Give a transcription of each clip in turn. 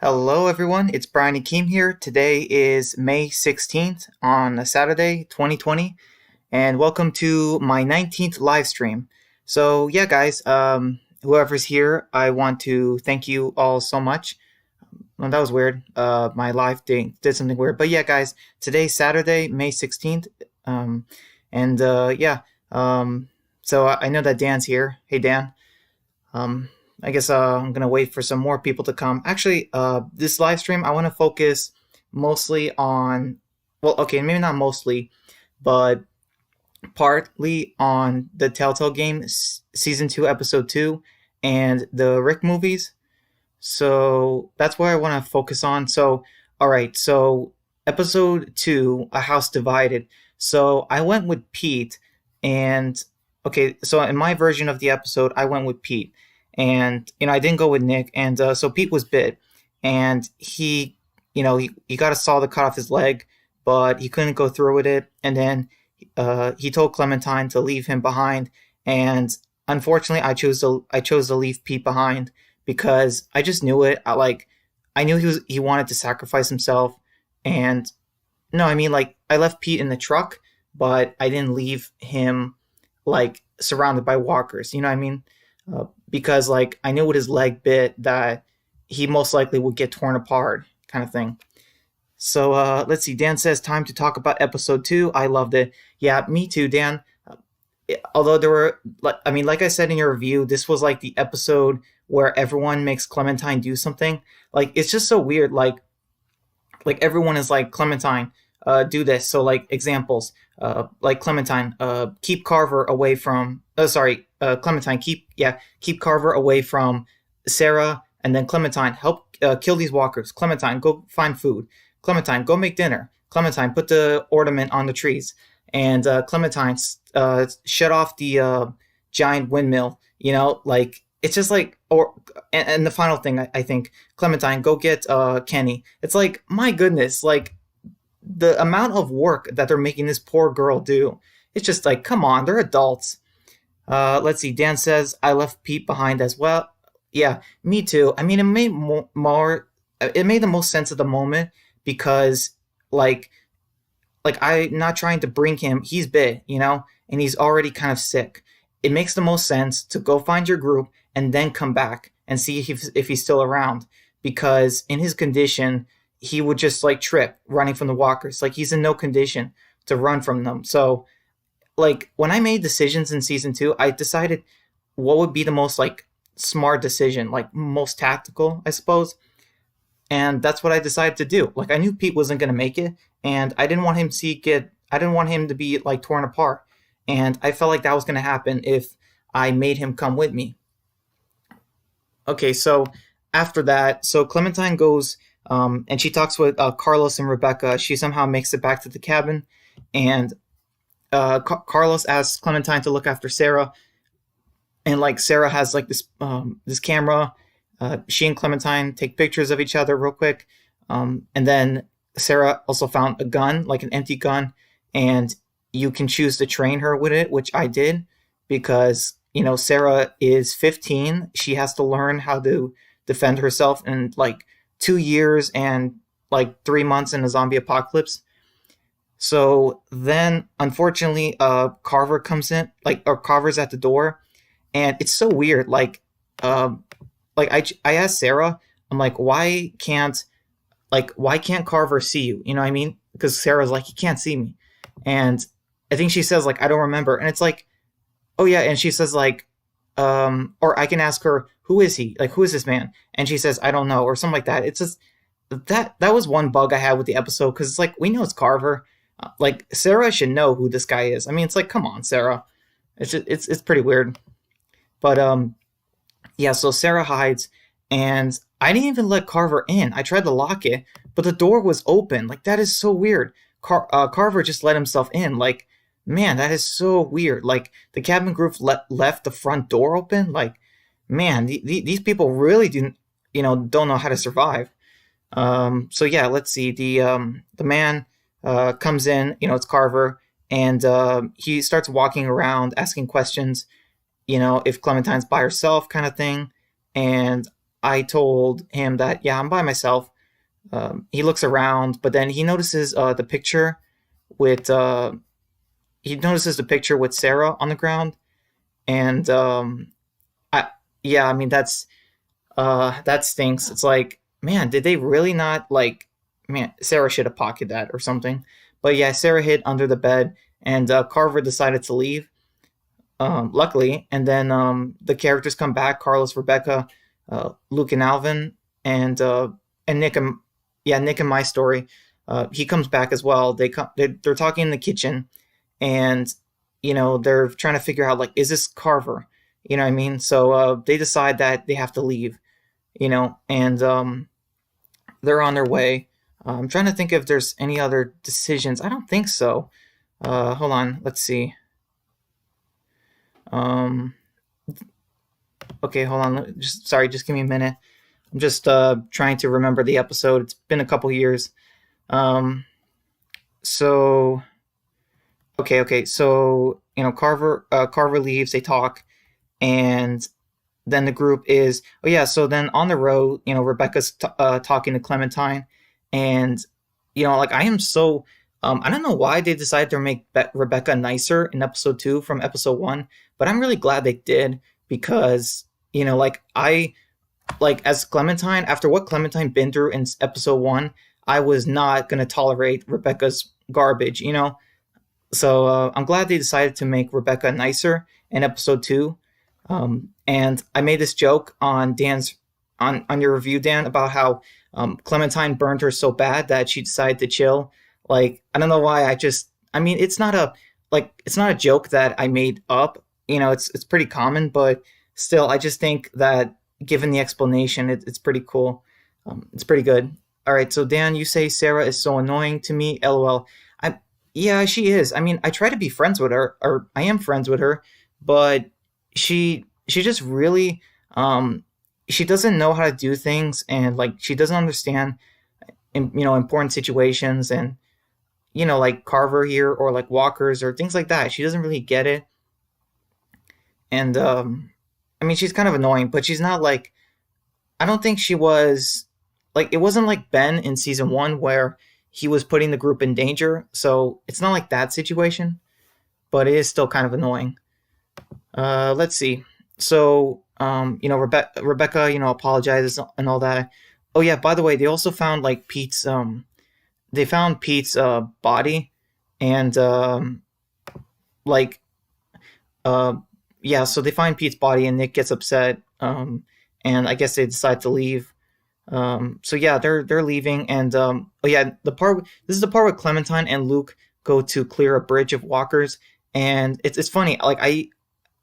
Hello, everyone. It's Brian Akeem here. Today is May 16th on a Saturday, 2020, and welcome to my 19th live stream. So, yeah, guys, whoever's here, I want to thank you all so much. Well, that was weird. My live thing did something weird. But yeah, guys, today's Saturday, May 16th. And yeah, so I know that Dan's here. Hey, Dan. Um, I guess I'm gonna wait for some more people to come. Actually, this live stream I want to focus mostly on, well, okay, maybe not mostly, but partly on the Telltale game, season two, episode two, and the Rick movies. So that's where I want to focus on. So, all right, so episode two, A House Divided. So I went with Pete, and okay, so in my version of the episode, I went with Pete, and I didn't go with Nick, and so Pete was bit, and he got a saw to cut off his leg, but he couldn't go through with it, and then he told Clementine to leave him behind, and unfortunately, I chose to leave Pete behind because I just knew it. I knew he wanted to sacrifice himself, and no, I mean, like, I left Pete in the truck, but I didn't leave him like surrounded by walkers. You know what I mean? Because like I knew with his leg bit that he most likely would get torn apart, kind of thing. So let's see. Dan says time to talk about episode two. I loved it. Yeah, me too, Dan. Although there were, I mean, like I said in your review, this was like the episode where everyone makes Clementine do something. Like it's just so weird. Like everyone is like, Clementine, do this. So like examples, like Clementine, keep Carver away from. Sorry, Clementine, keep Carver away from Sarah, and then Clementine, help kill these walkers. Clementine, go find food. Clementine, go make dinner. Clementine, put the ornament on the trees. And Clementine, shut off the giant windmill. Like it's just like, and the final thing, I think, Clementine, go get Kenny. It's like, my goodness, like the amount of work that they're making this poor girl do. It's just like, come on, they're adults. Let's see. Dan says I left Pete behind as well. Yeah, me too. I mean, it made more. It made the most sense at the moment because, like, I'm not trying to bring him. He's bit, and he's already kind of sick. It makes the most sense to go find your group and then come back and see if he's still around. Because in his condition, he would just like trip running from the walkers. Like he's in no condition to run from them. So like when I made decisions in season two, I decided what would be the most like smart decision, like most tactical, I suppose. And that's what I decided to do. Like I knew Pete wasn't going to make it, and I didn't want him to be like torn apart. And I felt like that was going to happen if I made him come with me. Okay, so after that, so Clementine goes and she talks with Carlos and Rebecca. She somehow makes it back to the cabin, and Carlos asks Clementine to look after Sarah, and like Sarah has like this camera. She and Clementine take pictures of each other real quick, and then Sarah also found a gun, like an empty gun, and you can choose to train her with it, which I did because Sarah is 15. She has to learn how to defend herself in like 2 years and like 3 months in a zombie apocalypse. So then, unfortunately, Carver comes in, or Carver's at the door, and it's so weird. Like I asked Sarah, I'm like, why can't Carver see you? You know what I mean? Because Sarah's like, he can't see me, and I think she says like, I don't remember, and it's like, oh yeah, and she says like, or I can ask her, who is he? Like, who is this man? And she says, I don't know, or something like that. It's just that was one bug I had with the episode because it's like we know it's Carver. Like Sarah should know who this guy is. I mean, it's like, come on, Sarah. It's pretty weird. But yeah. So Sarah hides, and I didn't even let Carver in. I tried to lock it, but the door was open. Like that is so weird. Carver just let himself in. Like, man, that is so weird. Like the cabin group left the front door open. Like, man, these people really don't know how to survive. So yeah, let's see. The man comes in, it's Carver, and he starts walking around asking questions, if Clementine's by herself, kind of thing. And I told him that, yeah, I'm by myself. He looks around, but then he notices the picture with Sarah on the ground, and I yeah, I mean that stinks. It's like, man, did they really not like? Man, Sarah should have pocketed that or something. But yeah, Sarah hid under the bed, and Carver decided to leave. Luckily, and then the characters come back: Carlos, Rebecca, Luke, and Alvin, and Nick and yeah, Nick and my story. He comes back as well. They're talking in the kitchen, and they're trying to figure out, like, is this Carver? You know what I mean? So they decide that they have to leave. And they're on their way. I'm trying to think if there's any other decisions. I don't think so. Hold on, let's see. Um, okay, hold on. Just give me a minute. I'm just trying to remember the episode. It's been a couple years. Um, so okay. So Carver leaves. They talk, and then the group is, oh yeah. So then on the road, Rebecca's talking to Clementine, and like, I am so I don't know why they decided to make Rebecca nicer in episode 2 from episode 1, but I'm really glad they did, because like, I like, as Clementine, after what Clementine been through in episode 1, I was not going to tolerate Rebecca's garbage. So I'm glad they decided to make Rebecca nicer in episode 2. And I made this joke on on your review, Dan, about how Clementine burned her so bad that she decided to chill. Like, I don't know why. I mean, it's not a joke that I made up. It's pretty common, but still, I just think that, given the explanation, it's pretty cool. It's pretty good. All right, so Dan, you say Sarah is so annoying to me. LOL. Yeah, she is. I mean, I try to be friends with her, or I am friends with her, but she just really she doesn't know how to do things, and like, she doesn't understand important situations, and like Carver here, or like walkers or things like that. She doesn't really get it, and I mean, she's kind of annoying, but she's not like, I don't think she was like, it wasn't like Ben in season 1 where he was putting the group in danger. So it's not like that situation, but it is still kind of annoying. Let's see. So, Rebecca, apologizes and all that. Oh yeah, by the way, they also found, like, they found Pete's body, and like, yeah, so they find Pete's body, and Nick gets upset, and I guess they decide to leave. So yeah, they're leaving, and oh yeah, this is the part where Clementine and Luke go to clear a bridge of walkers, and it's funny. Like,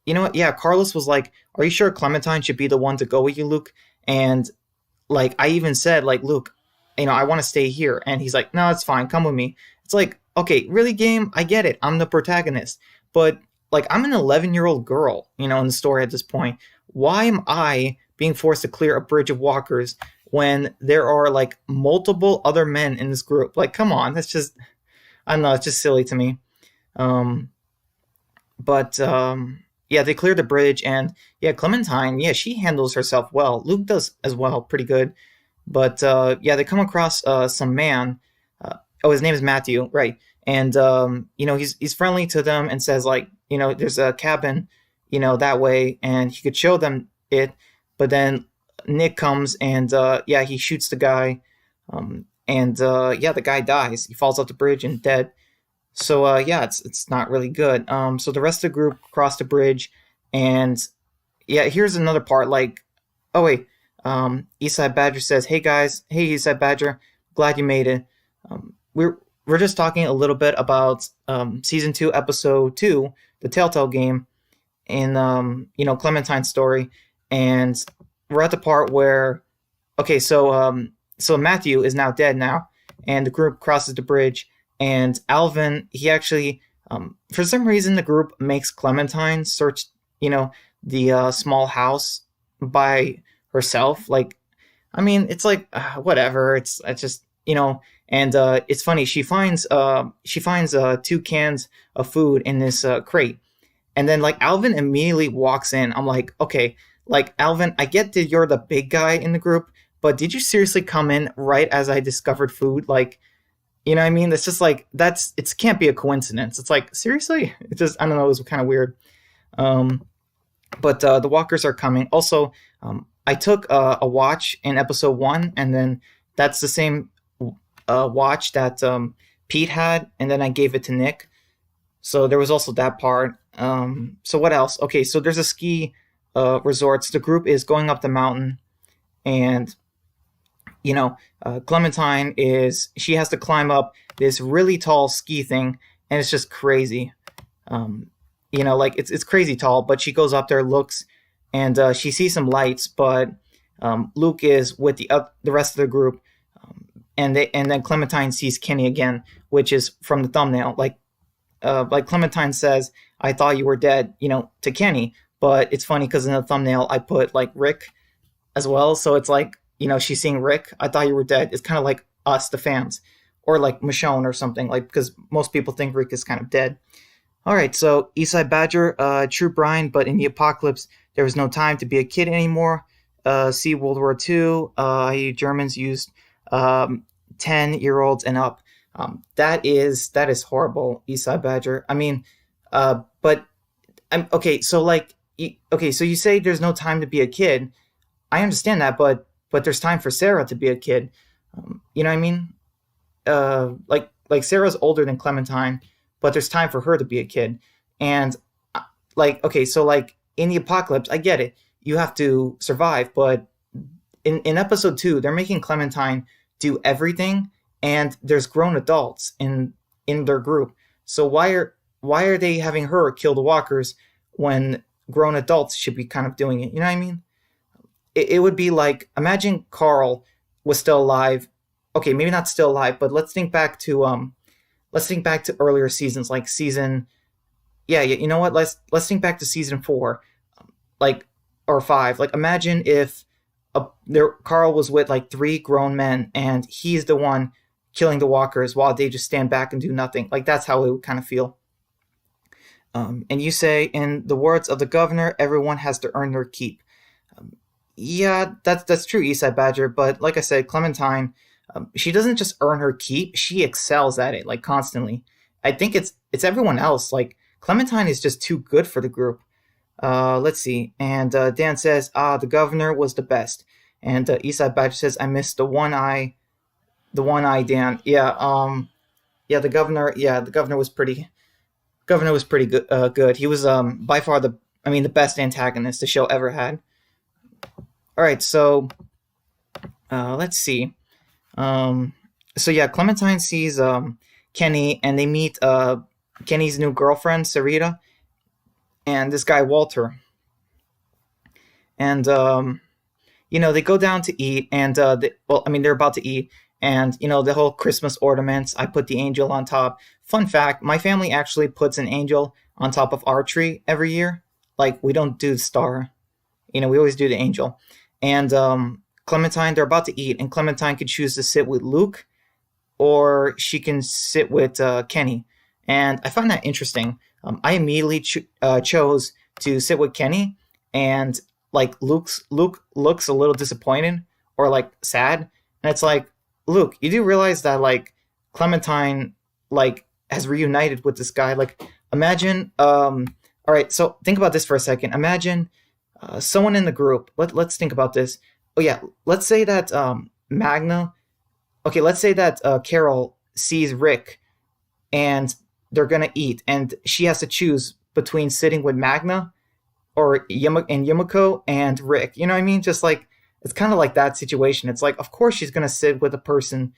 you know what? Yeah, Carlos was like, "Are you sure Clementine should be the one to go with you, Luke?" And like, I even said, like, "Luke, I want to stay here," and he's like, "No, it's fine. Come with me." It's like, okay, really, game? I get it. I'm the protagonist, but like, I'm an 11-year-old girl, in the story at this point. Why am I being forced to clear a bridge of walkers when there are, like, multiple other men in this group? Like, come on, that's just, I don't know, it's just silly to me. But yeah, they clear the bridge, and yeah, Clementine, yeah, she handles herself well. Luke does as well, pretty good. But yeah, they come across some man. Oh, his name is Matthew, right? And he's friendly to them, and says, like, there's a cabin, that way, and he could show them it. But then Nick comes, and yeah, he shoots the guy, and yeah, the guy dies. He falls off the bridge and dead. So yeah, it's not really good. So the rest of the group cross the bridge, and yeah, here's another part. Like, oh wait, Eastside Badger says, "Hey guys, hey Eastside Badger, glad you made it." We're just talking a little bit about season 2, episode 2, the Telltale game, in Clementine's story, and we're at the part where, okay, so Matthew is now dead now, and the group crosses the bridge, and Alvin, he actually, for some reason, the group makes Clementine search, the small house by herself. Like, I mean, it's like, whatever. It's just, and it's funny. She finds 2 cans of food in this crate, and then, like, Alvin immediately walks in. I'm like, okay, Like Alvin, I get that you're the big guy in the group, but did you seriously come in right as I discovered food? Like, you know what I mean? It's just like it can't be a coincidence. It's like seriously, it just I don't know. It was kind of weird. Um, but the walkers are coming. Also, I took a watch in episode one, and then that's the same watch that Pete had, and then I gave it to Nick. So there was also that part. So what else? Okay, so there's a ski resorts. The group is going up the mountain, and Clementine is she has to climb up this really tall ski thing, and it's just crazy. Um, like it's crazy tall, but she goes up there, looks, and she sees some lights, but Luke is with the rest of the group, and then Clementine sees Kenny again, which is from the thumbnail. Like Clementine says, "I thought you were dead," to Kenny, but it's funny because in the thumbnail I put like Rick as well, so it's like she's seeing Rick. I thought you were dead. It's kind of like us, the fans, or like Michonne or something, like because most people think Rick is kind of dead. All right, so Eastside Badger, true Brian, but in the apocalypse, there was no time to be a kid anymore. See World War II, Germans used 10-year-olds and up. That is horrible, Eastside Badger. I mean, but I'm okay. So okay, so you say there's no time to be a kid. I understand that, but there's time for Sarah to be a kid. You know what I mean? Like Sarah's older than Clementine, but there's time for her to be a kid. And okay, so like in the apocalypse, I get it. You have to survive, but in episode 2, they're making Clementine do everything, and there's grown adults in their group. So why are they having her kill the walkers when grown adults should be kind of doing it? You know what I mean? It would be like, imagine Carl was still alive. Okay, maybe not still alive, but let's think back to earlier seasons, like season. Yeah, you know what? Let's think back to season 4, like or 5. Like imagine if Carl was with like 3 grown men, and he's the one killing the walkers while they just stand back and do nothing. Like that's how it would kind of feel. And you say, in the words of the governor, everyone has to earn their keep. Yeah, that's true, Eastside Badger. But like I said, Clementine, she doesn't just earn her keep; she excels at it, like constantly. I think it's everyone else. Like Clementine is just too good for the group. Let's see. And Dan says, the governor was the best. And Eastside Badger says, I missed the one eye, Dan. Yeah, the governor. Yeah, the governor was pretty. Governor was pretty good. Good. He was by far the best antagonist the show ever had. All right, so let's see. So yeah, Clementine sees Kenny, and they meet Kenny's new girlfriend, Sarita, and this guy, Walter. And they go down to eat, and they're about to eat, and the whole Christmas ornaments. I put the angel on top. Fun fact: my family actually puts an angel on top of our tree every year. Like we don't do the star. We always do the angel. And Clementine, they're about to eat, and Clementine could choose to sit with Luke, or she can sit with Kenny. And I find that interesting. I immediately chose to sit with Kenny, and like Luke looks a little disappointed or like sad, and it's like, Luke, you do realize that like Clementine like has reunited with this guy. Like imagine, all right, so think about this for a second. Imagine someone in the group. Let's think about this. Oh yeah, let's say that Magna. Okay, let's say that Carol sees Rick, and they're gonna eat, and she has to choose between sitting with Magna or Yumiko and Rick. You know what I mean? Just like it's kind of like that situation. It's like, of course she's gonna sit with a person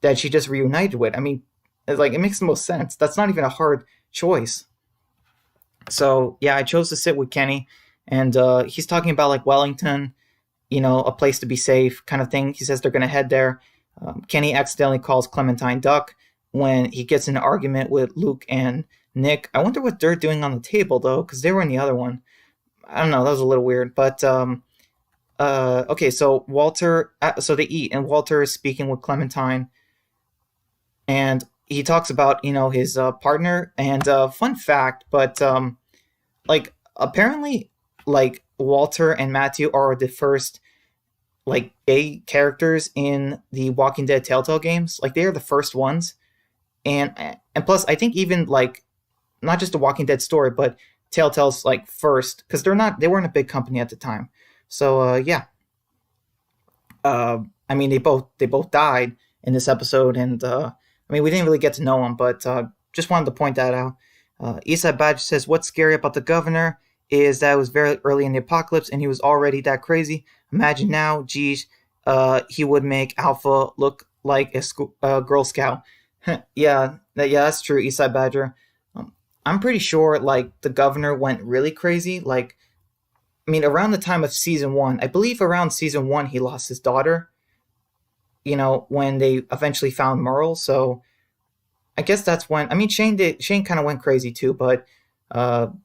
that she just reunited with. I mean, it's like it makes the most sense. That's not even a hard choice. So yeah, I chose to sit with Kenny, and he's talking about like Wellington, a place to be safe kind of thing. He says they're gonna head there. Kenny accidentally calls Clementine Duck when he gets in an argument with Luke and Nick. I wonder what they're doing on the table though, because they were in the other one. I don't know. That was a little weird, but okay. So Walter, so they eat, and Walter is speaking with Clementine, and he talks about his partner. And fun fact, but like apparently, like Walter and Matthew are the first like gay characters in the Walking Dead Telltale games. Like they are the first ones, and plus I think even like not just the Walking Dead story, but Telltale's like first because they weren't a big company at the time. So yeah, I mean they both died in this episode, and I mean we didn't really get to know them, but just wanted to point that out. Eastside Badge says, "What's scary about the governor is that it was very early in the apocalypse, and he was already that crazy. Imagine now, geez, he would make Alpha look like a Girl Scout." Yeah, that's true, Eastside Badger. I'm pretty sure like the governor went really crazy. Like, I mean, around the time of season one, I believe around season one, he lost his daughter. When they eventually found Merle. So I guess that's when. I mean, Shane kind of went crazy too, but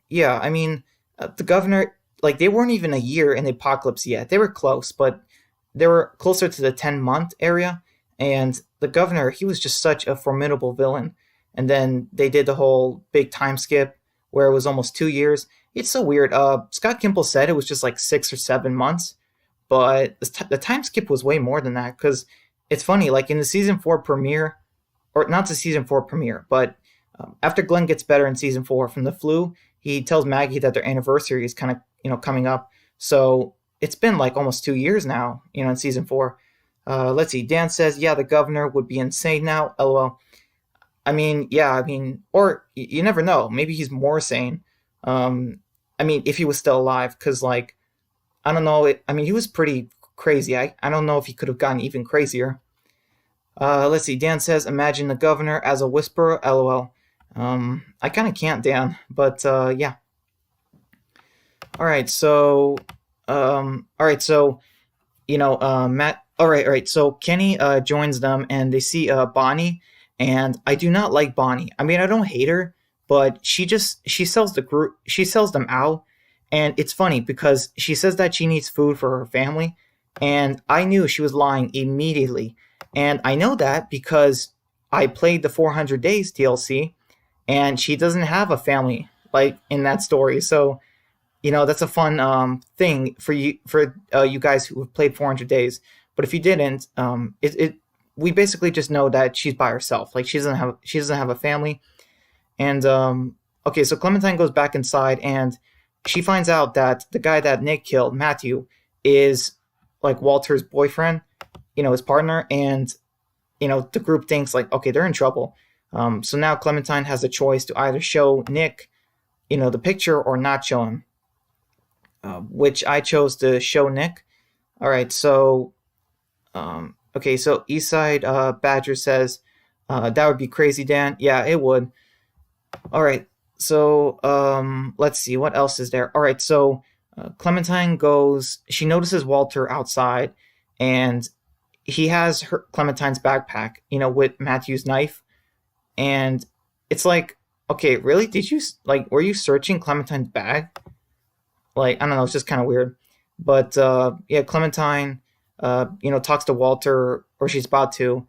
yeah, I mean, the governor, like they weren't even a year in the apocalypse yet. They were close, but they were closer to the 10-month area. And the governor, he was just such a formidable villain. And then they did the whole big time skip where it was almost 2 years. It's so weird. Scott Gimple said it was just like 6 or 7 months, but the time skip was way more than that because it's funny. Like in the season four premiere, or not the season four premiere, but after Glenn gets better in season four from the flu, he tells Maggie that their anniversary is kind of coming up. So it's been like almost 2 years now, in season four. Let's see. Dan says, "Yeah, the governor would be insane now." LOL. I mean, yeah, I mean, or you never know. Maybe he's more sane. I mean, if he was still alive, because like I don't know. I mean, he was pretty crazy. I don't know if he could have gotten even crazier. Let's see. Dan says, "Imagine the governor as a whisperer." LOL. I kind of can't, Dan, but yeah. All right. So, Matt. All right. So Kenny joins them, and they see Bonnie, and I do not like Bonnie. I mean, I don't hate her, but she sells the group. She sells them out, and it's funny because she says that she needs food for her family, and I knew she was lying immediately, and I know that because I played the 400 Days DLC, and she doesn't have a family like in that story. So that's a fun thing for you guys who have played 400 Days. But if you didn't, we basically just know that she's by herself. Like she doesn't have a family. And okay, so Clementine goes back inside, and she finds out that the guy that Nick killed, Matthew, is like Walter's boyfriend, his partner, and the group thinks like, okay, they're in trouble. So now Clementine has a choice to either show Nick, the picture or not show him. Which I chose to show Nick. All right, so okay, so Eastside Badger says that would be crazy, Dan. Yeah, it would. All right, so let's see what else is there. All right, so Clementine goes. She notices Walter outside, and he has Clementine's backpack, with Matthew's knife, and it's like, okay, really? Did you were you searching Clementine's bag? Like, I don't know, it's just kind of weird. But yeah, Clementine, talks to Walter, or she's about to,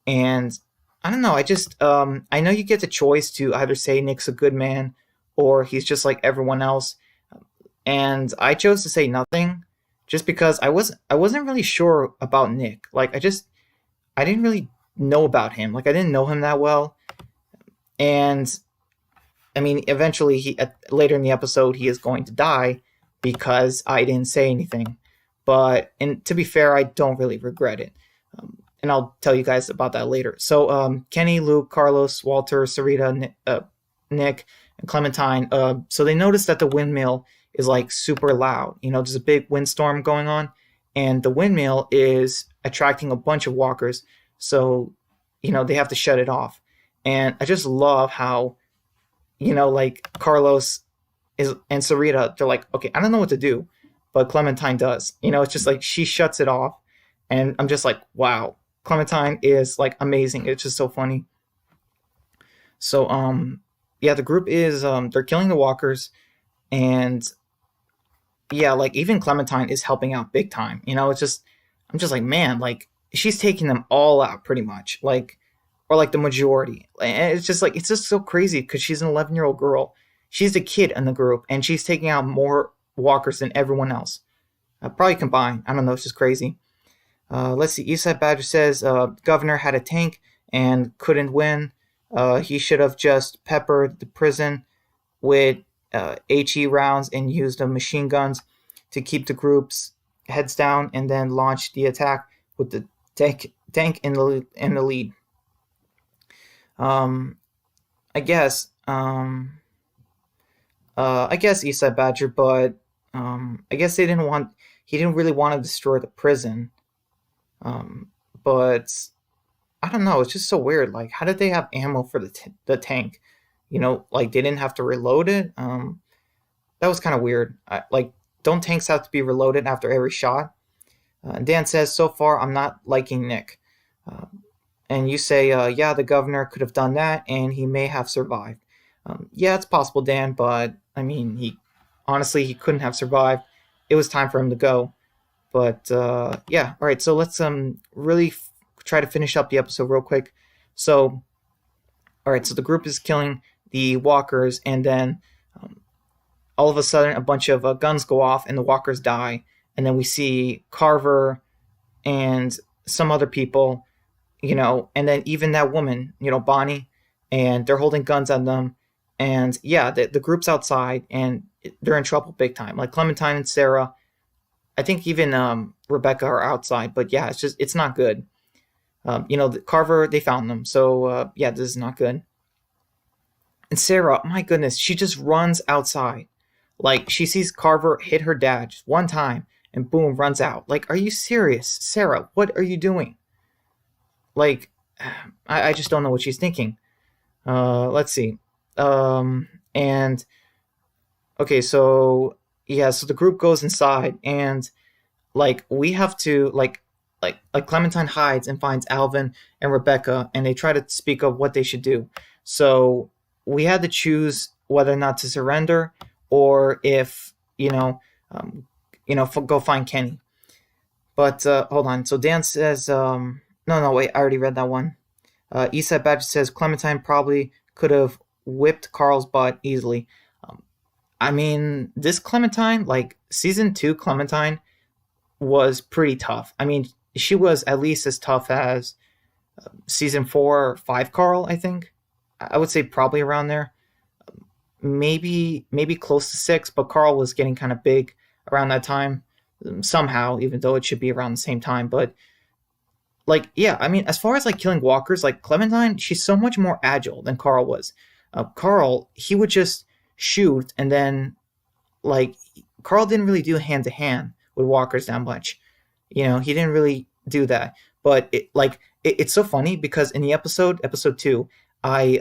and I don't know. I know you get the choice to either say Nick's a good man or he's just like everyone else, and I chose to say nothing, just because I wasn't really sure about Nick. Like, I didn't really know about him. Like, I didn't know him that well, and I mean, eventually, later in the episode, he is going to die because I didn't say anything. But, and to be fair, I don't really regret it. And I'll tell you guys about that later. So, Kenny, Luke, Carlos, Walter, Sarita, Nick, and Clementine. So they notice that the windmill is like super loud. There's a big windstorm going on, and the windmill is attracting a bunch of walkers. So, they have to shut it off. And I just love how, like Carlos and Sarita, they're like, okay, I don't know what to do, but Clementine does. It's just like she shuts it off, and I'm just like, wow, Clementine is like amazing. It's just so funny. So yeah, the group is they're killing the walkers, and yeah, like even Clementine is helping out big time. It's just I'm just like, man, like she's taking them all out pretty much, like, or like the majority. And it's just so crazy because she's an 11-year-old girl. She's the kid in the group, and she's taking out more walkers than everyone else. Probably combined. I don't know. It's just crazy. Let's see. Eastside Badger says governor had a tank and couldn't win. He should have just peppered the prison with HE rounds and used the machine guns to keep the groups heads down, and then launch the attack with the tank in the lead. Um, I guess. I guess Eastside Badger, but I guess they didn't want. He didn't really want to destroy the prison. But I don't know. It's just so weird. Like, how did they have ammo for the tank? Like they didn't have to reload it. That was kind of weird. Like, don't tanks have to be reloaded after every shot? Dan says, so far I'm not liking Nick. Uh, and you say, yeah, the governor could have done that, and he may have survived. Yeah, it's possible, Dan, but I mean, he couldn't have survived. It was time for him to go. But yeah, all right. So let's really try to finish up the episode real quick. So, all right. So the group is killing the walkers, and then all of a sudden, a bunch of guns go off, and the walkers die. And then we see Carver and some other people, and then even that woman, Bonnie, and they're holding guns on them. And yeah, the group's outside, and they're in trouble big time. Like Clementine and Sarah, I think even Rebecca are outside. But yeah, it's not good. Carver, they found them. So yeah, this is not good. And Sarah, my goodness, she just runs outside. Like, she sees Carver hit her dad just one time, and boom, runs out. Like, are you serious? Sarah, what are you doing? Like, I just don't know what she's thinking. Let's see. And okay, so yeah, so the group goes inside, and like we have to like Clementine hides and finds Alvin and Rebecca, and they try to speak of what they should do. So we had to choose whether or not to surrender, or if go find Kenny. But hold on. So Dan says, no, wait, I already read that one. Eastside Badger says Clementine probably could have whipped Carl's butt easily. I mean, this Clementine, like season 2 Clementine, was pretty tough. I mean, she was at least as tough as season 4 or 5 Carl, I think. I would say probably around there. Maybe close to 6, but Carl was getting kind of big around that time somehow, even though it should be around the same time. But like, yeah, I mean, as far as like killing walkers, like Clementine, she's so much more agile than Carl was. Carl, he would just shoot, and then like Carl didn't really do hand to hand with walkers that much. He didn't really do that. But it's so funny because in the episode 2, I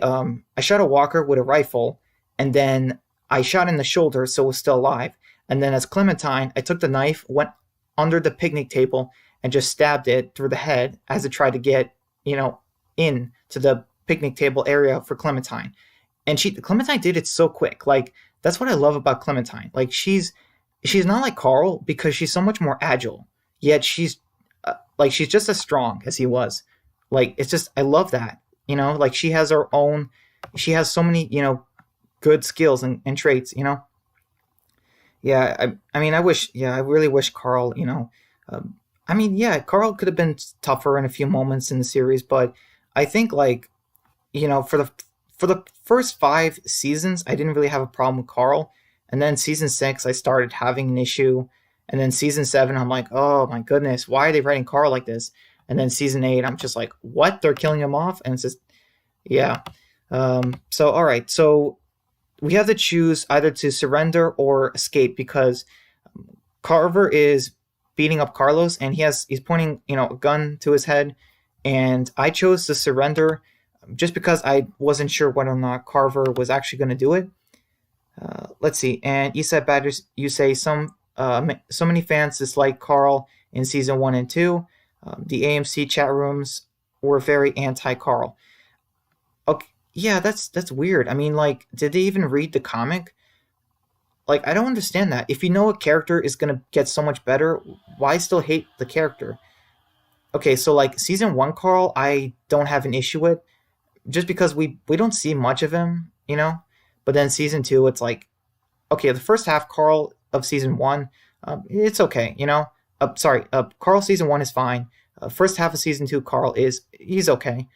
shot a walker with a rifle, and then I shot in the shoulder, so it was still alive. And then as Clementine, I took the knife, went under the picnic table, and just stabbed it through the head as it tried to get, in to the picnic table area for Clementine. And Clementine did it so quick. Like, that's what I love about Clementine. Like, she's not like Carl because she's so much more agile. Yet she's she's just as strong as he was. Like, it's just, I love that. Like she has her own. She has so many good skills and traits. Yeah, I mean, I really wish Carl. I mean, yeah, Carl could have been tougher in a few moments in the series, but I think for the first 5 seasons, I didn't really have a problem with Carl. And then season 6, I started having an issue. And then season 7, I'm like, oh my goodness, why are they writing Carl like this? And then season 8, I'm just like, what? They're killing him off? And it's just, yeah. So, all right. So we have to choose either to surrender or escape, because Carver is beating up Carlos, and he's pointing, a gun to his head. And I chose to surrender just because I wasn't sure whether or not Carver was actually going to do it. Let's see. And Eastside Badgers, you say so many fans dislike Carl in season 1 and 2. The AMC chat rooms were very anti-Carl. Okay, yeah, that's weird. I mean, like, did they even read the comic? Like, I don't understand that. If you know a character is going to get so much better, why still hate the character? Okay, so like season 1 Carl, I don't have an issue with, just because we don't see much of him, But then season 2, it's like, okay, the first half Carl of season one, it's okay. Sorry, Carl season one is fine. First half of season two, Carl he's okay.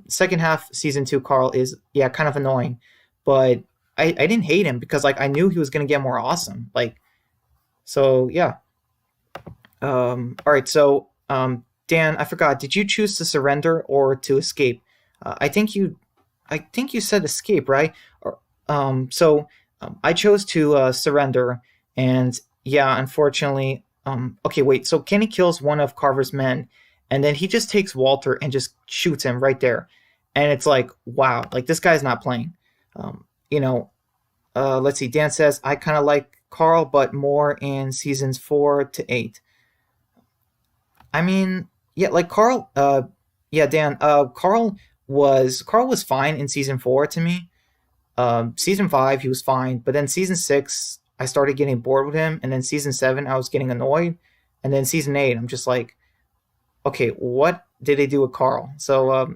Second half season two, Carl is yeah kind of annoying, but I didn't hate him because like I knew he was gonna get more awesome. Like so yeah. All right, so Dan, I forgot. Did you choose to surrender or to escape? I think you said escape, right? I chose to surrender, and yeah, unfortunately, okay, wait. So Kenny kills one of Carver's men, and then he just takes Walter and just shoots him right there, and it's like, wow, like this guy's not playing. Um, you know, let's see. Dan says I kind of like Carl, but more in seasons 4 to 8. I mean, yeah, like Carl. Yeah, Dan. Carl was fine in season 4 to me. Season 5 he was fine, but then season 6 I started getting bored with him, and then season 7 I was getting annoyed, and then season 8 I'm just like, okay, what did they do with Carl? So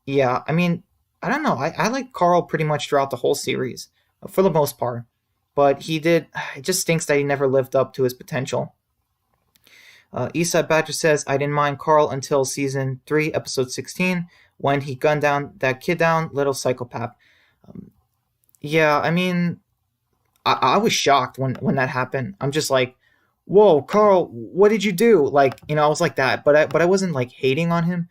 yeah, I mean, I don't know. I like Carl pretty much throughout the whole series for the most part, but he did. It just stinks that he never lived up to his potential. Eastside Badger says, I didn't mind Carl until season 3, episode 16, when he gunned down that kid down, little psychopath. Um, yeah, I mean, I was shocked when that happened. I'm just like, whoa, Carl, what did you do? Like, I was like that, but I wasn't like hating on him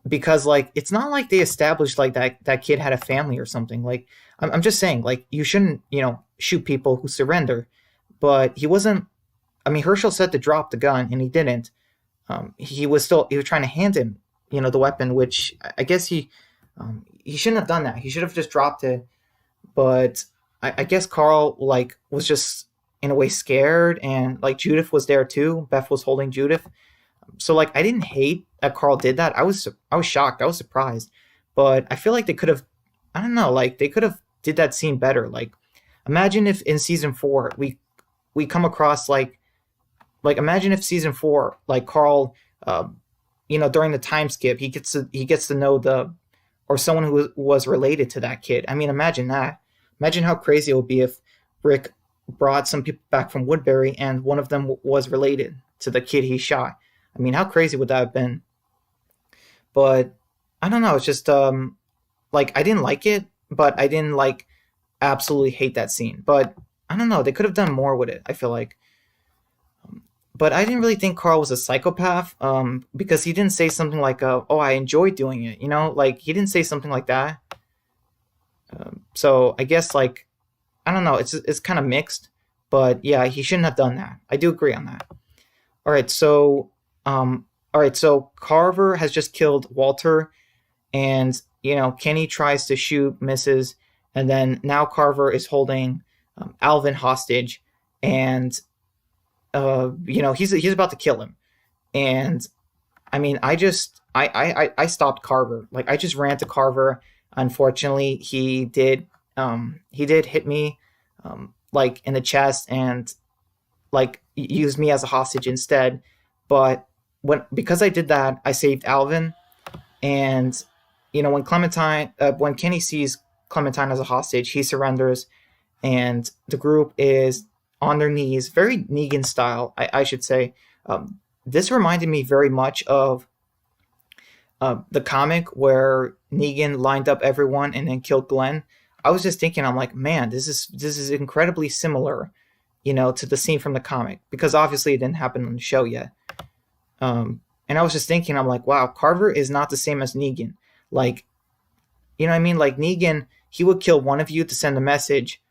because like it's not like they established like that kid had a family or something. Like, I'm just saying like you shouldn't shoot people who surrender, but he wasn't. I mean, Herschel said to drop the gun, and he didn't. He was trying to hand him, the weapon, which I guess he shouldn't have done that. He should have just dropped it. But I guess Carl like was just in a way scared, and like Judith was there too. Beth was holding Judith, so like I didn't hate that Carl did that. I was shocked. I was surprised, but I feel like they could have. I don't know. Like they could have did that scene better. Like imagine if in season 4 we come across like imagine if season 4 like Carl during the time skip he gets to know the or someone who was related to that kid. I mean, imagine that. Imagine how crazy it would be if Rick brought some people back from Woodbury and one of them was related to the kid he shot. I mean, how crazy would that have been? But I don't know. It's just like I didn't like it, but I didn't like absolutely hate that scene. But I don't know. They could have done more with it. I feel like. But I didn't really think Carl was a psychopath because he didn't say something like, "Oh, I enjoyed doing it." Like he didn't say something like that. So I guess like I don't know. It's kind of mixed, but yeah, he shouldn't have done that. I do agree on that. All right, so Carver has just killed Walter, and Kenny tries to shoot, misses, and then now Carver is holding Alvin hostage, and he's about to kill him, and I mean, I stopped Carver. Like I just ran to Carver. Unfortunately, he did hit me like in the chest and like used me as a hostage instead. But because I did that, I saved Alvin. And when Kenny sees Clementine as a hostage, he surrenders, and the group is on their knees, very Negan style, I should say. This reminded me very much of the comic where Negan lined up everyone and then killed Glenn. I was just thinking, I'm like, man, this is incredibly similar, to the scene from the comic, because obviously it didn't happen on the show yet. And I was just thinking, I'm like, wow, Carver is not the same as Negan. Like, you know what I mean? Like Negan, he would kill one of you to send a message,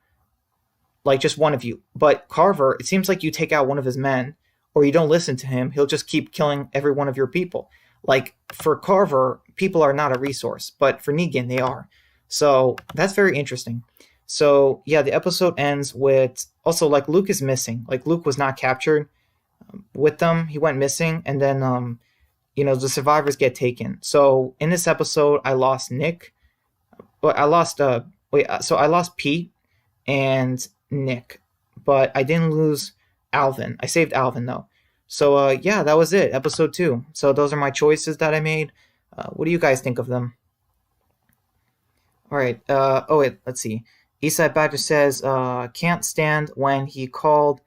like just one of you. But Carver, it seems like you take out one of his men or you don't listen to him, he'll just keep killing every one of your people. Like for Carver, people are not a resource, but for Negan, they are. So that's very interesting. So yeah, the episode ends with also like Luke is missing. Like Luke was not captured with them. He went missing, and then the survivors get taken. So in this episode, I lost Nick. But I lost so I lost Pete and Nick, but I didn't lose Alvin. I saved Alvin though. So yeah, that was it, episode 2. So those are my choices that I made. What do you guys think of them? All right. Oh wait, let's see. Eastside Badger says, can't stand when he called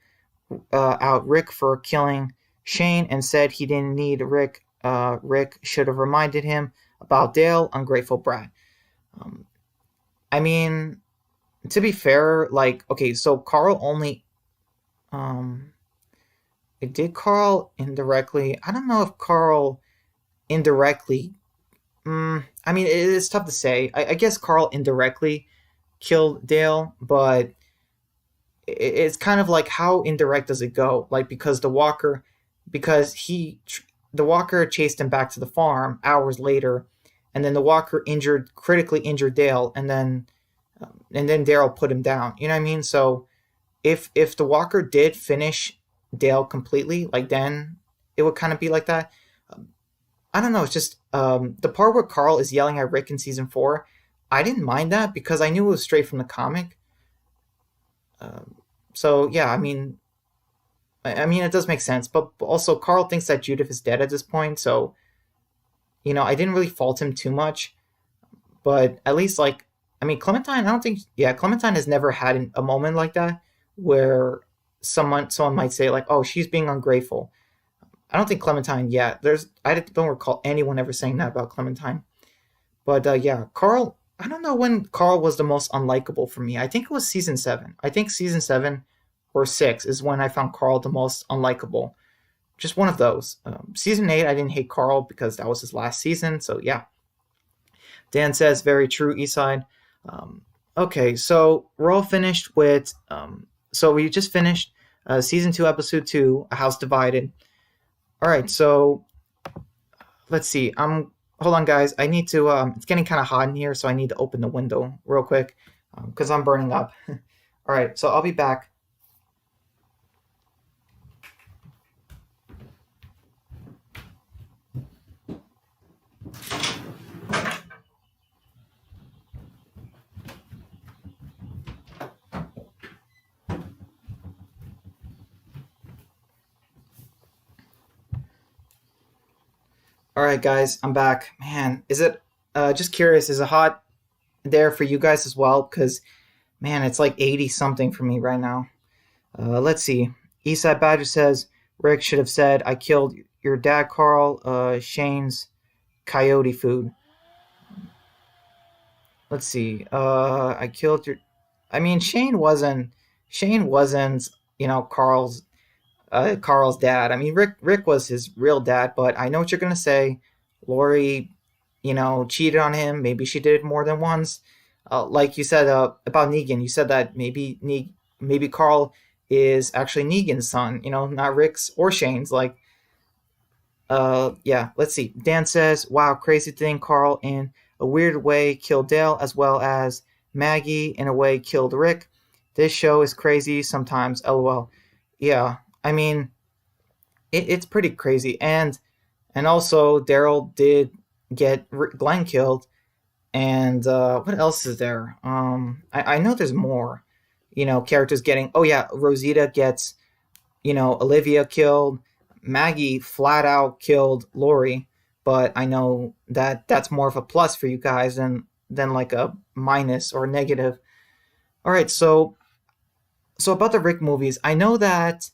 out Rick for killing Shane and said he didn't need Rick. Rick should have reminded him about Dale, ungrateful brat. Um, I mean, to be fair, like, okay, so Carl only, um, did Carl indirectly? I don't know if Carl indirectly. I mean, it is tough to say. I guess Carl indirectly killed Dale, but it's kind of like how indirect does it go? Like because because the Walker chased him back to the farm hours later, and then the Walker critically injured Dale, and then Daryl put him down. You know what I mean? So if the Walker did finish Dale completely, like then it would kind of be like that. I don't know. It's just the part where Carl is yelling at Rick in season 4. I didn't mind that because I knew it was straight from the comic. So yeah, I mean, it does make sense. But also, Carl thinks that Judith is dead at this point, so I didn't really fault him too much. But at least, like, I mean, Clementine. I don't think, yeah, Clementine has never had a moment like that where someone might say like, oh, she's being ungrateful. I don't think Clementine. Yeah, I don't recall anyone ever saying that about Clementine. But yeah, Carl. I don't know when Carl was the most unlikable for me. I think it was season 7. I think season 7 or 6 is when I found Carl the most unlikable. Just one of those. Season 8, I didn't hate Carl because that was his last season. So yeah, Dan says very true. Eastside. Um, okay, so we're all finished with. So we just finished season 2, episode 2, A House Divided. All right, so let's see. Hold on, guys. I need to. It's getting kind of hot in here, so I need to open the window real quick because I'm burning up. All right, so I'll be back. All right, guys, I'm back. Man, is it just curious? Is it hot there for you guys as well? Because man, it's like 80 something for me right now. Let's see. Eastside Badger says Rick should have said, "I killed your dad, Carl." Shane's coyote food. Let's see. I killed your. I mean, Shane wasn't. Shane wasn't. Carl's dad. I mean, Rick was his real dad, but I know what you're gonna say. Lori, cheated on him. Maybe she did it more than once. Like you said about Negan, you said that maybe Carl is actually Negan's son. Not Rick's or Shane's. Like, yeah. Let's see. Dan says, "Wow, crazy thing. Carl in a weird way killed Dale as well as Maggie in a way killed Rick. This show is crazy sometimes. LOL." Yeah, I mean, it's pretty crazy, and also Daryl did get Glenn killed, and what else is there? I know there's more. Characters getting. Oh yeah, Rosita gets Olivia killed. Maggie flat out killed Lori, but I know that that's more of a plus for you guys than like a minus or negative. All right, so about the Rick movies, I know that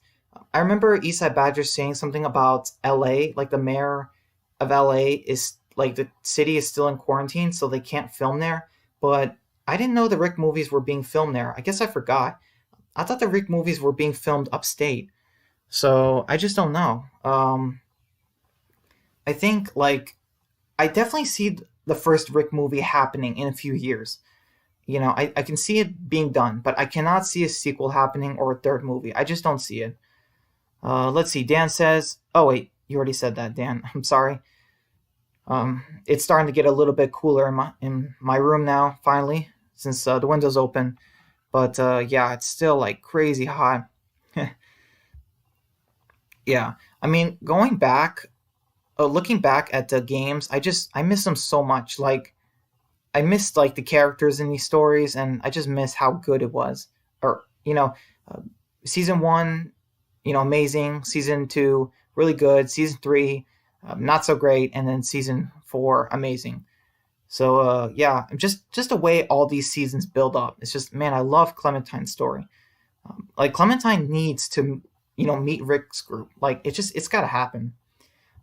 I remember Eastside Badger saying something about L.A. Like the mayor of L.A. is like the city is still in quarantine, so they can't film there. But I didn't know the Rick movies were being filmed there. I guess I forgot. I thought the Rick movies were being filmed upstate. So I just don't know. I think like I definitely see the first Rick movie happening in a few years. I can see it being done, but I cannot see a sequel happening or a third movie. I just don't see it. Let's see. Dan says, "Oh wait, you already said that, Dan. I'm sorry. It's starting to get a little bit cooler in my room now. Finally, since the window's open. But yeah, it's still like crazy hot. Yeah, I mean, looking back at the games, I miss them so much. Like I missed like the characters in these stories, and I just miss how good it was. Or uh, season 1, amazing. Season 2, really good. Season 3, not so great, and then season 4, amazing. So yeah, just the way all these seasons build up. It's just, man, I love Clementine's story. Like Clementine needs to, meet Rick's group. Like it's got to happen.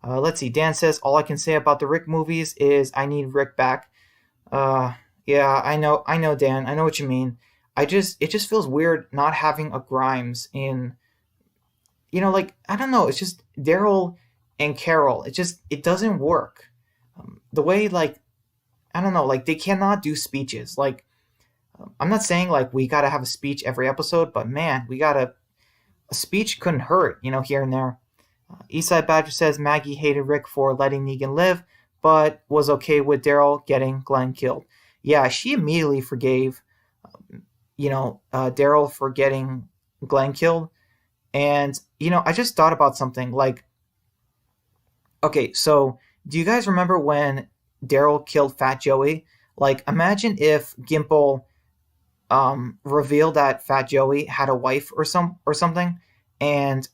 Let's see. Dan says all I can say about the Rick movies is I need Rick back. Uh, yeah, I know, Dan. I know what you mean. It just feels weird not having a Grimes in, like I don't know. It's just Daryl and Carol. It doesn't work. The way like I don't know, like they cannot do speeches. Like I'm not saying like we gotta have a speech every episode, but man, we gotta a speech couldn't hurt, here and there. Eastside Badger says Maggie hated Rick for letting Negan live, but was okay with Daryl getting Glenn killed. Yeah, she immediately forgave, Daryl for getting Glenn killed. And, I just thought about something like, okay, so do you guys remember when Daryl killed Fat Joey? Like, imagine if Gimple revealed that Fat Joey had a wife or something, and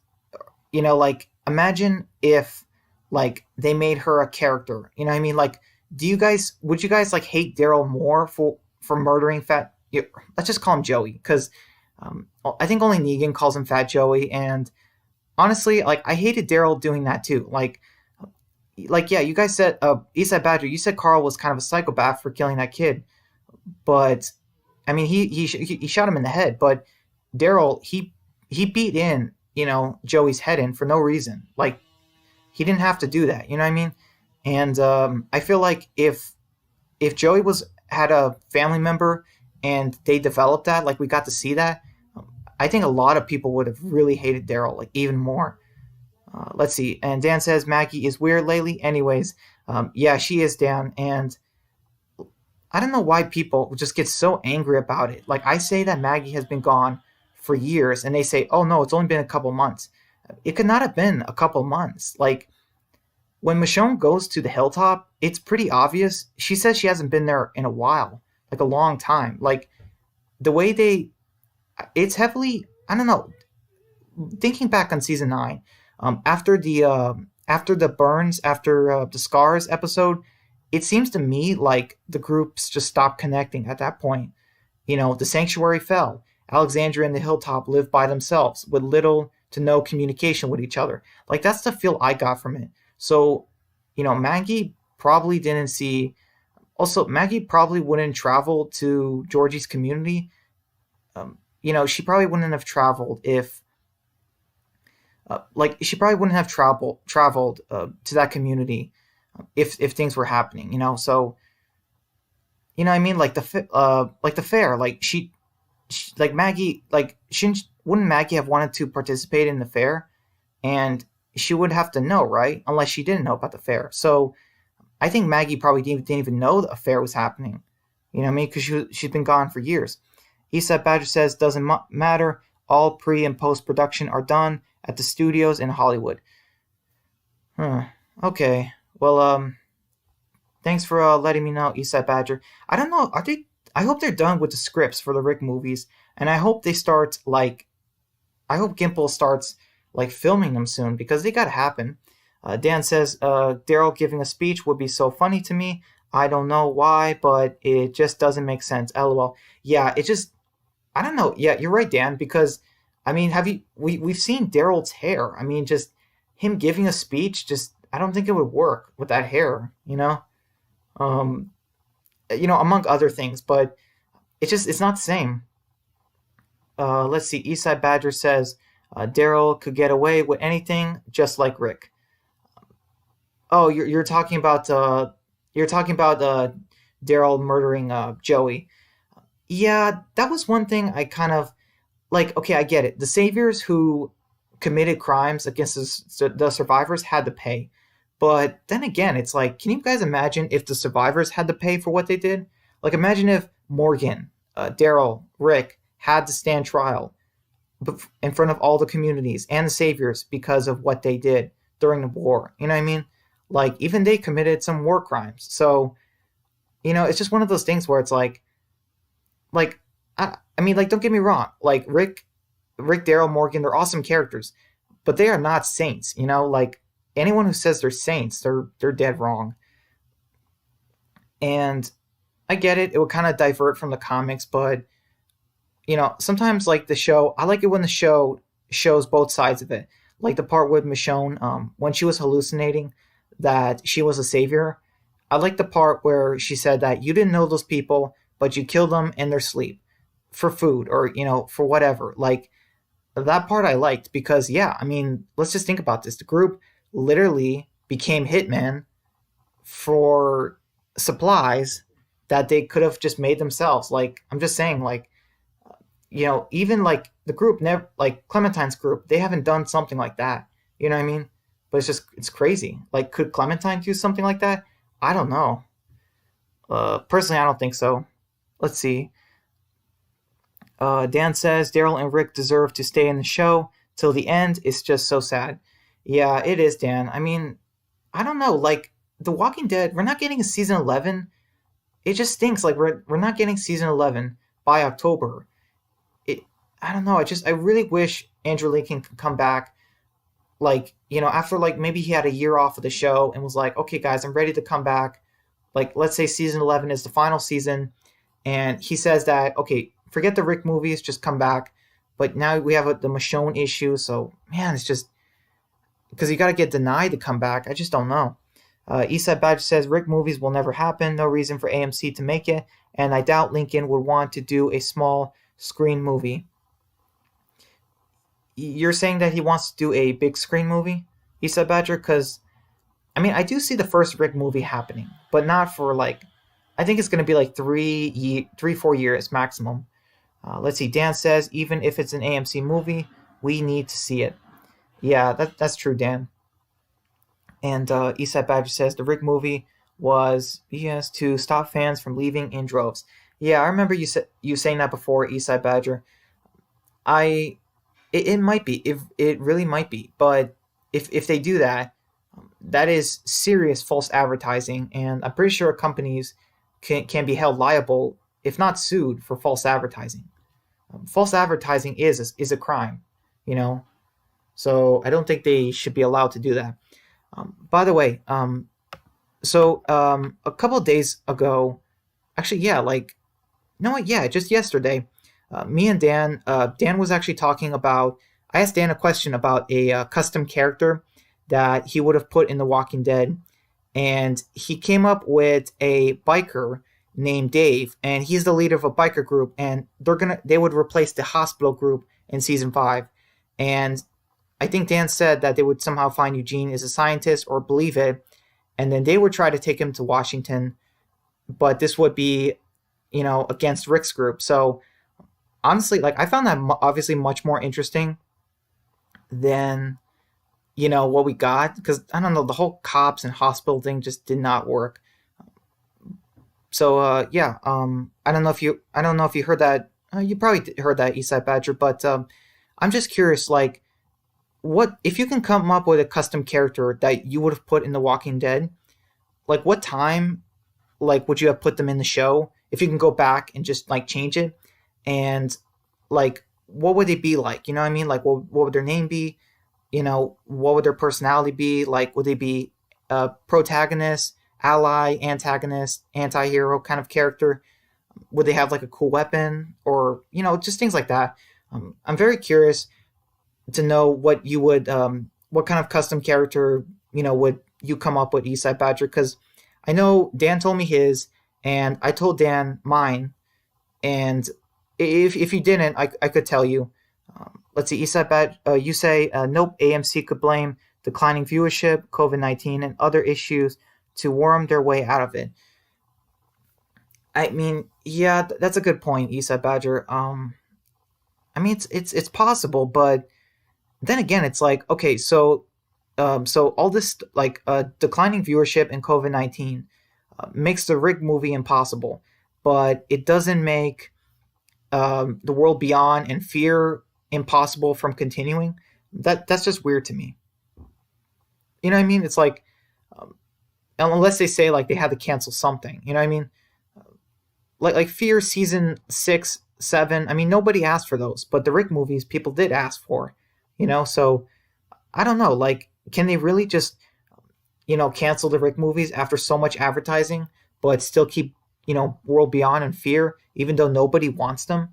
like imagine if like they made her a character. You know what I mean? Like, would you guys like hate Daryl more for murdering Fat? Let's just call him Joey because I think only Negan calls him Fat Joey, and honestly, like I hated Daryl doing that too. Like yeah, you guys said Eastside Badger, you said Carl was kind of a psychopath for killing that kid, but I mean he shot him in the head, but Daryl he beat in Joey's head in for no reason. Like he didn't have to do that. You know what I mean? And I feel like if Joey had a family member and they developed that, like we got to see that, I think a lot of people would have really hated Daryl like even more. Let's see. And Dan says Maggie is weird lately. Anyways, yeah, she is, Dan. And I don't know why people just get so angry about it. Like I say that Maggie has been gone for years, and they say, "Oh no, it's only been a couple months." It could not have been a couple months. Like when Michonne goes to the hilltop, it's pretty obvious. She says she hasn't been there in a while, like a long time. Like the way it's heavily. I don't know. Thinking back on season 9, after the burns, after the scars episode, it seems to me like the groups just stopped connecting at that point. The sanctuary fell. Alexandria and the hilltop lived by themselves with little to no communication with each other. Like that's the feel I got from it. So, Maggie probably didn't see. Also, Maggie probably wouldn't travel to Georgie's community. She probably wouldn't have traveled if she probably wouldn't have traveled to that community if things were happening. So I mean, like the fair, like Maggie, like wouldn't Maggie have wanted to participate in the fair, and she would have to know, right? Unless she didn't know about the fair. So I think Maggie probably didn't even know the affair was happening. You know what I mean? Because she's been gone for years. Eastside Badger says doesn't matter. All pre and post production are done at the studios in Hollywood. Okay. Well, thanks for letting me know, Eastside Badger. I don't know. Are they? I hope they're done with the scripts for the Rick movies, and I hope they start I hope Gimple starts like filming them soon because they gotta happen. Dan says Daryl giving a speech would be so funny to me. I don't know why, but it just doesn't make sense. LOL. Yeah, it just I don't know. Yeah, you're right, Dan. Because I mean, we've seen Daryl's hair. I mean, just him giving a speech. Just I don't think it would work with that hair. Um, among other things, but it's not the same. Let's see. Eastside Badger says Daryl could get away with anything, just like Rick. Oh, you're talking about Daryl murdering Joey. Yeah, that was one thing I kind of like. Okay, I get it. The saviors who committed crimes against the survivors had to pay, but then again, it's like, can you guys imagine if the survivors had to pay for what they did? Like, imagine if Morgan, Daryl, Rick had to stand trial in front of all the communities and the saviors because of what they did during the war. You know what I mean? Like, even they committed some war crimes. So, it's just one of those things where it's like I mean, like, don't get me wrong. Like Rick, Daryl, Morgan, they're awesome characters, but they are not saints. Like anyone who says they're saints, they're dead wrong. And I get it; it would kind of divert from the comics, but sometimes like the show, I like it when the show shows both sides of it. Like the part with Michonne, when she was hallucinating that she was a savior. I like the part where she said that you didn't know those people, but you killed them in their sleep for food or for whatever. Like that part I liked because yeah, I mean, let's just think about this. The group literally became hitmen for supplies that they could have just made themselves. Like I'm just saying, like even like the group never, like Clementine's group, they haven't done something like that. You know what I mean? But it's crazy. Like, could Clementine do something like that? I don't know. Personally, I don't think so. Let's see. Dan says Daryl and Rick deserve to stay in the show till the end. It's just so sad. Yeah, it is, Dan. I mean, I don't know. Like, The Walking Dead, we're not getting a season 11. It just stinks. Like, we're not getting season 11 by October. It, I don't know. I really wish Andrew Lincoln could come back. Like, after like maybe he had a year off of the show and was like, okay, guys, I'm ready to come back. Like, let's say season 11 is the final season. And he says that, okay, forget the Rick movies, just come back. But now we have the Michonne issue. So, man, it's just because you got to get denied to come back. I just don't know. Eastside Badge says Rick movies will never happen. No reason for AMC to make it. And I doubt Lincoln would want to do a small screen movie. You're saying that he wants to do a big screen movie, Eastside Badger? Because, I mean, I do see the first Rick movie happening, but not for like, I think it's going to be like 4 years maximum. Let's see. Dan says, even if it's an AMC movie, we need to see it. Yeah, that's true, Dan. And Eastside Badger says the Rick movie was BS to stop fans from leaving in droves. Yeah, I remember you saying that before, Eastside Badger. I it might be, if it really might be, but if they do that, that is serious false advertising, and I'm pretty sure companies can be held liable if not sued for false advertising. False advertising is a crime, you know. So I don't think they should be allowed to do that. By the way, a couple of days ago, actually, yeah, like, you know what? Yeah, just yesterday, me and Dan, Dan was actually talking about. I asked Dan a question about a custom character that he would have put in The Walking Dead, and he came up with a biker named Dave, and he's the leader of a biker group, and they would replace the hospital group in season 5, and I think Dan said that they would somehow find Eugene as a scientist or believe it, and then they would try to take him to Washington, but this would be, against Rick's group. So honestly, like I found that obviously much more interesting than what we got, because I don't know, the whole cops and hospital thing just did not work. So yeah, I don't know if you heard that. You probably heard that, Eastside Badger, but I'm just curious, like, what if you can come up with a custom character that you would have put in The Walking Dead? Like, what time, like, would you have put them in the show if you can go back and just like change it? And like, what would they be like? You know what I mean? Like, what would their name be? What would their personality be? Like, would they be a protagonist, ally, antagonist, anti-hero kind of character? Would they have like a cool weapon, or just things like that? I'm very curious to know what you would, what kind of custom character would you come up with, Eastside Badger? Because I know Dan told me his, and I told Dan mine, and if you didn't, I could tell you. Let's see, Eastside Bad. You say nope. AMC could blame declining viewership, COVID-19, and other issues to worm their way out of it. I mean, yeah, that's a good point, Eastside Badger. I mean, it's possible, but then again, it's like, okay, so all this like declining viewership and COVID-19 makes the Rick movie impossible, but it doesn't make the World Beyond and Fear impossible from continuing. That's just weird to me. You know what I mean? It's like, unless they say like they had to cancel something. You know what I mean? Like Fear season 6, 7. I mean, nobody asked for those, but the Rick movies people did ask for. So I don't know. Like, can they really just cancel the Rick movies after so much advertising? but still keep, World Beyond in fear, even though nobody wants them.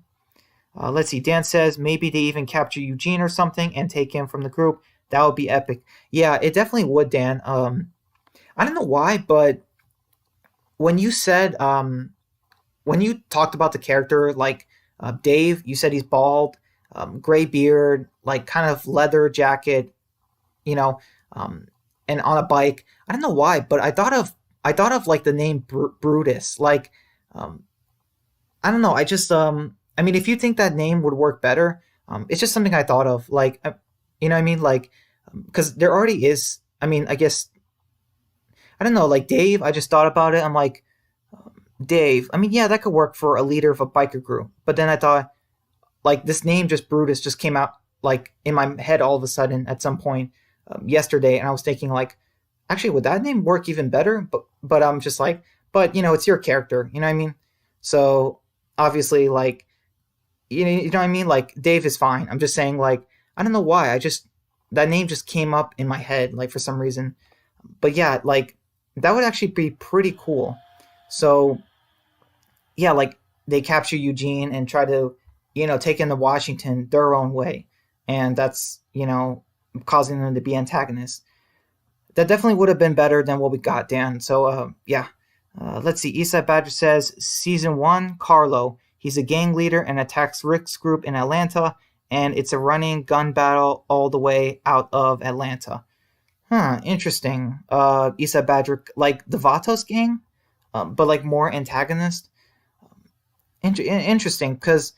Let's see. Dan says maybe they even capture Eugene or something and take him from the group. That would be epic. Yeah, it definitely would, Dan. I don't know why, but when you said when you talked about the character, like Dave, you said he's bald, gray beard, like kind of leather jacket, you know, um, and on a bike. I don't know why, but I thought of like the name Brutus. Like, um, I don't know. I mean, if you think that name would work better, it's just something I thought of. Like, you know what I mean? Like, because there already is. I mean, I guess I don't know. Like Dave, I just thought about it. I'm like, Dave. I mean, yeah, that could work for a leader of a biker group. But then I thought, like, this name just Brutus just came out like in my head all of a sudden at some point yesterday, and I was thinking like, actually, would that name work even better? But I'm just like, but it's your character. You know what I mean? So obviously, like, you know what I mean? Like Dave is fine. I'm just saying, like, I don't know why. I just that name just came up in my head like for some reason. But yeah, like that would actually be pretty cool. So yeah, like they capture Eugene and try to, take into Washington their own way, and that's causing them to be antagonists. That definitely would have been better than what we got, Dan. So yeah, let's see. Eastside Badger says season one, Carlo. He's a gang leader and attacks Rick's group in Atlanta, and it's a running gun battle all the way out of Atlanta. Huh, interesting. Eastside Badger, like the Vatos gang, but like more antagonist. Interesting, because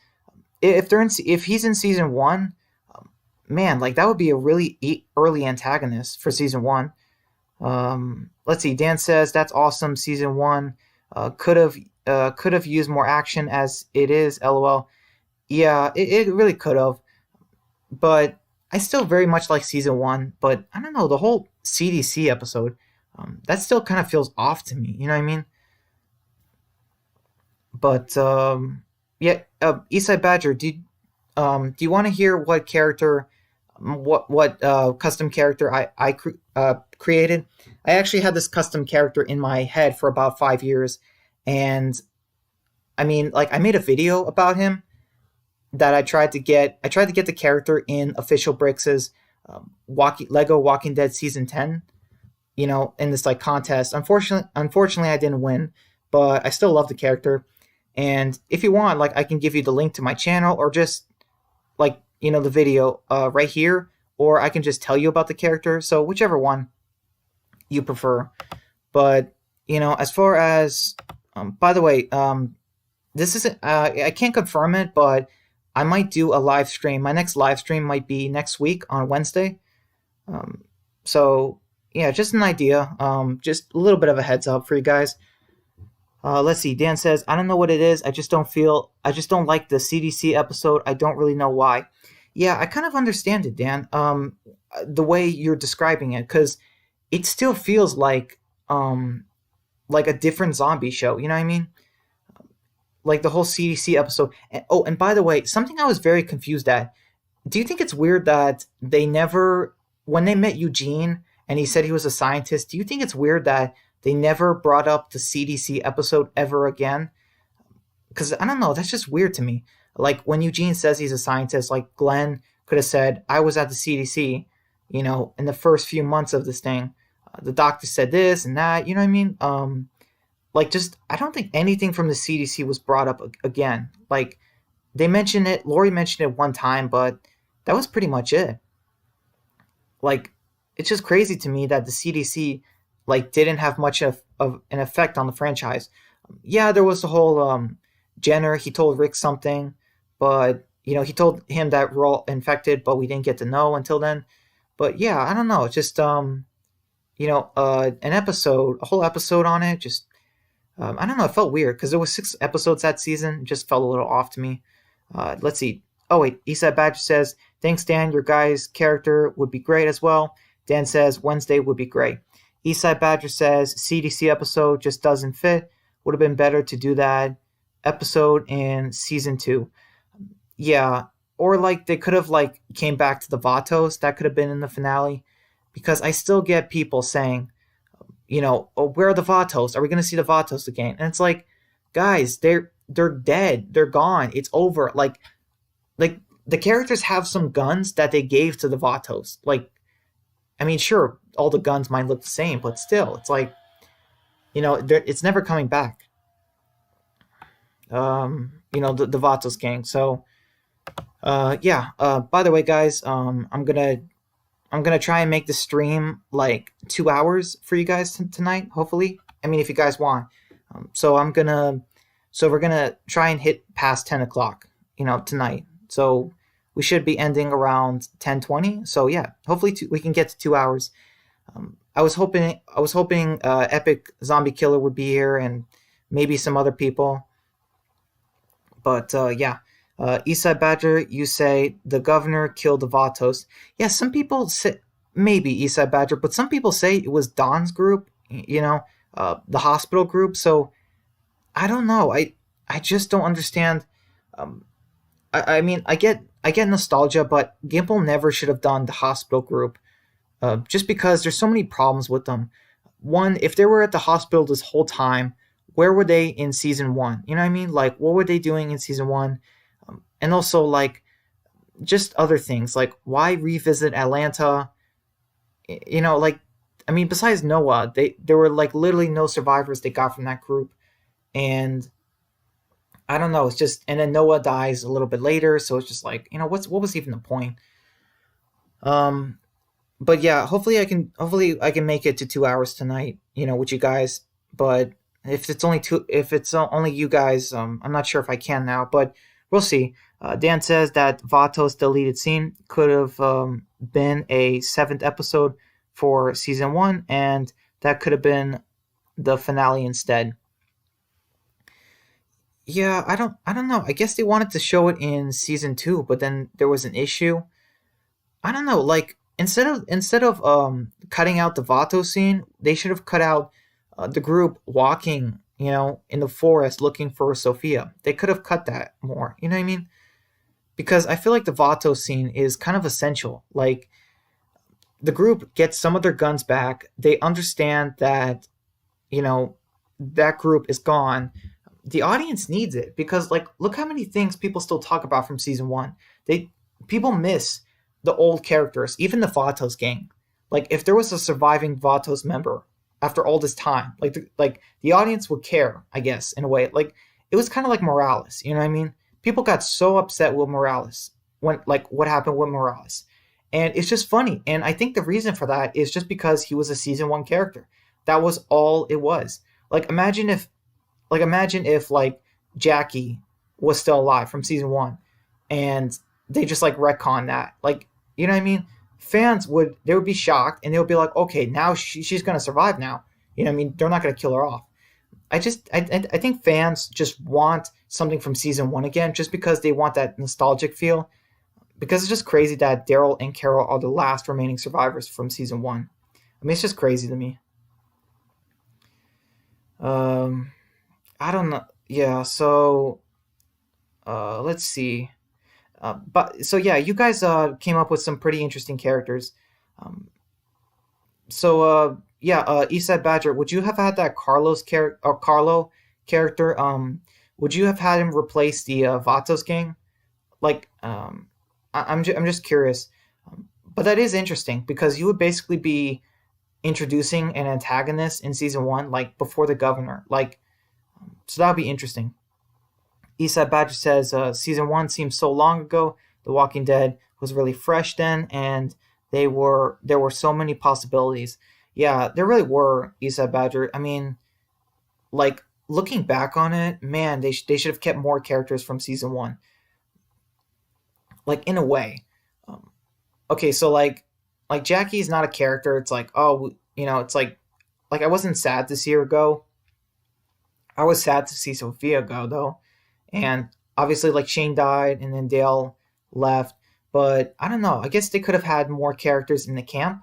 if he's in season one, man, like that would be a really early antagonist for season one. Let's see. Dan says that's awesome. Season one could have used more action as it is. LOL. Yeah, it really could have, but I still very much like season one. But I don't know, the whole CDC episode, that still kind of feels off to me. You know what I mean? But yeah, Eastside Badger, do you want to hear what character, what custom character I created? I actually had this custom character in my head for about 5 years, and I mean, like I made a video about him that I tried to get. I tried to get the character in Official Bricks' Lego Walking Dead season 10. In this like contest. Unfortunately, I didn't win, but I still love the character. And if you want, like, I can give you the link to my channel, or just like the video right here, or I can just tell you about the character. So whichever one you prefer. But as far as, by the way, this isn't. I can't confirm it, but I might do a live stream. My next live stream might be next week on Wednesday. So yeah, just an idea. Just a little bit of a heads up for you guys. Let's see. Dan says, I don't know what it is. I just don't like the CDC episode. I don't really know why. Yeah, I kind of understand it, Dan. The way you're describing it, because it still feels like a different zombie show. You know what I mean? Like the whole CDC episode. And by the way, something I was very confused at. Do you think it's weird that they never, when they met Eugene and he said he was a scientist, do you think it's weird that they never brought up the CDC episode ever again? Because I don't know, that's just weird to me. Like when Eugene says he's a scientist, like Glenn could have said, I was at the CDC, in the first few months of this thing. The doctor said this and that, you know what I mean? Like just, I don't think anything from the CDC was brought up again. Like they mentioned it, Lori mentioned it one time, but that was pretty much it. Like, it's just crazy to me that the CDC like didn't have much of an effect on the franchise. Yeah, there was the whole Jenner. He told Rick something, but he told him that we're all infected, but we didn't get to know until then. But yeah, I don't know. It's just an episode, a whole episode on it. Just I don't know. It felt weird because there was 6 episodes that season. It just felt a little off to me. Let's see. Oh wait, Eastside Badger says, thanks Dan, your guy's character would be great as well. Dan says Wednesday would be great. Eastside Badger says CDC episode just doesn't fit. Would have been better to do that episode in season 2. Yeah, or like they could have like came back to the Vatos. That could have been in the finale, because I still get people saying oh, where are the Vatos? Are we going to see the Vatos again? And it's like, guys, they're dead. They're gone. It's over. Like the characters have some guns that they gave to the Vatos. Like, I mean, sure, all the guns might look the same, but still, it's like, it's never coming back. The Vatos gang. So, yeah. By the way, guys, I'm gonna try and make the stream like 2 hours for you guys tonight. Hopefully, I mean, if you guys want. So we're gonna try and hit past 10 o'clock, tonight. So we should be ending around 10:20. So yeah, hopefully we can get to 2 hours. I was hoping Epic Zombie Killer would be here and maybe some other people. But yeah, Eastside Badger, you say the governor killed the Vatos. Yeah, some people say maybe Eastside Badger, but some people say it was Don's group. The hospital group. So I don't know. I just don't understand. Um, I mean, I get nostalgia, but Gimple never should have done the hospital group. Just because there's so many problems with them. One, if they were at the hospital this whole time, where were they in season one? You know what I mean? Like, what were they doing in season one? And also, like, just other things. Like, why revisit Atlanta? Like, I mean, besides Noah, there were like literally no survivors they got from that group, and I don't know. It's just, and then Noah dies a little bit later, so it's just like, what was even the point? Um, but yeah, hopefully I can make it to 2 hours tonight, with you guys. But if it's only you guys, I'm not sure if I can now, but we'll see. Dan says that Vato's deleted scene could have been a seventh episode for season one, and that could have been the finale instead. Yeah, I don't know. I guess they wanted to show it in season two, but then there was an issue. I don't know. Like, instead of cutting out the Vato scene, they should have cut out the group walking, in the forest looking for Sophia. They could have cut that more. You know what I mean? Because I feel like the Vato scene is kind of essential. Like, the group gets some of their guns back. They understand that, you know that group is gone. The audience needs it because, like, look how many things people still talk about from season one. They People miss the old characters, even the Vatos gang. Like, if there was a surviving Vatos member after all this time, like the audience would care, I guess, in a way. Like, it was kind of like Morales. You know what I mean? People got so upset with Morales when, like, what happened with Morales, and it's just funny. And I think the reason for that is just because he was a season one character. That was all it was. Like, imagine if like Jackie was still alive from season one, and they just like retcon that. Like, you know what I mean? They would be shocked, and they would be like, okay, now she's gonna survive now. You know what I mean? They're not gonna kill her off. I think fans just want something from season one again, just because they want that nostalgic feel. Because it's just crazy that Daryl and Carol are the last remaining survivors from season one. I mean, it's just crazy to me. Um, I don't know. Yeah, so let's see. But so yeah, you guys came up with some pretty interesting characters. Um, yeah, Eastside Badger, would you have had that Carlo character? Would you have had him replace the Vatos gang? Like, I'm just curious. But that is interesting because you would basically be introducing an antagonist in season one, like before the governor. Like, so that would be interesting. Eastside Badger says season one seems so long ago. The Walking Dead was really fresh then, and there were so many possibilities. Yeah, there really were. Eastside Badger. I mean, like, looking back on it, man, they should have kept more characters from season one. Like, in a way. Um, okay, so like Jackie's not a character. It's like, oh, it's like I wasn't sad to see her go. I was sad to see Sophia go though, and obviously, like, Shane died, and then Dale left. But I don't know. I guess they could have had more characters in the camp.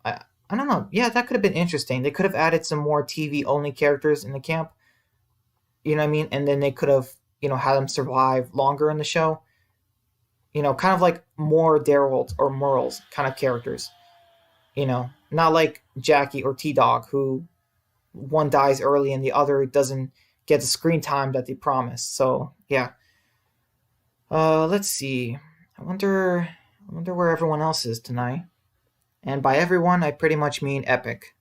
I don't know. Yeah, that could have been interesting. They could have added some more TV only characters in the camp. You know what I mean? And then they could have, had them survive longer in the show. Kind of like more Daryl or Merle's kind of characters. not like Jackie or T Dog, who one dies early and the other doesn't get the screen time that they promised. So yeah, let's see. I wonder where everyone else is tonight. And by everyone, I pretty much mean Epic.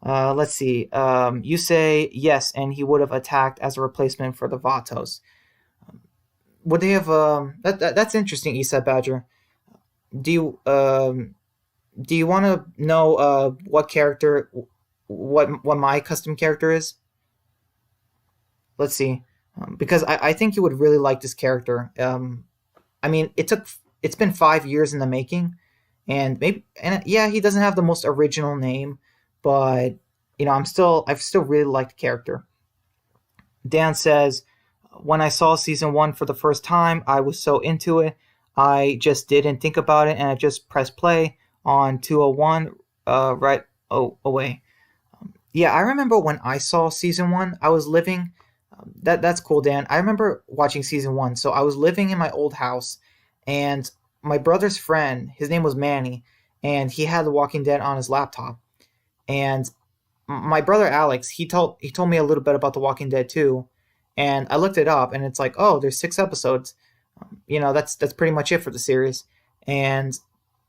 Let's see. You say yes, and he would have attacked as a replacement for the Vatos. Would they have? That's interesting, Isa Badger. Do you do you want to know what character, what my custom character is? Let's see, because I think you would really like this character. I mean, it's been 5 years in the making, and maybe and yeah, he doesn't have the most original name, but I've still really liked the character. Dan says, when I saw season one for the first time, I was so into it. I just didn't think about it, and I just pressed play on 201 right away. Yeah, I remember when I saw season one. I was living. That's cool, Dan. I remember watching season one. So I was living in my old house, and my brother's friend, his name was Manny, and he had The Walking Dead on his laptop. And my brother Alex, he told me a little bit about The Walking Dead too, and I looked it up, and it's like, oh, there's 6 episodes. That's pretty much it for the series. And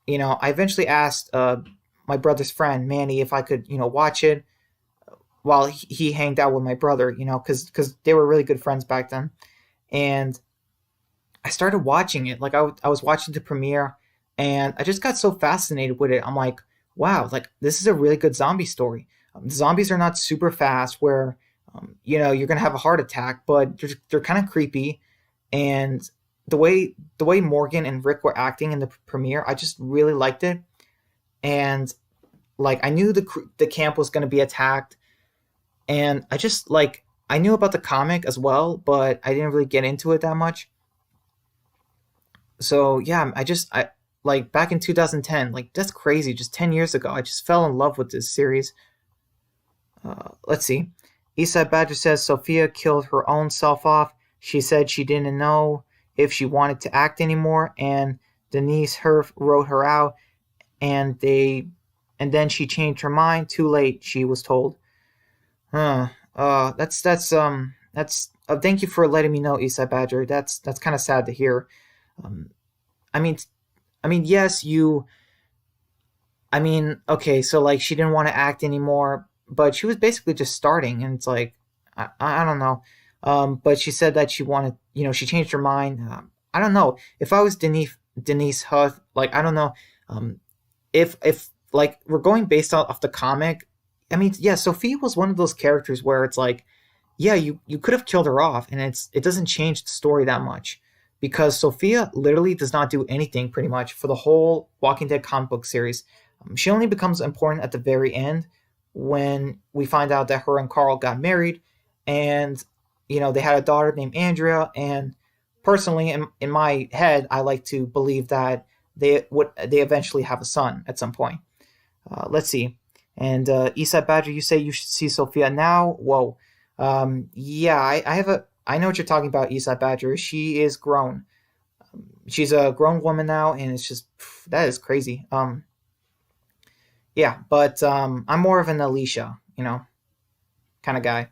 I eventually asked my brother's friend Manny if I could watch it while he hanged out with my brother, because they were really good friends back then. And I started watching it. Like I was watching the premiere, and I just got so fascinated with it. I'm like, wow, like this is a really good zombie story. The zombies are not super fast, where you're gonna have a heart attack, but they're kind of creepy. And the way Morgan and Rick were acting in the premiere, I just really liked it. And like I knew the camp was gonna be attacked, and I just like I knew about the comic as well, but I didn't really get into it that much. So yeah, I like back in 2010, like that's crazy, just 10 years ago, I just fell in love with this series. Let's see. Eastside Badger says Sophia killed her own self off. She said she didn't know if she wanted to act anymore, and Denise Herf wrote her out, and and then she changed her mind. Too late, she was told. Huh. That's. Thank you for letting me know, Eastside Badger. That's kind of sad to hear. Um, I mean, yes, you. I mean, okay, so like she didn't want to act anymore, but she was basically just starting, and it's like, I don't know. But she said that she wanted, she changed her mind. I don't know if I was Denise Huth, like I don't know, um, if like we're going based off the comic. I mean, yeah, Sophia was one of those characters where it's like, yeah, you could have killed her off, and it doesn't change the story that much, because Sophia literally does not do anything pretty much for the whole Walking Dead comic book series. She only becomes important at the very end when we find out that her and Carl got married, and they had a daughter named Andrea. And personally, in my head, I like to believe that they eventually have a son at some point. Let's see. And Eastside Badger, you say you should see Sophia now. Whoa. Yeah, I know what you're talking about, Eastside Badger. She is grown. She's a grown woman now, and it's just that is crazy. Yeah, but I'm more of an Alicia, kind of guy.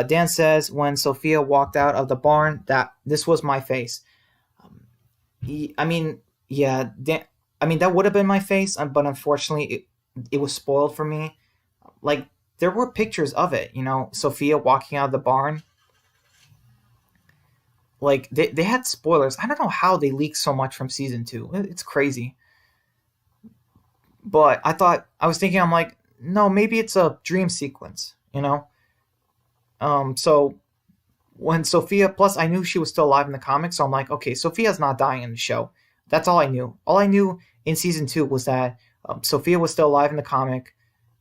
Dan says when Sophia walked out of the barn, that this was my face. Um, I mean, yeah, I mean that would have been my face, but unfortunately, it was spoiled for me. Like there were pictures of it, Sophia walking out of the barn. Like they had spoilers. I don't know how they leaked so much from season two. It's crazy. But I was thinking, I'm like, no, maybe it's a dream sequence, So when Sophia, plus I knew she was still alive in the comics, so I'm like, okay, Sophia's not dying in the show. That's all I knew. All I knew in season two was that Sophia was still alive in the comic,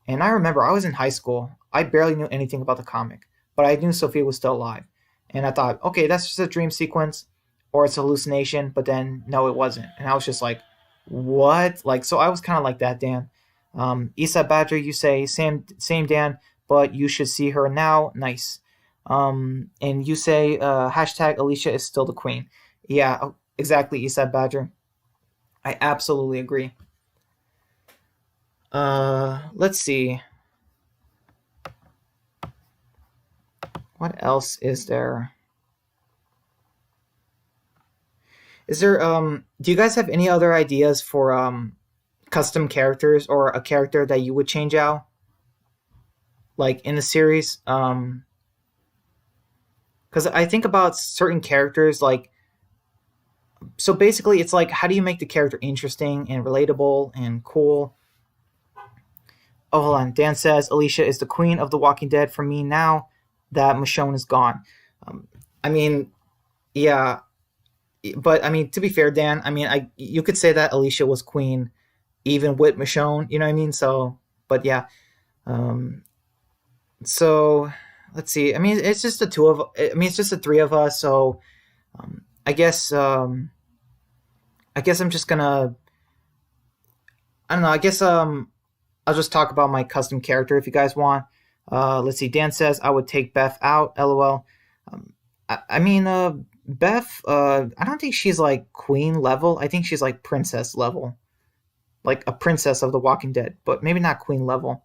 and I remember I was in high school. I barely knew anything about the comic, but I knew Sophia was still alive, and I thought, okay, that's just a dream sequence, or it's a hallucination. But then no, it wasn't, and I was just like, what? Like, so I was kind of like that, Dan. Isa Badger, you say same Dan, but you should see her now. Nice. And you say hashtag Alicia is still the queen. Yeah, exactly, Isa Badger. I absolutely agree. Let's see. What else is there? Is there do you guys have any other ideas for custom characters or a character that you would change out like in the series? Cuz I think about certain characters like so basically it's like how do you make the character interesting and relatable and cool? Oh, hold on. Dan says Alicia is the queen of The Walking Dead for me now that Michonne is gone. Um, I mean, yeah, but I mean, to be fair, Dan, I mean, I you could say that Alicia was queen even with Michonne. You know what I mean? So, but yeah. Um, so let's see. I mean, it's just the two of. I mean, it's just the three of us. So I guess. I guess I'm just gonna. I don't know. I guess I'll just talk about my custom character if you guys want. Let's see. Dan says I would take Beth out. LOL. I mean, Beth. I don't think she's like queen level. I think she's like princess level, like a princess of The Walking Dead, but maybe not queen level.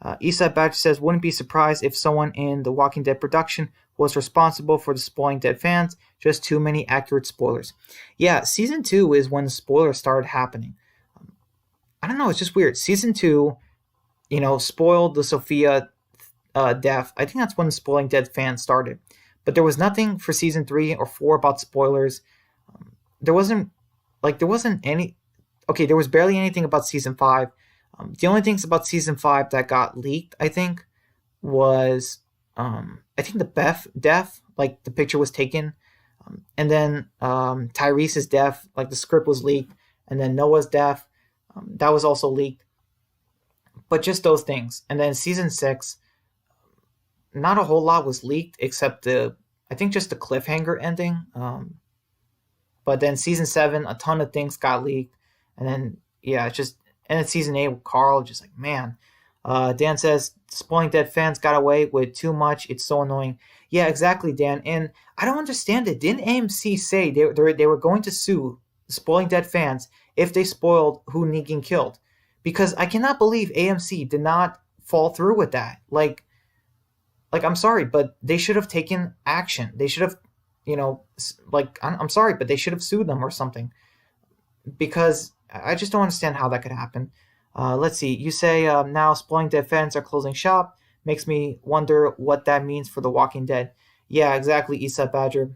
Eastside Badger says wouldn't be surprised if someone in The Walking Dead production was responsible for the spoiling dead fans. Just too many accurate spoilers. Yeah, season two is when the spoilers started happening. I don't know. It's just weird. Season two, spoiled the Sophia death. I think that's when the Spoiling Dead fans started. But there was nothing for season three or four about spoilers. There wasn't there wasn't any. Okay, there was barely anything about season five. The only things about season five that got leaked, I think, was I think the Beth death, like the picture was taken, and then Tyrese's death, like the script was leaked, and then Noah's death, that was also leaked. But just those things, and then season six, not a whole lot was leaked except I think just the cliffhanger ending. But then season seven, a ton of things got leaked, and then yeah, it's just and then season eight with Carl, just like man. Dan says Spoiling Dead fans got away with too much. It's so annoying. Yeah, exactly, Dan. And I don't understand it. Didn't AMC say they were going to sue Spoiling Dead fans if they spoiled who Negan killed? Because I cannot believe AMC did not fall through with that. Like I'm sorry, but they should have taken action. They should have, I'm sorry, but they should have sued them or something. Because I just don't understand how that could happen. Let's see. You say now Spoiling Dead fans are closing shop. Makes me wonder what that means for The Walking Dead. Yeah, exactly, Eastside Badger.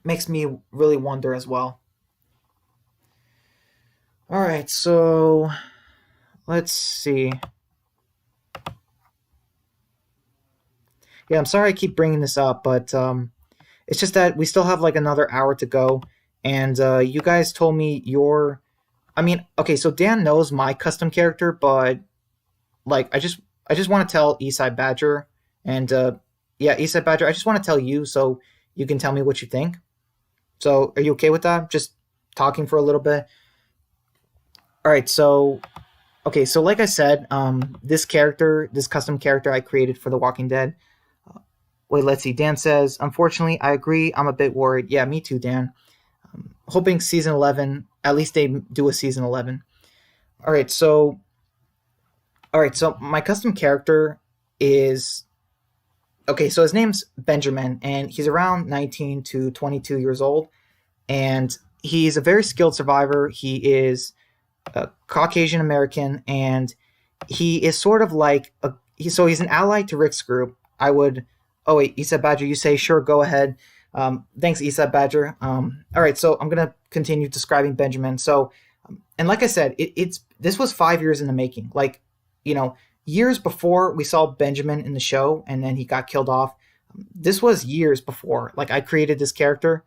Makes me really wonder as well. All right, so let's see. Yeah, I'm sorry I keep bringing this up, but it's just that we still have like another hour to go, and you guys told me your. I mean, okay, so Dan knows my custom character, but like I just want to tell Eastside Badger, and yeah, Eastside Badger, I just want to tell you so you can tell me what you think. So, are you okay with that? Just talking for a little bit. All right, so okay, so like I said, this custom character I created for The Walking Dead. Wait, let's see. Dan says, unfortunately, I agree. I'm a bit worried. Yeah, me too, Dan. Hoping season 11, at least they do a season 11. All right, so my custom character is okay. So his name's Benjamin, and he's around 19 to 22 years old, and he's a very skilled survivor. He is a Caucasian American, and he is sort of like he's an ally to Rick's group. I would. Oh wait, Eastside Badger, you say sure, go ahead. Thanks, Eastside Badger. All right, so I'm gonna continue describing Benjamin. So, and like I said, this was 5 years in the making. Like, years before we saw Benjamin in the show, and then he got killed off. This was years before. Like I created this character,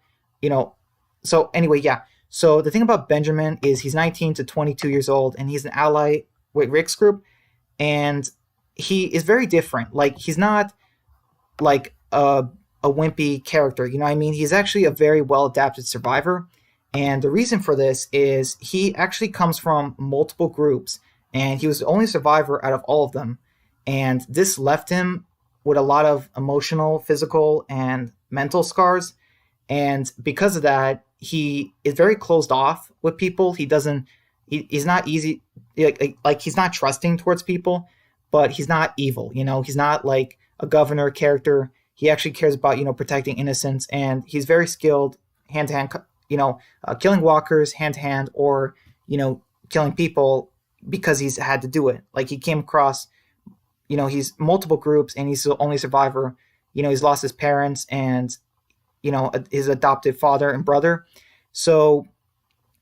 So anyway, yeah. So the thing about Benjamin is he's 19 to 22 years old, and he's an ally with Rick's group, and he is very different. Like he's not like a wimpy character. You know what I mean? He's actually a very well adapted survivor. And the reason for this is he actually comes from multiple groups, and he was the only survivor out of all of them. And this left him with a lot of emotional, physical, and mental scars. And because of that, he is very closed off with people. He's not easy. like he's not trusting towards people, but he's not evil. He's not like a governor character. He actually cares about protecting innocents, and he's very skilled hand to hand. Killing walkers hand to hand, or killing people because he's had to do it. Like he came across, he's multiple groups, and he's the only survivor. He's lost his parents and his adopted father and brother. So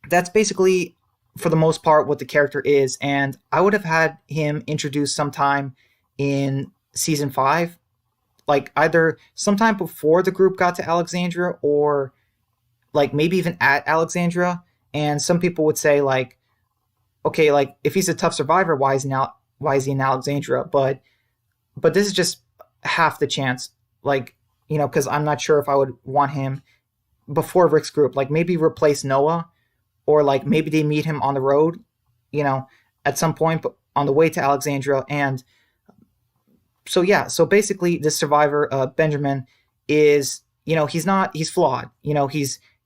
that's basically, for the most part, what the character is. And I would have had him introduced sometime in season 5, like either sometime before the group got to Alexandria, or like maybe even at Alexandria. And some people would say like, okay, like if he's a tough survivor, why is he in Alexandria? But this is just half the chance, like because I'm not sure if I would want him before Rick's group. Like maybe replace Noah, or like maybe they meet him on the road, at some point, but on the way to Alexandria. And so yeah, so basically this survivor, Benjamin, is he's flawed.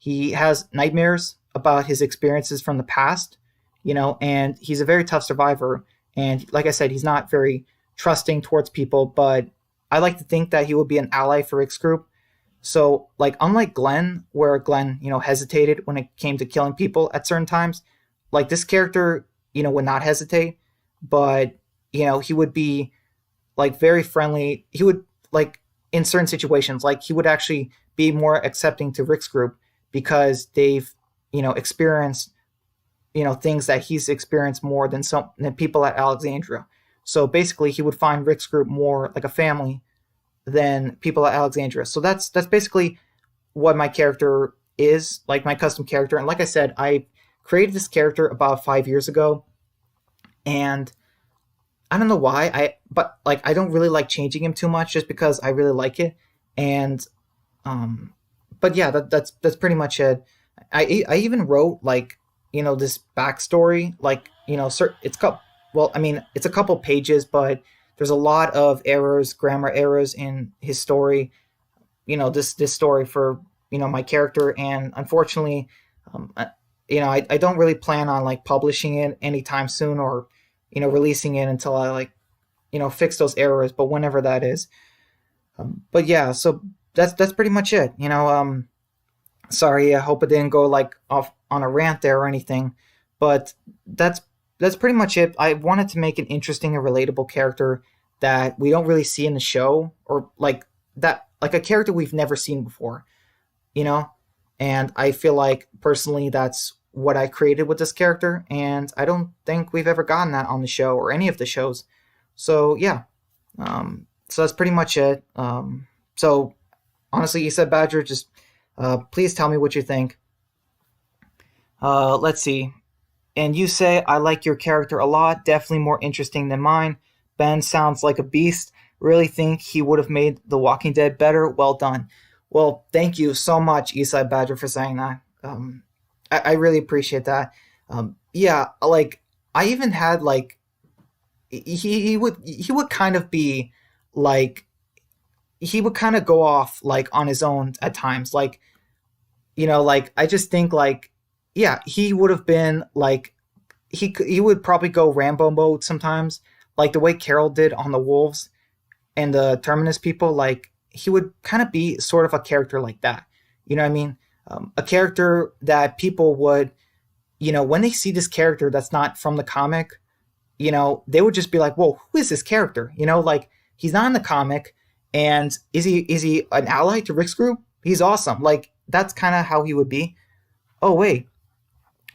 He has nightmares about his experiences from the past, and he's a very tough survivor. And like I said, he's not very trusting towards people, but I like to think that he would be an ally for Rick's group. So like unlike Glenn, where Glenn hesitated when it came to killing people at certain times, like this character would not hesitate, but he would be like very friendly. He would, like, in certain situations, like he would actually be more accepting to Rick's group because they've experienced things that he's experienced more than people at Alexandria. So basically he would find Rick's group more like a family than people at Alexandria. So that's basically what my character is, like my custom character. And like I said, I created this character about 5 years ago, and I don't know why, but like I don't really like changing him too much, just because I really like it. And but yeah, that's pretty much it. I even wrote like this backstory, like it's a couple pages, but there's a lot of errors, grammar errors in his story. This story for my character, and unfortunately, I don't really plan on like publishing it anytime soon, or releasing it until I like fix those errors, but whenever that is. But yeah, so that's pretty much it. Sorry, I hope it didn't go like off on a rant there or anything, but that's pretty much it. I wanted to make an interesting and relatable character that we don't really see in the show, or like a character we've never seen before, and I feel like personally that's what I created with this character, and I don't think we've ever gotten that on the show or any of the shows. So yeah, so that's pretty much it. So honestly, you said Badger, just please tell me what you think. Let's see. And you say, I like your character a lot, definitely more interesting than mine. Ben sounds like a beast. Really think he would have made The Walking Dead better. Well done. Well, thank you so much, Eastside Badger, for saying that. I really appreciate that. Yeah, like I even had like he would kind of be like, he would kind of go off like on his own at times. Like like I just think like, yeah, he would have been like, he would probably go Rambo mode sometimes, like the way Carol did on the Wolves and the Terminus people. Like he would kind of be sort of a character like that. You know what I mean? A character that people would, when they see this character that's not from the comic, they would just be like, whoa, who is this character? Like he's not in the comic, and is he an ally to Rick's group? He's awesome. Like that's kind of how he would be. Oh wait,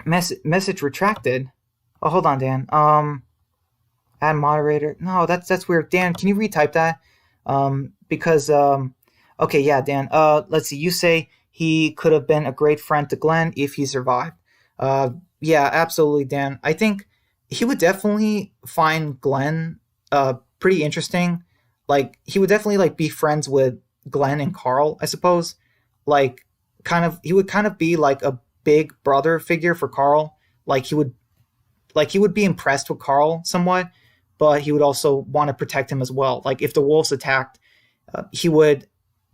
message retracted. Oh, hold on, Dan. Add moderator. No, that's weird. Dan, can you retype that? Because okay, yeah, Dan. Let's see. You say he could have been a great friend to Glenn if he survived. Yeah, absolutely, Dan. I think he would definitely find Glenn pretty interesting. Like he would definitely like be friends with Glenn and Carl, I suppose. Like he would kind of be like a big brother figure for Carl. Like he would be impressed with Carl somewhat, but he would also want to protect him as well. Like if the wolves attacked, he would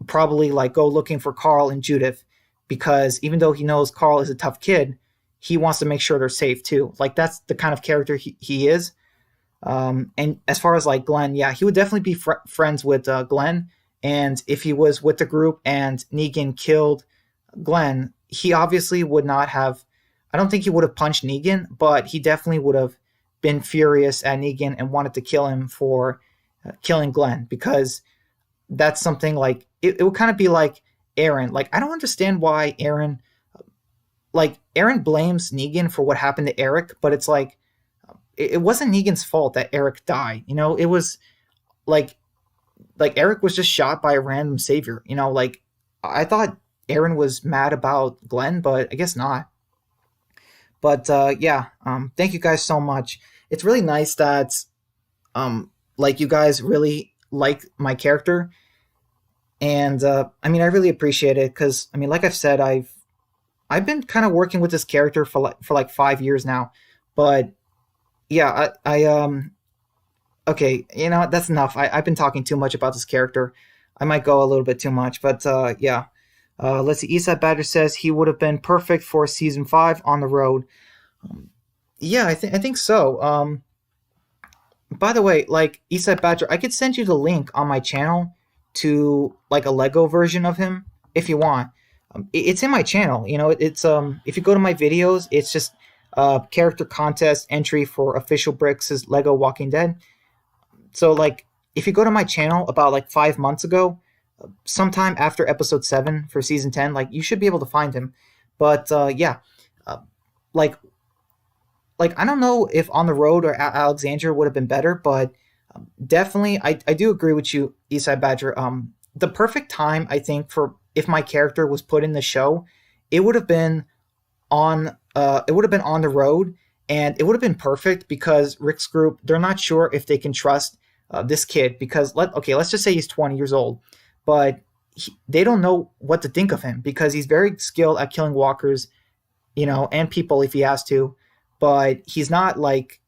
probably like go looking for Carl and Judith, because even though he knows Carl is a tough kid, he wants to make sure they're safe too. Like that's the kind of character he is. And as far as like Glenn, yeah, he would definitely be friends with Glenn. And if he was with the group and Negan killed Glenn, he obviously would not have. I don't think he would have punched Negan, but he definitely would have been furious at Negan and wanted to kill him for killing Glenn, because that's something like it would kind of be like Aaron. Like I don't understand why Aaron blames Negan for what happened to Eric, but it's like it wasn't Negan's fault that Eric died. It was like Eric was just shot by a random savior. Like I thought Aaron was mad about Glenn, but I guess not. But yeah, thank you guys so much. It's really nice that like you guys really like my character, and I mean I really appreciate it because I mean like I've said I've been kind of working with this character for like 5 years now, but yeah I okay, that's enough. I've been talking too much about this character. I might go a little bit too much, but yeah. Let's see. Eastside Badger says he would have been perfect for season 5 on the road. Yeah, I think so. By the way, like Eastside Badger, I could send you the link on my channel to like a Lego version of him if you want. It's in my channel. It's if you go to my videos, it's just character contest entry for official bricks is Lego Walking Dead. So like if you go to my channel about like 5 months ago, sometime after episode 7 for season 10, like you should be able to find him. But yeah, like I don't know if On the Road or Alexandria would have been better, but definitely I do agree with you, Eastside Badger. The perfect time I think for if my character was put in the show, it would have been on On the Road, and it would have been perfect because Rick's group, they're not sure if they can trust this kid because let's just say he's 20 years old, but they don't know what to think of him because he's very skilled at killing walkers, and people if he has to, but he's not like,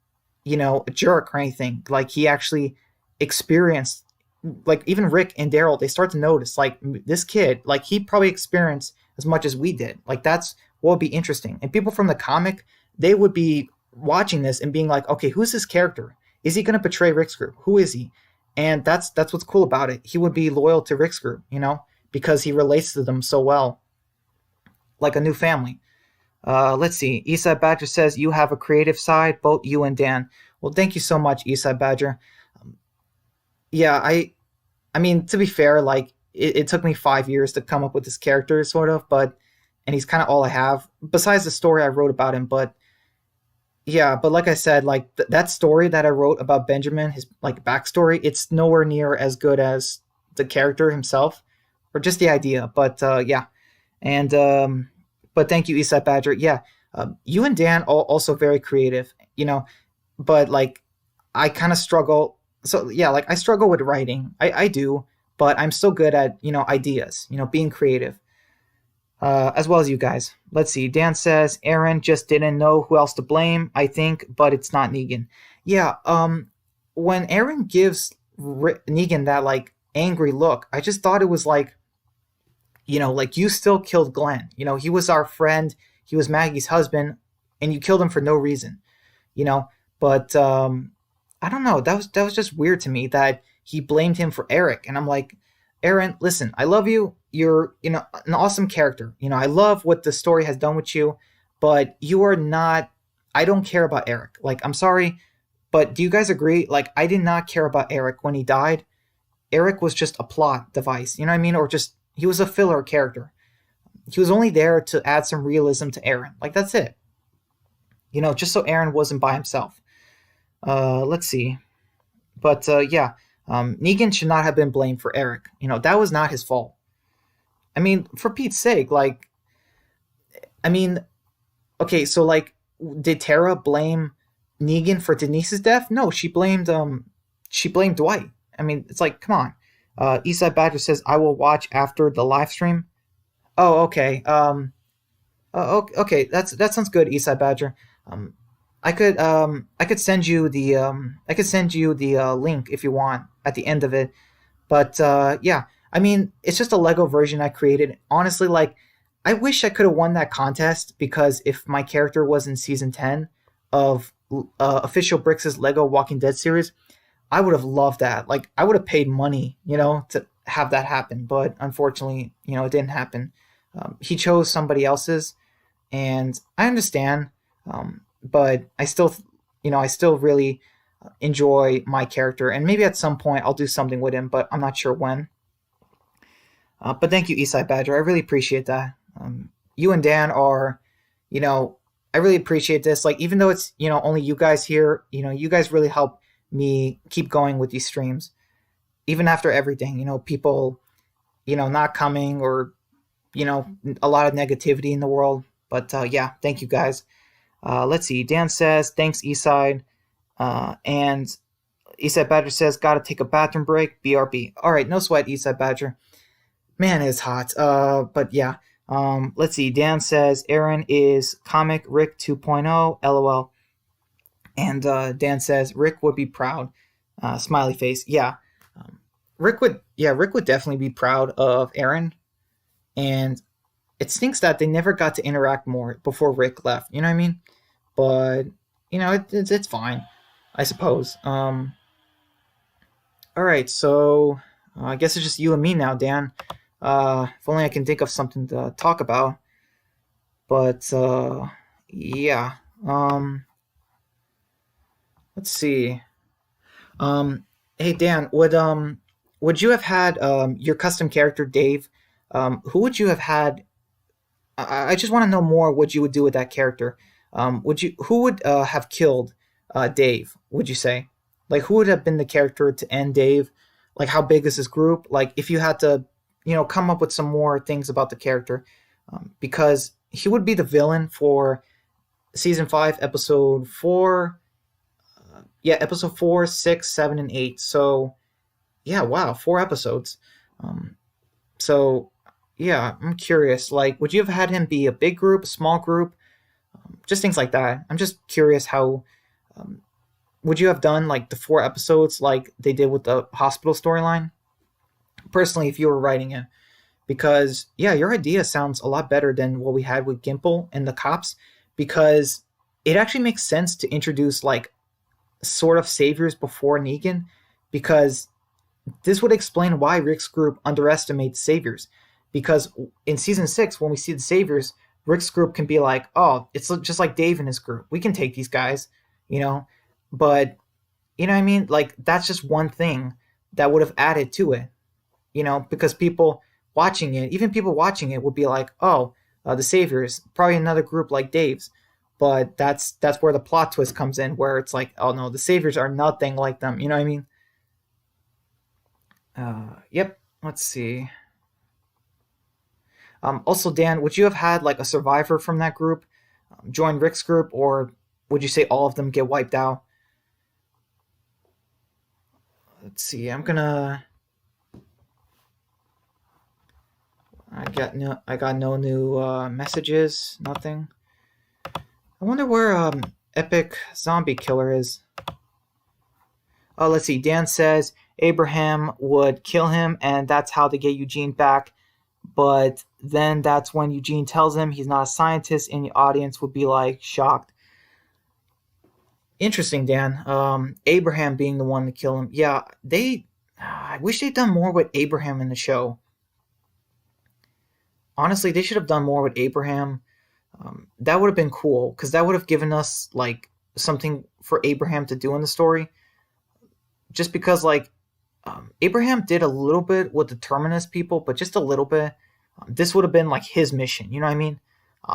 a jerk or anything. Like he actually experienced, like even Rick and Daryl, they start to notice like this kid, like he probably experienced as much as we did. Like that's what would be interesting. And people from the comic, they would be watching this and being like, okay, who's this character? Is he going to betray Rick's group? Who is he? And that's what's cool about it. He would be loyal to Rick's group, because he relates to them so well, like a new family. Let's see. Eastside Badger says you have a creative side, both you and Dan. Well, thank you so much, Eastside Badger. Yeah, I mean, to be fair, like it took me 5 years to come up with this character, sort of, and he's kind of all I have besides the story I wrote about him. But yeah, but like I said, like that story that I wrote about Benjamin, his like backstory, it's nowhere near as good as the character himself, or just the idea. But yeah, and but thank you, Eastside Badger. Yeah, you and Dan also very creative, but like I kind of struggle. So yeah, like I struggle with writing. I do, but I'm so good at ideas, being creative. As well as you guys. Let's see. Dan says Aaron just didn't know who else to blame, I think, but it's not Negan. Yeah. When Aaron gives Negan that like angry look, I just thought it was like, like you still killed Glenn. He was our friend. He was Maggie's husband, and you killed him for no reason. But I don't know. That was just weird to me that he blamed him for Eric, and I'm like, Aaron, listen, I love you. You're, an awesome character. I love what the story has done with you, but you are not, I don't care about Eric. Like, I'm sorry, but do you guys agree? Like, I did not care about Eric when he died. Eric was just a plot device, you know what I mean? Or just, he was a filler character. He was only there to add some realism to Aaron. Like, that's it. Just so Aaron wasn't by himself. Let's see. But, yeah. Negan should not have been blamed for Eric. That was not his fault. I mean, for Pete's sake, like, I mean, okay, so like, did Tara blame Negan for Denise's death? No, she blamed Dwight. I mean, it's like, come on. Eastside Badger says, I will watch after the live stream. Oh, okay. Okay, that sounds good, Eastside Badger. I could send you the link if you want at the end of it. But yeah, I mean, it's just a Lego version I created. Honestly, like I wish I could have won that contest because if my character was in season 10 of official Bricks' Lego Walking Dead series, I would have loved that. Like, I would have paid money, to have that happen. But unfortunately, it didn't happen. He chose somebody else's, and I understand. But I still really enjoy my character, and maybe at some point I'll do something with him, but I'm not sure when. But thank you, Eastside Badger. I really appreciate that. You and Dan are, you know, I really appreciate this. Like, even though it's, only you guys here, you guys really help me keep going with these streams. Even after everything, people, not coming or, a lot of negativity in the world. But yeah, thank you guys. Let's see. Dan says, thanks, Eastside. And Eastside Badger says, gotta take a bathroom break. BRB. All right, no sweat, Eastside Badger. Man, it's hot. But yeah. Let's see. Dan says Aaron is comic Rick 2.0. LOL. And Dan says Rick would be proud. Smiley face. Yeah. Rick would definitely be proud of Aaron. And it stinks that they never got to interact more before Rick left. You know what I mean? But it's fine, I suppose. All right. So I guess it's just you and me now, Dan. If only I can think of something to talk about. But yeah. Let's see. Hey Dan, would you have had your custom character Dave? Who would you have had? I just want to know more what you would do with that character. Who would have killed Dave? Would you say, like, who would have been the character to end Dave? Like, how big is this group? Like, if you had to, come up with some more things about the character, because he would be the villain for season 5, episode 4. Yeah, episode 4, 6, 7, and 8. So, yeah, wow, 4 episodes. So, yeah, I'm curious. Like, would you have had him be a big group, a small group? Just things like that. I'm just curious how. Would you have done like the 4 episodes like they did with the hospital storyline? Personally, if you were writing it, because yeah, your idea sounds a lot better than what we had with Gimple and the cops, because it actually makes sense to introduce like sort of saviors before Negan, because this would explain why Rick's group underestimates saviors. Because in season 6, when we see the saviors, Rick's group can be like, oh, it's just like Dave and his group. We can take these guys, you know? But, you know what I mean? Like, that's just one thing that would have added to it, because even people watching it would be like, oh, the saviors, probably another group like Dave's. But that's where the plot twist comes in, where it's like, oh no, the saviors are nothing like them. You know what I mean? Yep. Let's see. Also, Dan, would you have had like a survivor from that group join Rick's group, or would you say all of them get wiped out? Let's see. I got no new messages. Nothing. I wonder where Epic Zombie Killer is. Oh, let's see. Dan says Abraham would kill him, and that's how they get Eugene back. But then that's when Eugene tells him he's not a scientist, and the audience would be like shocked. Interesting, Dan. Abraham being the one to kill him. Yeah, I wish they'd done more with Abraham in the show. Honestly, they should have done more with Abraham. That would have been cool, because that would have given us like something for Abraham to do in the story. Just because like Abraham did a little bit with the Terminus people, but just a little bit. This would have been like his mission. You know what I mean?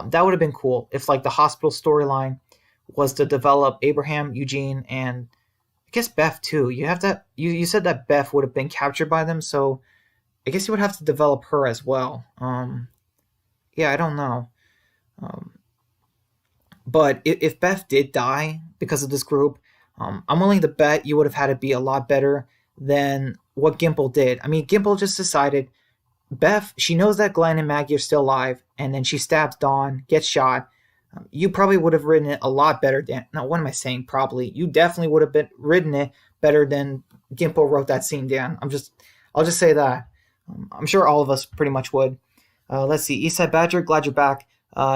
That would have been cool if like the hospital storyline was to develop Abraham, Eugene, and I guess Beth too. You said that Beth would have been captured by them, so I guess you would have to develop her as well. Yeah, I don't know. But if Beth did die because of this group, I'm willing to bet you would have had it be a lot better than what Gimple did. I mean, Gimple just decided Beth, she knows that Glenn and Maggie are still alive, and then she stabs Dawn, gets shot. You probably would have written it a lot better than. No, what am I saying? Probably. You definitely would have written it better than Gimple wrote that scene, Dan. I'll just say that. I'm sure all of us pretty much would. Let's see. Eastside Badger, glad you're back.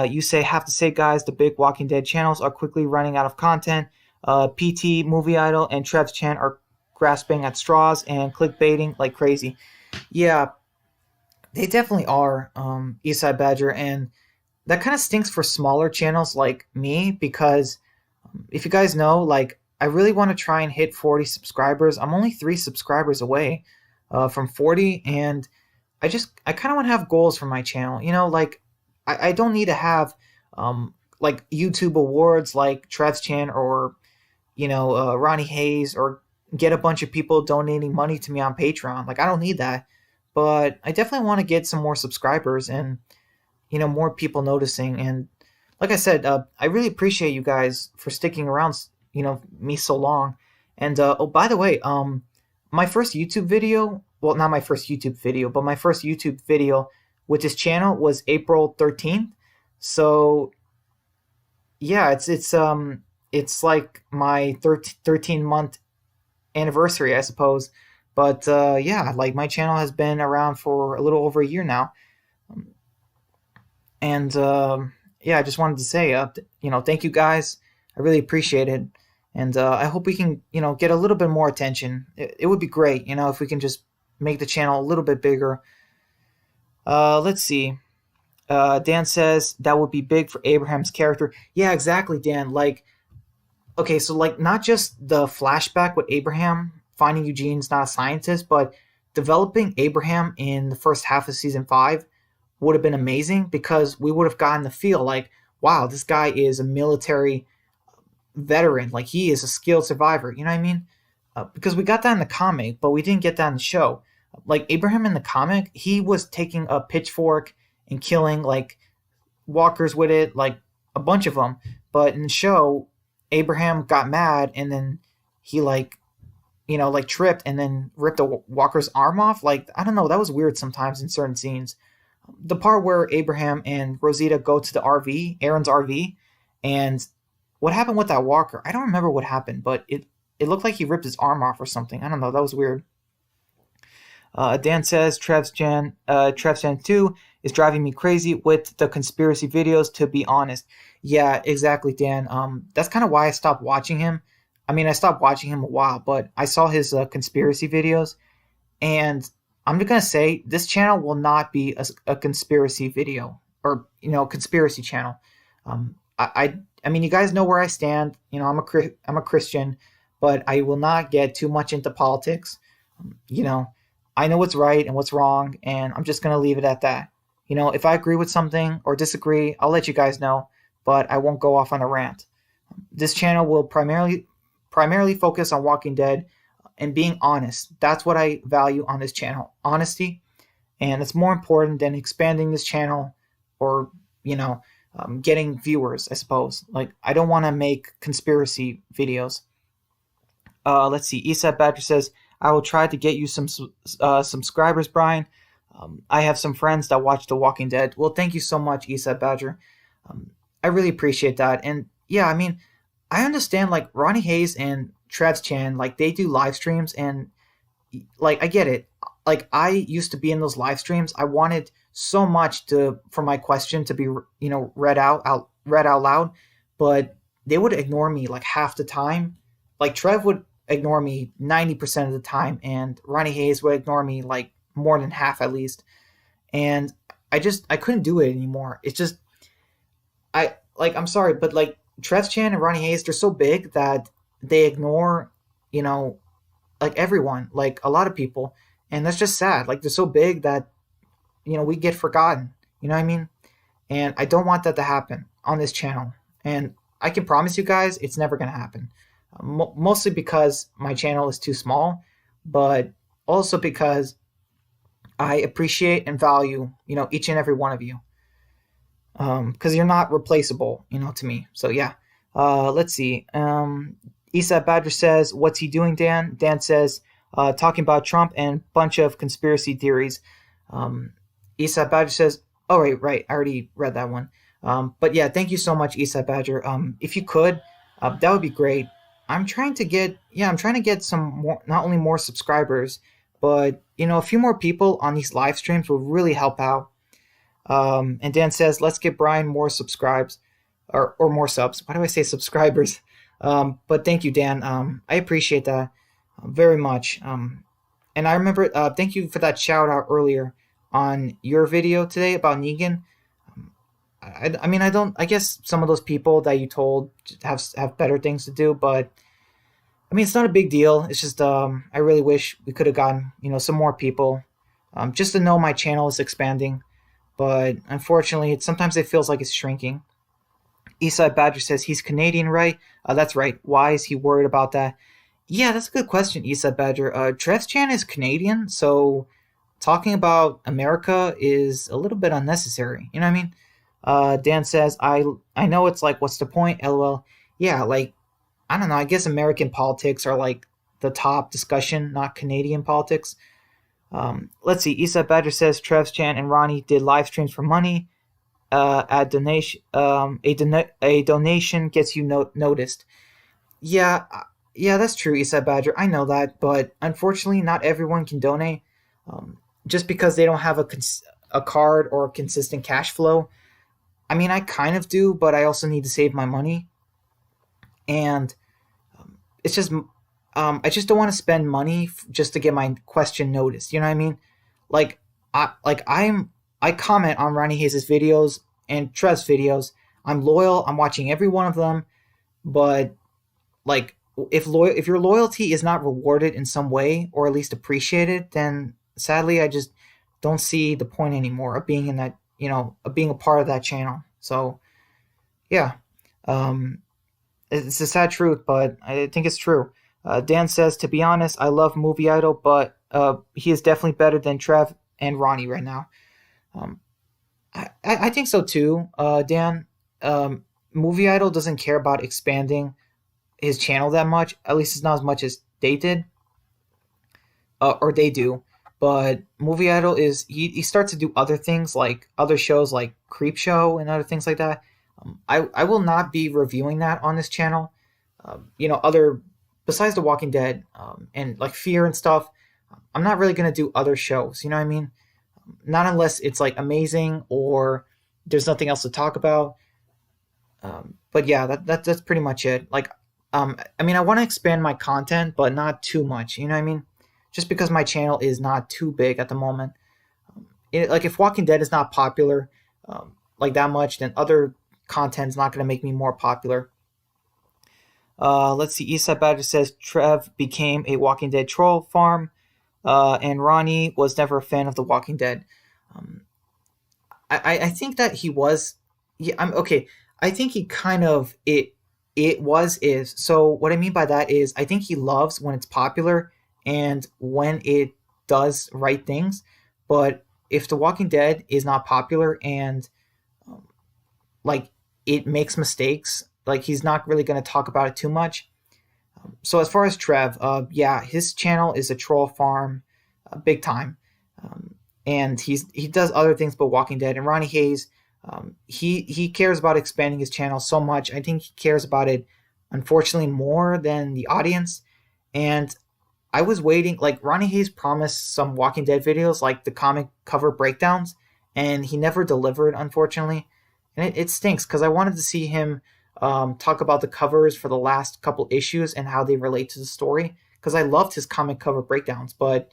You say, have to say, guys, the big Walking Dead channels are quickly running out of content. PT, Movie Idol, and Trev's Chan are grasping at straws and clickbaiting like crazy. Yeah, they definitely are, Eastside Badger, and that kind of stinks for smaller channels like me because if you guys know, like, I really want to try and hit 40 subscribers. I'm only 3 subscribers away from 40, and I kind of want to have goals for my channel. You know, like I don't need to have like YouTube awards like Trev's Chan or Ronnie Hayes, or get a bunch of people donating money to me on Patreon. Like I don't need that, but I definitely want to get some more subscribers and more people noticing. And like I said, I really appreciate you guys for sticking around, me so long. And oh, by the way, my first YouTube video, well, not my first YouTube video, but my first YouTube video with this channel was April 13th. So yeah, it's like my 13-month anniversary, I suppose. But yeah, like my channel has been around for a little over a year now. And yeah, I just wanted to say, thank you guys. I really appreciate it, and I hope we can, get a little bit more attention. It would be great, if we can just make the channel a little bit bigger. Let's see. Dan says that would be big for Abraham's character. Yeah, exactly, Dan. Like, okay, so like not just the flashback with Abraham finding Eugene's not a scientist, but developing Abraham in the first half of season 5 would have been amazing because we would have gotten the feel like, wow, this guy is a military veteran. Like he is a skilled survivor. You know what I mean? Because we got that in the comic, but we didn't get that in the show. Like Abraham in the comic, he was taking a pitchfork and killing like walkers with it, like a bunch of them. But in the show, Abraham got mad and then he like tripped and then ripped a walker's arm off. Like I don't know, that was weird sometimes in certain scenes. The part where Abraham and Rosita go to the RV, Aaron's RV, and what happened with that walker? I don't remember what happened, but it looked like he ripped his arm off or something. I don't know. That was weird. Dan says Trev's Chan 2 is driving me crazy with the conspiracy videos, to be honest. Yeah, exactly, Dan. That's kind of why I stopped watching him. I mean, I stopped watching him a while, but I saw his conspiracy videos, and I'm just gonna say this channel will not be a conspiracy video or conspiracy channel. I mean, you guys know where I stand. I'm a Christian, but I will not get too much into politics. I know what's right and what's wrong, and I'm just gonna leave it at that. If I agree with something or disagree, I'll let you guys know, but I won't go off on a rant. This channel will primarily focus on Walking Dead and being honest. That's what I value on this channel, honesty, and it's more important than expanding this channel or getting viewers, I suppose. Like I don't want to make conspiracy videos. Let's see. Eastside Badger says, I will try to get you some subscribers, Brian. I have some friends that watch The Walking Dead. Well, thank you so much, Eastside Badger. I really appreciate that. And yeah, I mean, I understand like Ronnie Hayes and Trev's Chan, like they do live streams, and like I get it. Like I used to be in those live streams. I wanted so much for my question to be read out loud, but they would ignore me like half the time. Like Trev would ignore me 90% of the time, and Ronnie Hayes would ignore me like more than half at least. And I couldn't do it anymore. It's just I'm sorry, but like Trev Chan and Ronnie Hayes, they're so big that they ignore, like everyone, like a lot of people. And that's just sad. Like they're so big that, we get forgotten. You know what I mean? And I don't want that to happen on this channel. And I can promise you guys it's never going to happen. Mostly because my channel is too small, but also because I appreciate and value, each and every one of you. Because you're not replaceable, to me. So yeah. Let's see. Eastside Badger says, what's he doing, Dan? Dan says, talking about Trump and bunch of conspiracy theories. Eastside Badger says, oh, right. I already read that one. But yeah, thank you so much, Eastside Badger. If you could, that would be great. I'm trying to get some more, not only more subscribers, but, a few more people on these live streams will really help out. And Dan says, let's give Brian more subscribes or more subs. Why do I say subscribers? But thank you, Dan. I appreciate that very much. And I remember, thank you for that shout out earlier on your video today about Negan. I mean, I don't. I guess some of those people that you told have better things to do, but I mean, it's not a big deal. It's just I really wish we could have gotten some more people, just to know my channel is expanding. But unfortunately, sometimes it feels like it's shrinking. Eastside Badger says he's Canadian, right? That's right. Why is he worried about that? Yeah, that's a good question, Eastside Badger. Trev's Chan is Canadian, so talking about America is a little bit unnecessary. You know what I mean? Dan says, I know it's like, what's the point? LOL. Yeah, like, I don't know. I guess American politics are like the top discussion, not Canadian politics. Let's see. Eastside Badger says Trev's Chan and Ronnie did live streams for money. A donation, a donation gets you noticed. Yeah, yeah, that's true, Eastside Badger. I know that, but unfortunately, not everyone can donate. Just because they don't have a card or a consistent cash flow. I mean, I kind of do, but I also need to save my money, and it's just I just don't want to spend money just to get my question noticed. You know what I mean? Like I comment on Ronnie Hayes' videos and Trev's videos. I'm loyal. I'm watching every one of them, but like if your loyalty is not rewarded in some way or at least appreciated, then sadly I just don't see the point anymore of being in that of being a part of that channel. So yeah, um, it's a sad truth, but I think it's true. Dan says, to be honest, I love Movie Idol, but he is definitely better than Trev and Ronnie right now. Um, I think so too, Dan. Movie Idol doesn't care about expanding his channel that much. At least it's not as much as they did, or they do. But Movie Idol he starts to do other things like other shows like Creep Show and other things like that. I will not be reviewing that on this channel. Other besides The Walking Dead and like Fear and stuff. I'm not really gonna do other shows. You know what I mean? Not unless it's like amazing or there's nothing else to talk about. But yeah, that's pretty much it. Like, I mean, I want to expand my content, but not too much. You know what I mean? Just because my channel is not too big at the moment. Like, if Walking Dead is not popular like that much, then other content is not going to make me more popular. Let's see. Eastside Badger says Trev became a Walking Dead troll farm, and Ronnie was never a fan of The Walking Dead. Um, I think that he was. Yeah, I'm okay. I think he kind of is. So what I mean by that is I think he loves when it's popular and when it does right things. But if The Walking Dead is not popular and um, like it makes mistakes, like he's not really going to talk about it too much. So as far as Trev, yeah, his channel is a troll farm, big time, um, and he does other things but Walking Dead. And Ronnie Hayes, he cares about expanding his channel so much. I think he cares about it, unfortunately, more than the audience. And I was waiting. Like Ronnie Hayes promised some Walking Dead videos, like the comic cover breakdowns, and he never delivered, unfortunately. And it stinks because I wanted to see him talk about the covers for the last couple issues and how they relate to the story. Because I loved his comic cover breakdowns, but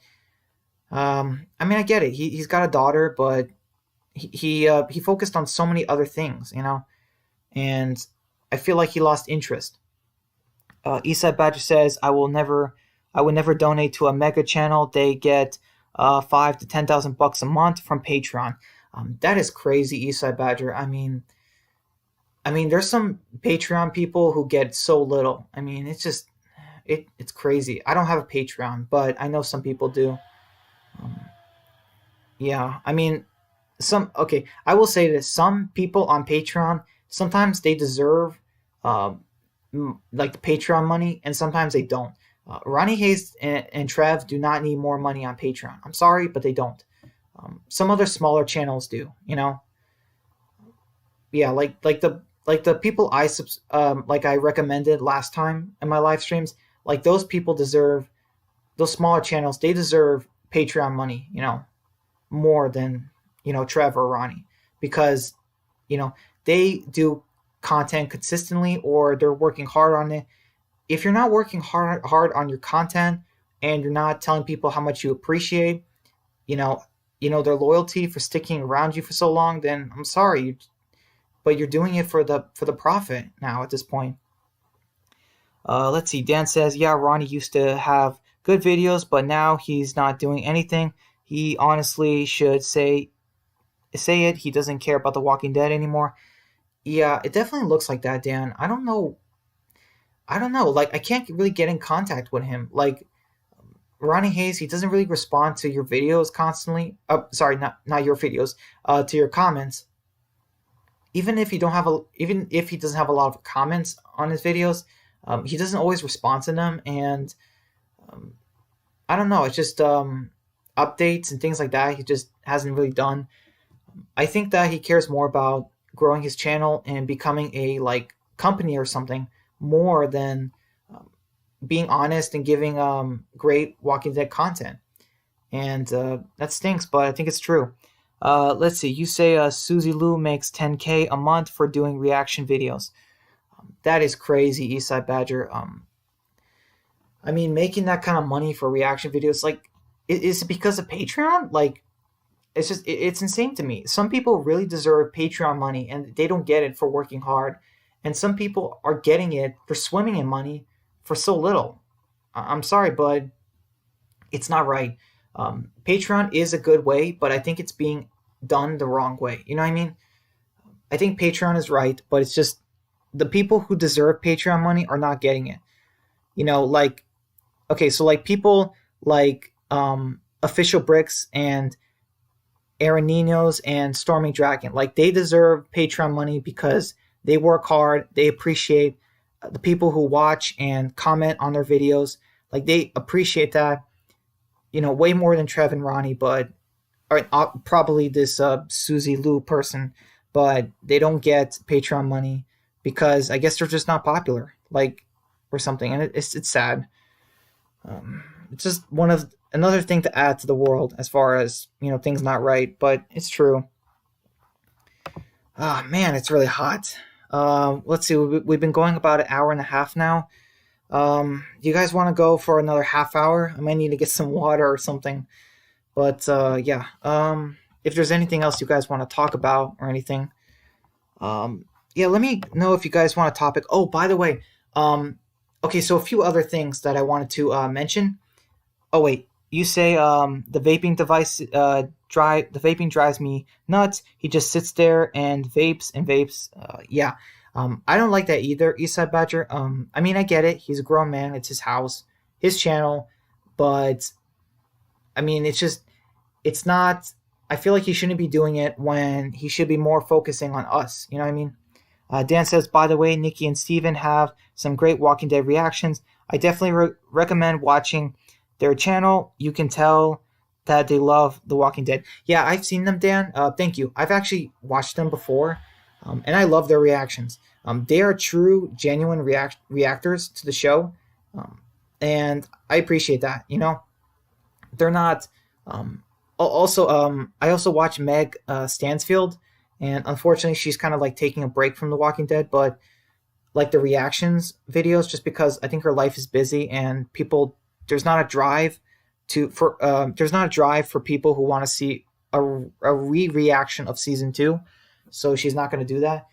I mean, I get it. He's got a daughter, but he focused on so many other things, and I feel like he lost interest. Eastside Badger says, I would never donate to a mega channel. They get 5 to 10,000 bucks a month from Patreon. That is crazy, Eastside Badger. I mean, there's some Patreon people who get so little. I mean, it's crazy. I don't have a Patreon, but I know some people do. Um, yeah, I mean, okay. I will say this: some people on Patreon sometimes they deserve um, like the Patreon money, and sometimes they don't. Ronnie Hayes and Trev do not need more money on Patreon. I'm sorry, but they don't. Some other smaller channels do. Yeah, like the people like I recommended last time in my live streams. Like those people deserve those smaller channels. They deserve Patreon money. More than Trev or Ronnie. because you know they do content consistently or they're working hard on it. If you're not working hard on your content and you're not telling people how much you appreciate, you know, their loyalty for sticking around you for so long, then I'm sorry, but you're doing it for the profit now at this point. Let's see. Dan says, yeah, Ronnie used to have good videos, but now he's not doing anything. He honestly should say it. He doesn't care about The Walking Dead anymore. Yeah, it definitely looks like that, Dan. I don't know. I don't know. Like, I can't really get in contact with him. Like, Ronnie Hayes, he doesn't really respond to your videos constantly. Sorry, not your videos. To your comments. Even if he doesn't have a lot of comments on his videos, he doesn't always respond to them. And um, I don't know. It's just updates and things like that. He just hasn't really done. I think that he cares more about growing his channel and becoming a like company or something more than um, being honest and giving great Walking Dead content. And that stinks, but I think it's true. Let's see. You say Susie Lou makes 10K a month for doing reaction videos. That is crazy, Eastside Badger. I mean, making that kind of money for reaction videos, like, is it because of Patreon? Like, it's insane to me. Some people really deserve Patreon money and they don't get it for working hard, and some people are getting it for swimming in money for so little. I'm sorry, but it's not right. Patreon is a good way, but I think it's being done the wrong way. You know what I mean? I think Patreon is right, but it's just the people who deserve Patreon money are not getting it. Like, okay, so like people like Official Bricks and Aaron Ninos and Stormy Dragon, like they deserve Patreon money because they work hard. They appreciate the people who watch and comment on their videos. Like they appreciate that, way more than Trev and Ronnie, but or probably this Susie Lou person, but they don't get Patreon money because I guess they're just not popular, like or something, and it's sad. It's just another thing to add to the world as far as things not right, but it's true. Oh man, it's really hot. Let's see, we've been going about an hour and a half now. Do you guys want to go for another half hour? I might need to get some water or something. But yeah, if there's anything else you guys want to talk about or anything, yeah, let me know if you guys want a topic. Oh, by the way, okay, so a few other things that I wanted to mention. Oh wait, you say the vaping device the vaping drives me nuts. He just sits there and vapes and vapes. Yeah. I don't like that either, Eastside Badger. I mean, I get it. He's a grown man. It's his house, his channel. But, I mean, it's not. I feel like he shouldn't be doing it when he should be more focusing on us. You know what I mean? Dan says, by the way, Nikki and Steven have some great Walking Dead reactions. I definitely recommend watching their channel. You can tell that they love The Walking Dead. Yeah, I've seen them, Dan. Thank you. I've actually watched them before, and I love their reactions. They are true, genuine reactors to the show, and I appreciate that. They're not. Also, I also watch Meg Stansfield, and unfortunately, she's kind of like taking a break from The Walking Dead, but like the reactions videos, just because I think her life is busy and people there's not a drive there's not a drive for people who want to see a reaction of season 2, so she's not going to do that,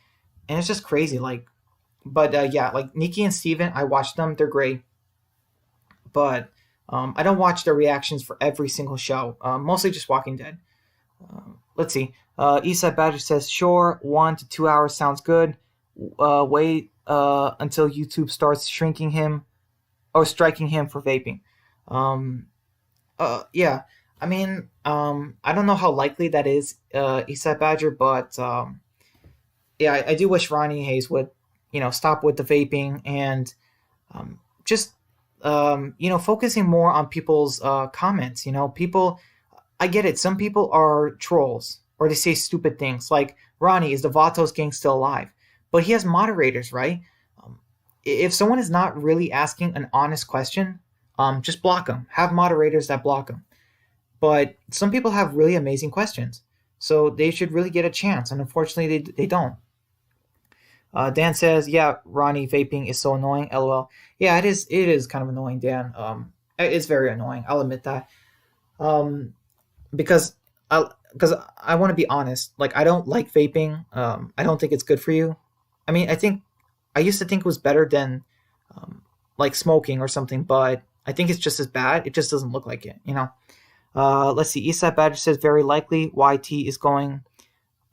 and it's just crazy. Like, but yeah, like Nikki and Steven, I watch them; they're great, but I don't watch their reactions for every single show. Mostly just Walking Dead. Let's see. Eastside Badger says, sure, 1 to 2 hours sounds good. Wait until YouTube starts shrinking him or striking him for vaping. Yeah. I mean, I don't know how likely that is, Eastside Badger, but yeah, I do wish Ronnie Hayes would, stop with the vaping and just, focusing more on people's comments. People, I get it. Some people are trolls or they say stupid things like, Ronnie, is the Vatos gang still alive? But he has moderators, right? If someone is not really asking an honest question, just block them. Have moderators that block them. But some people have really amazing questions. So they should really get a chance, and unfortunately, they don't. Dan says, "Yeah, Ronnie, vaping is so annoying. LOL." Yeah, it is. It is kind of annoying, Dan. It's very annoying. I'll admit that. Um, because I want to be honest. Like, I don't like vaping. I don't think it's good for you. I mean, I used to think it was better than um, like smoking or something, but I think it's just as bad. It just doesn't look like it, you know. Let's see. Eastside Badger says very likely YT is going.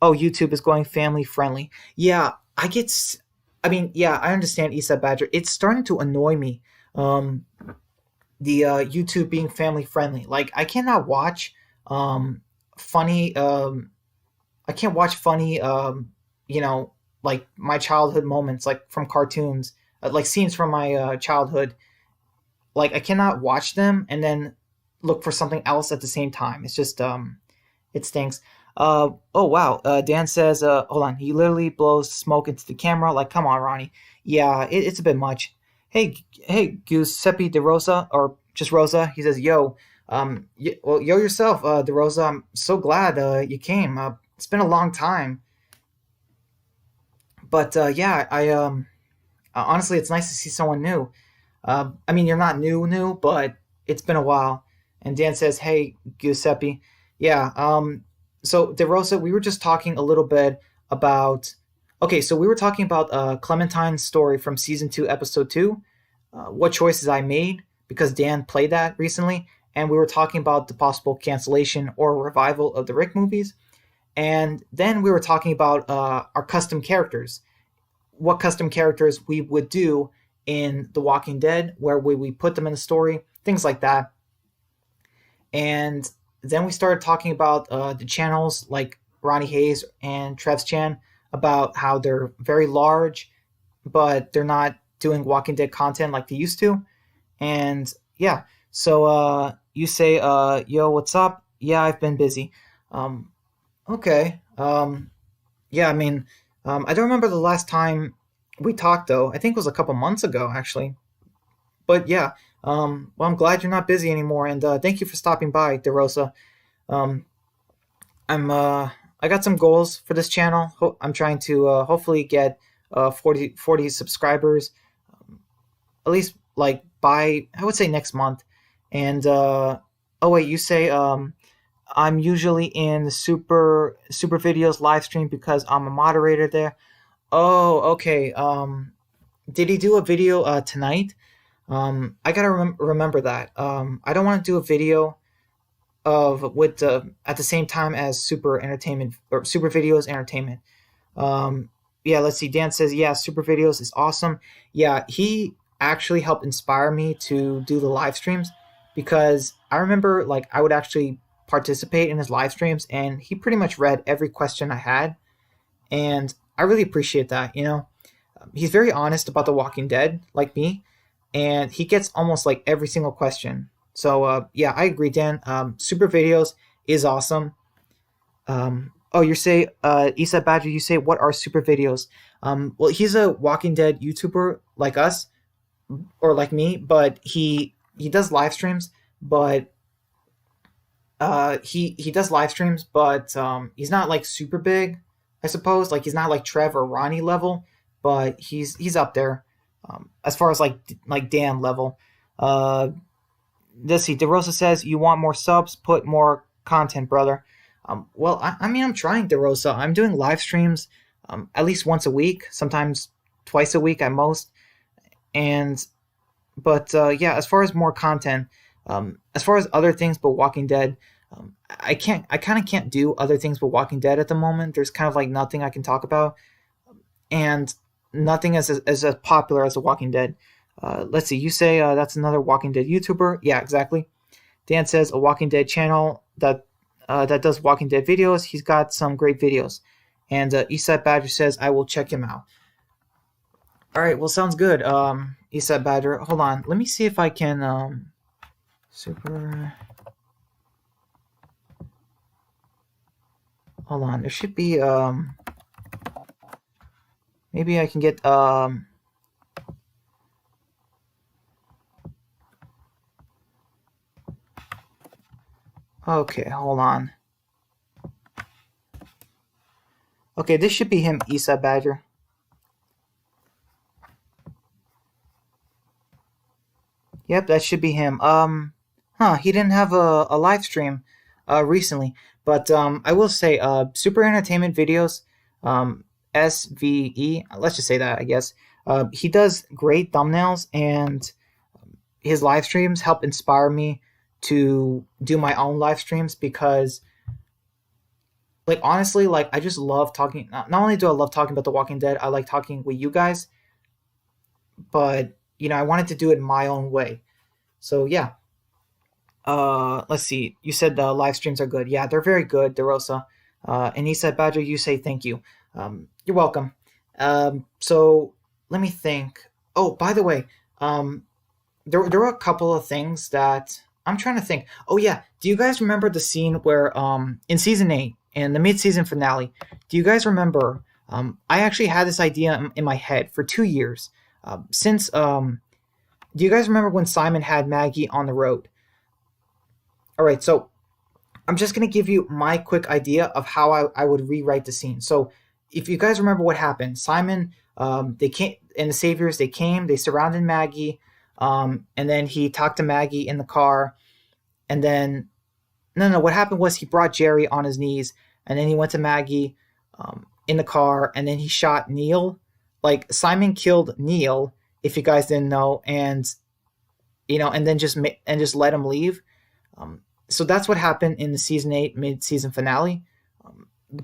Oh, YouTube is going family friendly. Yeah, I get. I mean, yeah, I understand Eastside Badger. It's starting to annoy me. Um, the YouTube being family friendly. Like, I cannot watch um, funny. I can't watch funny. You know, like my childhood moments, like from cartoons, like scenes from my childhood. Like, I cannot watch them and then look for something else at the same time. It's just it stinks. Oh wow. Dan says, hold on. He literally blows smoke into the camera. Like, come on, Ronnie. Yeah, it's a bit much. Hey, Giuseppe De Rosa, or just Rosa. He says, yo, well, yo yourself, De Rosa. I'm so glad you came. It's been a long time, but yeah, honestly, it's nice to see someone new. I mean, you're not new, but it's been a while. And Dan says, "Hey, Giuseppe, yeah." So De Rosa, we were just talking a little bit about. Okay, so we were talking about Clementine's story from season 2, episode 2. What choices I made because Dan played that recently, and we were talking about the possible cancellation or revival of the Rick movies. And then we were talking about our custom characters, what custom characters we would do in The Walking Dead, where would we put them in the story, things like that. And then we started talking about the channels like Ronnie Hayes and Trev's Chan, about how they're very large, but they're not doing Walking Dead content like they used to. And yeah, so you say, yo, what's up? Yeah, I've been busy. Um, okay. Yeah, I mean, I don't remember the last time we talked though. I think it was a couple months ago actually. But yeah, well, I'm glad you're not busy anymore, and thank you for stopping by, DeRosa. Um, I'm I got some goals for this channel. I'm trying to hopefully get 40 subscribers, at least like by, I would say, next month. And oh wait, you say I'm usually in the super videos live stream because I'm a moderator there. Oh, okay. Did he do a video tonight? I gotta remember that. I don't want to do a video of with at the same time as super entertainment or super videos entertainment. Um, yeah, let's see. Dan says, yeah, super videos is awesome. Yeah, he actually helped inspire me to do the live streams because I remember like I would actually participate in his live streams and he pretty much read every question I had, and I really appreciate that. You know, he's very honest about The Walking Dead, like me, and he gets almost like every single question. So yeah, I agree, Dan. Super videos is awesome. Oh, you say, Isa Badger, you say, what are super videos? Well, he's a Walking Dead YouTuber like us or like me, but he does live streams, but he does live streams, but he's not like super big, I suppose. Like, he's not like Trev or Ronnie level, but he's up there as far as like Dan level. Uh, let's see. DeRosa says you want more subs, put more content, brother. Well, I mean, I'm trying, DeRosa. I'm doing live streams at least once a week, sometimes twice a week at most. And but yeah, as far as more content, as far as other things but Walking Dead, I can't. I kind of can't do other things but Walking Dead at the moment. There's kind of like nothing I can talk about, and nothing as popular as The Walking Dead. Let's see. You say that's another Walking Dead YouTuber? Yeah, exactly. Dan says a Walking Dead channel that does Walking Dead videos. He's got some great videos. And Eastside Badger says I will check him out. All right, well, sounds good. Eastside Badger, hold on. Let me see if I can super. Hold on. There should be maybe I can get okay, hold on. Okay, this should be him, Isa Badger. Yep, that should be him. He didn't have a live stream recently, but I will say, Super Entertainment Videos, SVE, let's just say that, I guess. He does great thumbnails, and his live streams help inspire me to do my own live streams because, like, honestly, like, I just love talking. Not only do I love talking about The Walking Dead, I like talking with you guys, but, I wanted to do it my own way. So, yeah. Let's see. You said the live streams are good. Yeah, they're very good, DeRosa. And he said, Badger, you say thank you. You're welcome. So let me think. Oh, by the way, there were a couple of things that I'm trying to think. Oh yeah, do you guys remember the scene where in season 8 in the mid-season finale? Do you guys remember? I actually had this idea in my head for 2 years. Since do you guys remember when Simon had Maggie on the road? All right, so I'm just going to give you my quick idea of how I would rewrite the scene. So, if you guys remember what happened, Simon, they came, and the Saviors, they came, they surrounded Maggie, and then he talked to Maggie in the car, and then, no, what happened was he brought Jerry on his knees, and then he went to Maggie in the car, and then he shot Neil. Like, Simon killed Neil, if you guys didn't know, and, and then just let him leave. So that's what happened in the season 8 mid-season finale.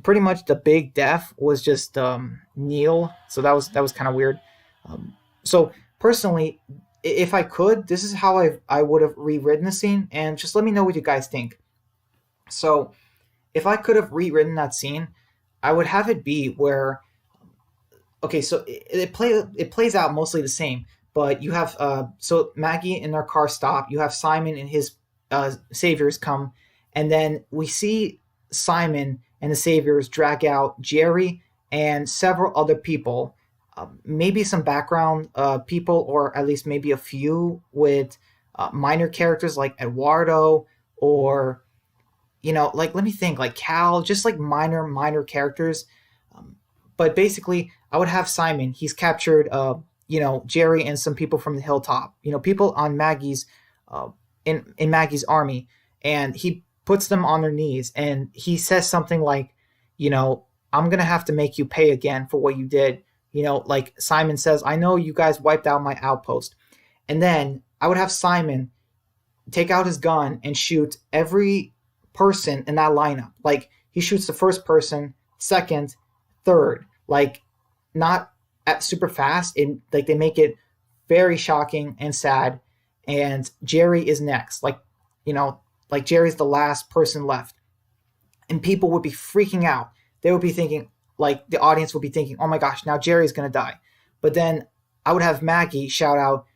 Pretty much the big death was just Neil. So that was kind of weird. So personally, if I could, this is how I would have rewritten the scene, and just let me know what you guys think. So if I could have rewritten that scene, I would have it be where, okay, so it plays out mostly the same, but you have so Maggie in their car stop. You have Simon and his Saviors come, and then we see Simon and the Saviors drag out Jerry and several other people, maybe some background people, or at least maybe a few with minor characters like Eduardo, or like, let me think, like Cal, just like minor characters. But basically, I would have Simon. He's captured, Jerry and some people from the hilltop. People on Maggie's. In Maggie's army, and he puts them on their knees, and he says something like, I'm gonna have to make you pay again for what you did. Like Simon says, I know you guys wiped out my outpost. And then I would have Simon take out his gun and shoot every person in that lineup. Like, he shoots the first person, second, third, like, not at super fast, and like they make it very shocking and sad. And Jerry is next. Like Jerry's the last person left. And people would be freaking out. They would be thinking, like, the audience would be thinking, oh my gosh, now Jerry's going to die. But then I would have Maggie shout out,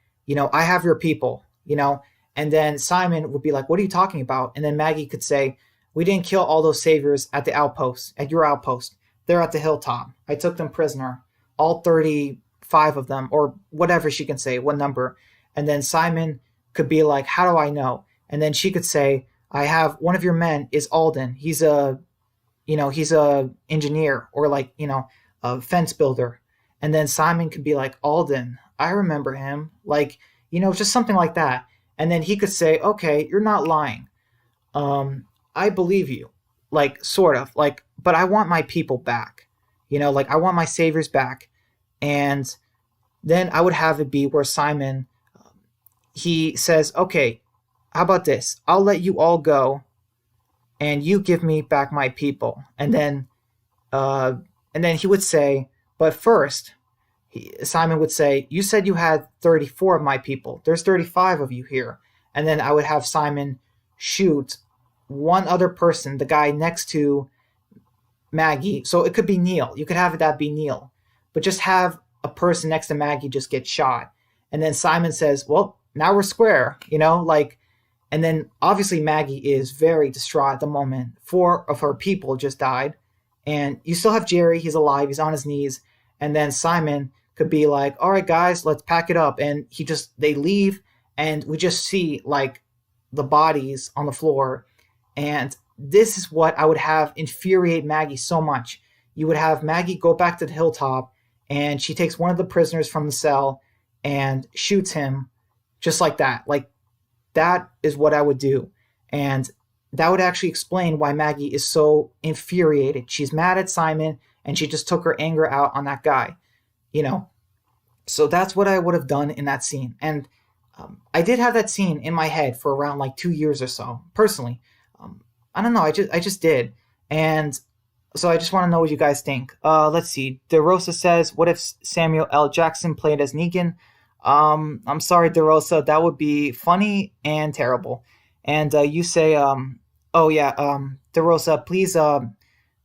I have your people, and then Simon would be like, what are you talking about? And then Maggie could say, we didn't kill all those Saviors at the outpost, at your outpost. They're at the hilltop. I took them prisoner, all 35 of them, or whatever she can say, what number. And then Simon could be like, how do I know? And then she could say, I have one of your men is Alden. He's a engineer, or like, a fence builder. And then Simon could be like, Alden, I remember him. Like, just something like that. And then he could say, okay, you're not lying. I believe you. Like, sort of. Like, but I want my people back. Like, I want my Saviors back. And then I would have it be where Simon, he says, okay, how about this? I'll let you all go, and you give me back my people. And then he would say, but first, Simon would say, you said you had 34 of my people. There's 35 of you here. And then I would have Simon shoot one other person, the guy next to Maggie. So it could be Neil. You could have that be Neil. But just have a person next to Maggie just get shot. And then Simon says, well, now we're square, and then obviously Maggie is very distraught at the moment. 4 of her people just died. And you still have Jerry, he's alive, he's on his knees. And then Simon could be like, all right, guys, let's pack it up. And they leave, and we just see like the bodies on the floor. And this is what I would have infuriate Maggie so much. you would have Maggie go back to the hilltop, and she takes one of the prisoners from the cell and shoots him just like that. Like, that is what I would do. And that would actually explain why Maggie is so infuriated. She's mad at Simon, and she just took her anger out on that guy, you know? So that's what I would have done in that scene. And I did have that scene in my head for around like 2 years or so, personally. I don't know, I just did. And so I just want to know what you guys think. Let's see. DeRosa says, what if Samuel L. Jackson played as Negan? I'm sorry, DeRosa. That would be funny and terrible. And you say, oh yeah, DeRosa, please,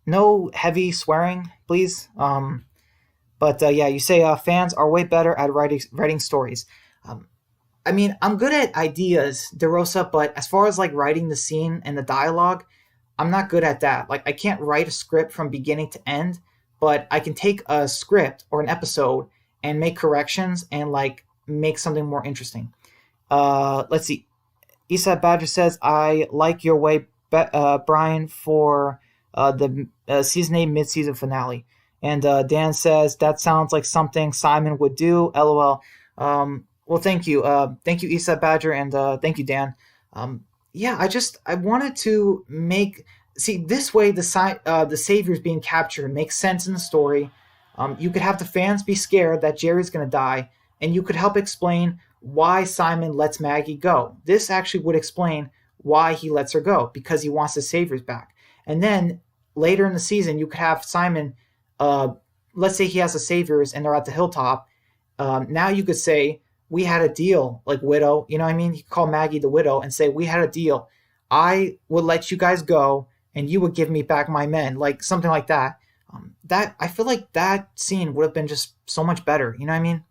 no heavy swearing, please. But yeah, you say fans are way better at writing stories. I mean, I'm good at ideas, DeRosa, but as far as like writing the scene and the dialogue, I'm not good at that. Like, I can't write a script from beginning to end, but I can take a script or an episode and make corrections and like make something more interesting. Let's see. Eastside Badger says, I like your way, Brian, for the season 8 mid-season finale. And Dan says, that sounds like something Simon would do. LOL. Well, thank you. Thank you, Eastside Badger, and thank you, Dan. Yeah, I wanted to see this way the savior's being captured makes sense in the story. You could have the fans be scared that Jerry's going to die, and you could help explain why Simon lets Maggie go. This actually would explain why he lets her go, because he wants the saviors back. And then later in the season, you could have Simon, let's say he has the saviors and they're at the hilltop. Now you could say, we had a deal, like Widow, you know what I mean? You could call Maggie the Widow and say, we had a deal. I would let you guys go and you would give me back my men, like something like that. I feel like that scene would have been just so much better, you know what I mean?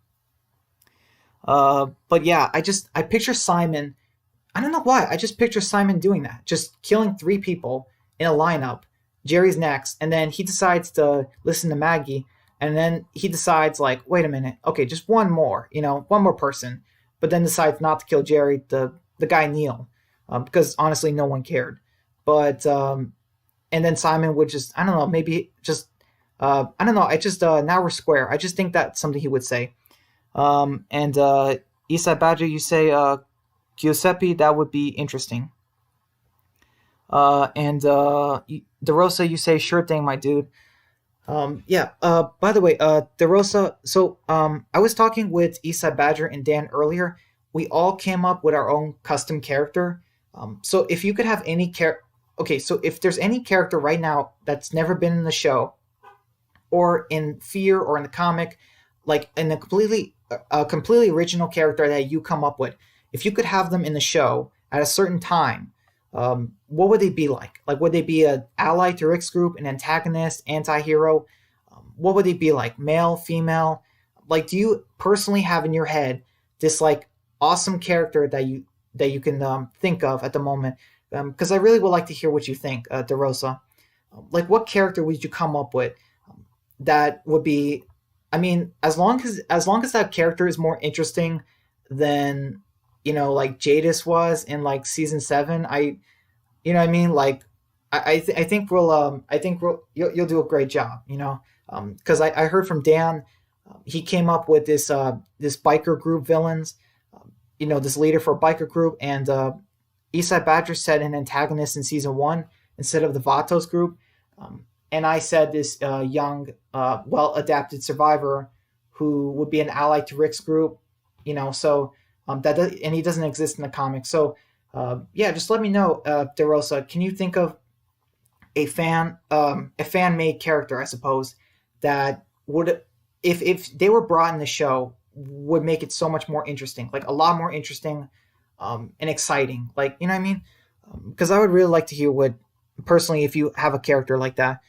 But yeah, I picture Simon, I don't know why, I just picture Simon doing that, just killing 3 people in a lineup. Jerry's next, and then he decides to listen to Maggie, and then he decides, like, wait a minute, okay, just one more person, but then decides not to kill Jerry, the guy Neil, because honestly, no one cared. But, and then Simon would just, I don't know, maybe just, I don't know, now we're square. I just think that's something he would say. And Isai Badger, you say, Giuseppe, that would be interesting. And DeRosa, you say, sure thing, my dude. Yeah, by the way, DeRosa, so I was talking with Isai Badger and Dan earlier. We all came up with our own custom character. So if you could have any okay, so if there's any character right now that's never been in the show, or in Fear, or in the comic, like in a completely original character that you come up with, if you could have them in the show at a certain time, what would they be like? Like, would they be an ally to Rick's group, an antagonist, anti-hero? What would they be like? Male, female? Like, do you personally have in your head this like awesome character that you can think of at the moment? Because I really would like to hear what you think, DeRosa. Like, what character would you come up with that would be? I mean, as long as that character is more interesting than, like Jadis was in like season 7, you know what I mean? Like, I think you'll do a great job, because I heard from Dan, he came up with this biker group villains, this leader for a biker group, and Isai Badger said an antagonist in season 1 instead of the Vatos group, and I said this young, well-adapted survivor who would be an ally to Rick's group, so and he doesn't exist in the comics. So yeah, just let me know, DeRosa. Can you think of a fan-made character, I suppose, that would, if they were brought in the show, would make it so much more interesting, like a lot more interesting, and exciting, like, you know what I mean? Because I would really like to hear what, personally, if you have a character like that.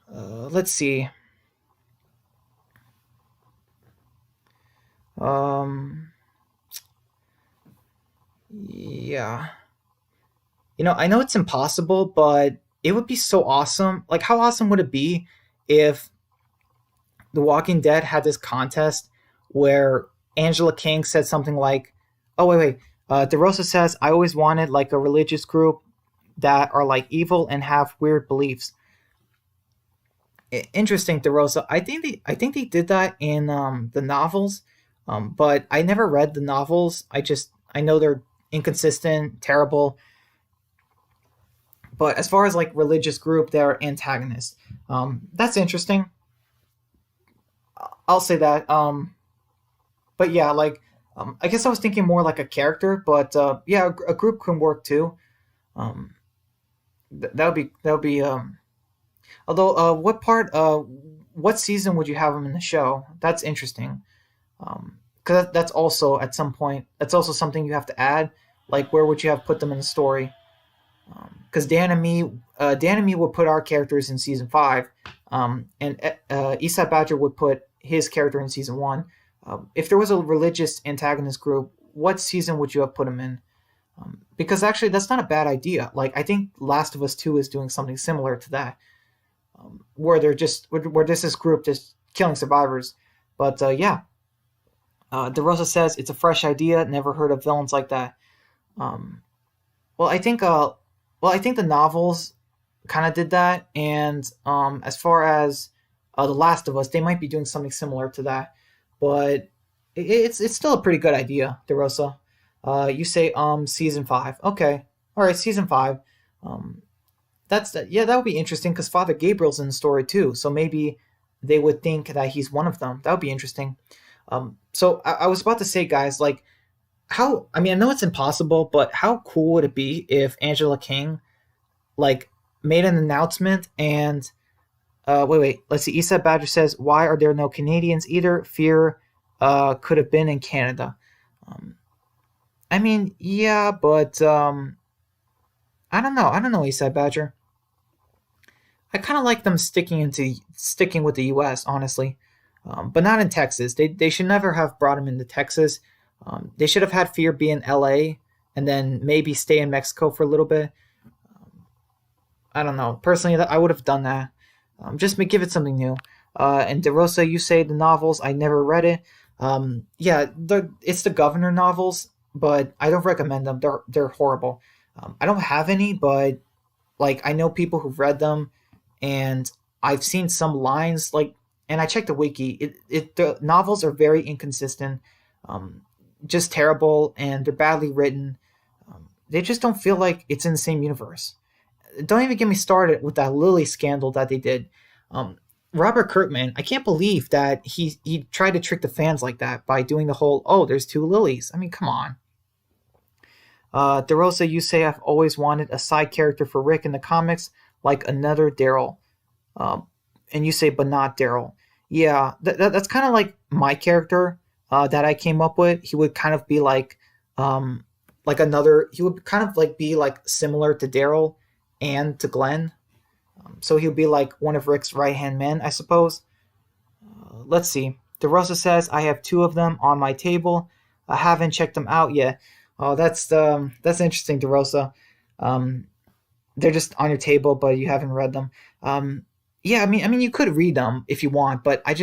Let's see. Yeah. I know it's impossible, but it would be so awesome. Like, how awesome would it be if The Walking Dead had this contest where Angela King said something like, oh, wait. DeRosa says, I always wanted like a religious group that are like evil and have weird beliefs. Interesting, DeRosa. I think they did that in the novels, but I never read the novels. I know they're inconsistent, terrible. But as far as like religious group, they're antagonists. That's interesting. I'll say that. But yeah, like I guess I was thinking more like a character, but yeah, a group can work too. Um, that would be. Although, what season would you have them in the show? That's interesting. Because that's also at some point that's also something you have to add. Like, where would you have put them in the story? Because Dan and me would put our characters in season five, and Eastside Badger would put his character in season one. If there was a religious antagonist group, what season would you have put him in? Because actually, that's not a bad idea. Like, I think Last of Us Two is doing something similar to that, where where there's this group just killing survivors. But yeah, DeRosa says it's a fresh idea. Never heard of villains like that. Um, well, I think the novels kind of did that, and as far as the Last of Us, they might be doing something similar to that, but it's still a pretty good idea, DeRosa. You say season five, okay, all right, season five. Um, yeah, that would be interesting because Father Gabriel's in the story too, so maybe they would think that he's one of them. That would be interesting. So I was about to say, guys, like how I mean I know it's impossible, but how cool would it be if Angela King like made an announcement and wait, let's see. Eastside Badger says, "Why are there no Canadians either? Fear could have been in Canada." Um, I mean, yeah, but I don't know. I don't know, Eastside Badger. I kind of like them sticking with the U.S. honestly, but not in Texas. They should never have brought him into Texas. They should have had Fear be in L.A. and then maybe stay in Mexico for a little bit. I don't know. Personally, I would have done that. Just give it something new. And DeRosa, you say the novels. I never read it. Yeah, it's the Governor novels, but I don't recommend them. They're horrible. I don't have any, but like I know people who've read them, and I've seen some lines like, and I checked the wiki. The novels are very inconsistent, um, just terrible, and they're badly written. They just don't feel like it's in the same universe. Don't even get me started with that Lily scandal that they did. Um, Robert Kirkman, I can't believe that he tried to trick the fans like that by doing the whole there's two Lilies. I mean, come on. DeRosa, you say I've always wanted a side character for Rick in the comics, like another Daryl. Um, and you say, but not Daryl. Yeah, that's kind of like my character that I came up with. He would kind of be like another. He would kind of like be like similar to Daryl and to Glenn. So he would be like one of Rick's right hand men, I suppose. Let's see. DeRosa says I have two of them on my table. I haven't checked them out yet. Oh, that's interesting, DeRosa. Um, they're just on your table, but you haven't read them. Yeah, I mean, you could read them if you want, but I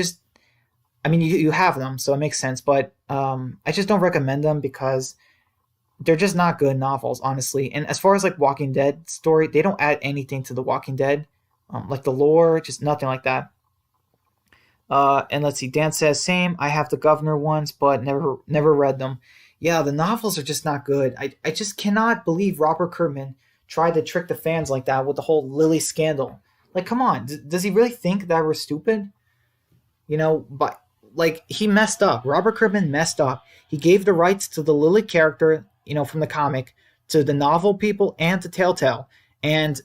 mean, you have them, so it makes sense. But I just don't recommend them because they're just not good novels, honestly. And as far as like Walking Dead story, they don't add anything to the Walking Dead, like the lore, just nothing like that. And let's see, Dan says same. I have the Governor ones, but never read them. Yeah, the novels are just not good. I just cannot believe Robert Kirkman tried to trick the fans like that with the whole Lily scandal. Like, come on, does he really think that we're stupid? But like he messed up. Robert Kirkman messed up. He gave the rights to the Lily character, from the comic, to the novel people and to Telltale, and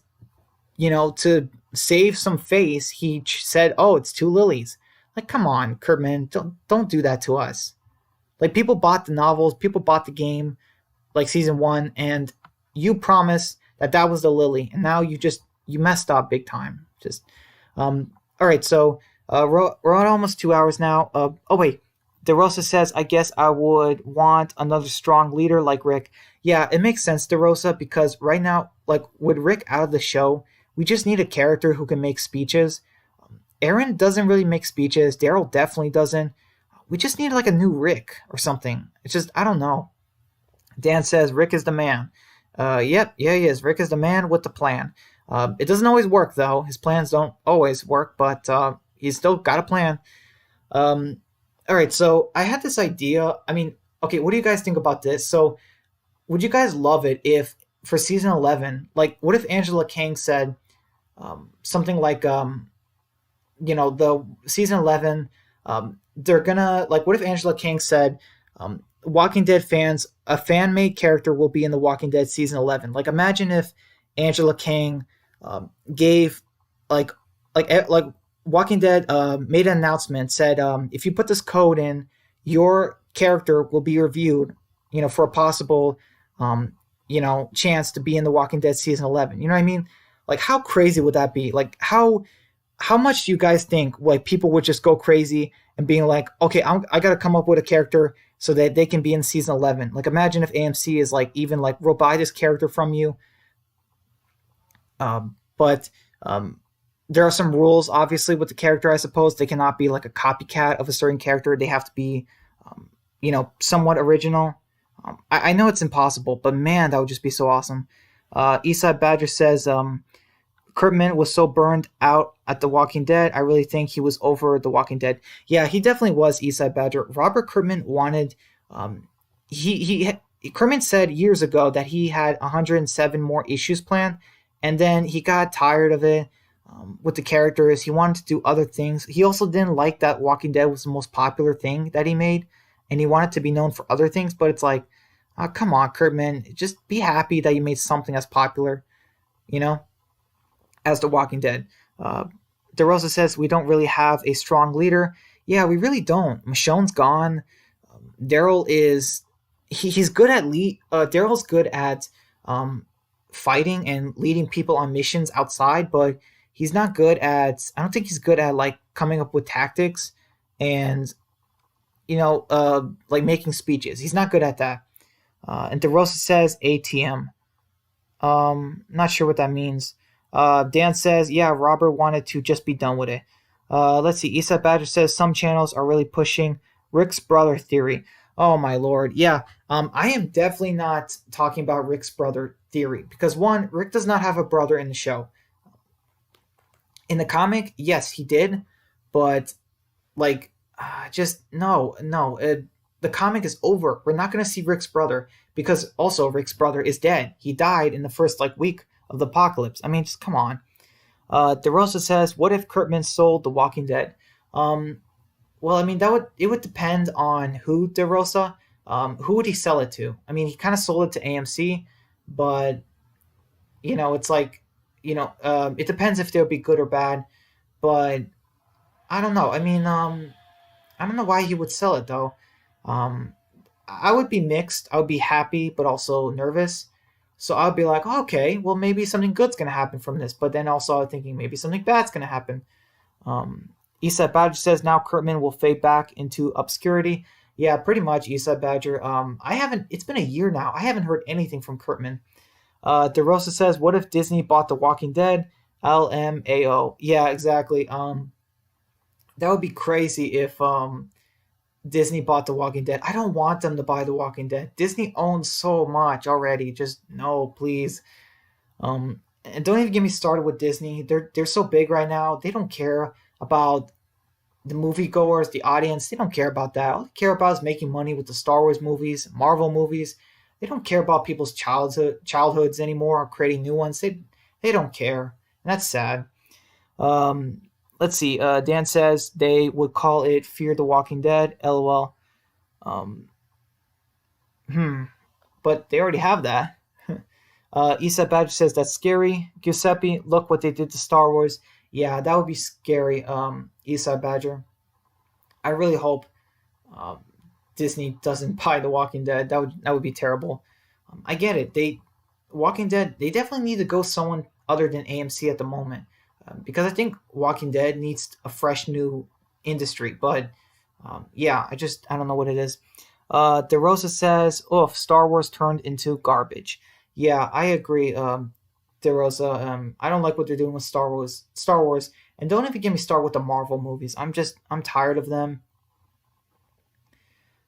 to save some face, he said, "Oh, it's two Lilies." Like, come on, Kirkman, don't do that to us. Like, people bought the novels, people bought the game, like season one, and you promised that was the Lily, and now you messed up big time. Just all right. So we're at almost 2 hours now. Oh wait, DeRosa says I guess I would want another strong leader like Rick. Yeah, it makes sense, DeRosa, because right now, like with Rick out of the show, we just need a character who can make speeches. Aaron doesn't really make speeches. Daryl definitely doesn't. We just need like a new Rick or something. It's just I don't know. Dan says Rick is the man. Yep, yeah, he is. Rick is the man with the plan. It doesn't always work though. His plans don't always work, but he's still got a plan. Um, all right, so I had this idea. I mean, okay, what do you guys think about this? So, would you guys love it if for season 11, like, what if Angela Kang said something like, the season 11, they're gonna like, what if Angela Kang said, Walking Dead fans, a fan made character will be in the Walking Dead season 11. Like, imagine if Angela Kang gave like like Walking Dead made an announcement, said, if you put this code in, your character will be reviewed, for a possible chance to be in the Walking Dead season 11. You know what I mean? Like, how crazy would that be? Like, how much do you guys think like people would just go crazy and being like, okay, I got to come up with a character so that they can be in season 11? Like, imagine if AMC is like, even like, we'll buy this character from you, but there are some rules, obviously, with the character. I suppose they cannot be like a copycat of a certain character. They have to be, somewhat original. I know it's impossible, but man, that would just be so awesome. Eastside Badger says, Kurtman was so burned out at The Walking Dead. I really think he was over The Walking Dead. Yeah, he definitely was. Eastside Badger. Robert Kurtman wanted. Kurtman said years ago that he had 107 more issues planned, and then he got tired of it with the characters. He wanted to do other things. He also didn't like that Walking Dead was the most popular thing that he made, and he wanted to be known for other things. But it's like, come on, Kurtman, just be happy that you made something as popular. You know as The Walking Dead. DeRosa says we don't really have a strong leader. Yeah, we really don't. Michonne's gone. Daryl is he's good at lead. Daryl's good at fighting and leading people on missions outside, but he's not good at. I don't think he's good at like coming up with tactics and like making speeches. He's not good at that. And DeRosa says ATM. Not sure what that means. Dan says, yeah, Robert wanted to just be done with it. Let's see. Eastside Badger says some channels are really pushing Rick's brother theory. Oh my lord. Yeah. I am definitely not talking about Rick's brother theory because one, Rick does not have a brother in the show. In the comic, yes, he did, but like, just no. The comic is over. We're not going to see Rick's brother because also Rick's brother is dead. He died in the first like week of the apocalypse. I mean, just come on. DeRosa says, "What if Kurtman sold The Walking Dead?" Well, I mean, it would depend on who DeRosa. Who would he sell it to? I mean, he kind of sold it to AMC, but it's like, it depends if they'll be good or bad. But I don't know. I mean, I don't know why he would sell it though. Um, I would be mixed. I would be happy, but also nervous. So I would be like, oh, okay, well maybe something good's gonna happen from this. But then also I'm thinking maybe something bad's gonna happen. Eastside Badger says now Kurtman will fade back into obscurity. Yeah, pretty much, Eastside Badger. I haven't. It's been a year now. I haven't heard anything from Kurtman. DeRosa says, what if Disney bought The Walking Dead? LMAO. Yeah, exactly. That would be crazy if Disney bought The Walking Dead. I don't want them to buy The Walking Dead. Disney owns so much already. Just no, please. And don't even get me started with Disney. They're so big right now. They don't care about the moviegoers, the audience. They don't care about that. All they care about is making money with the Star Wars movies, Marvel movies. They don't care about people's childhoods anymore or creating new ones. They don't care. And that's sad. Let's see. Dan says they would call it Fear the Walking Dead. LOL. Um, but they already have that. Eastside Badger says that's scary. Giuseppe, look what they did to Star Wars. Yeah, that would be scary. Eastside Badger. I really hope Disney doesn't buy The Walking Dead. That would be terrible. I get it. Walking Dead. They definitely need to go someone other than AMC at the moment. Because I think Walking Dead needs a fresh new industry. But yeah, I don't know what it is. DeRosa says, "Oof, Star Wars turned into garbage." Yeah, I agree. DeRosa, I don't like what they're doing with Star Wars. And don't even get me started with the Marvel movies. I'm tired of them.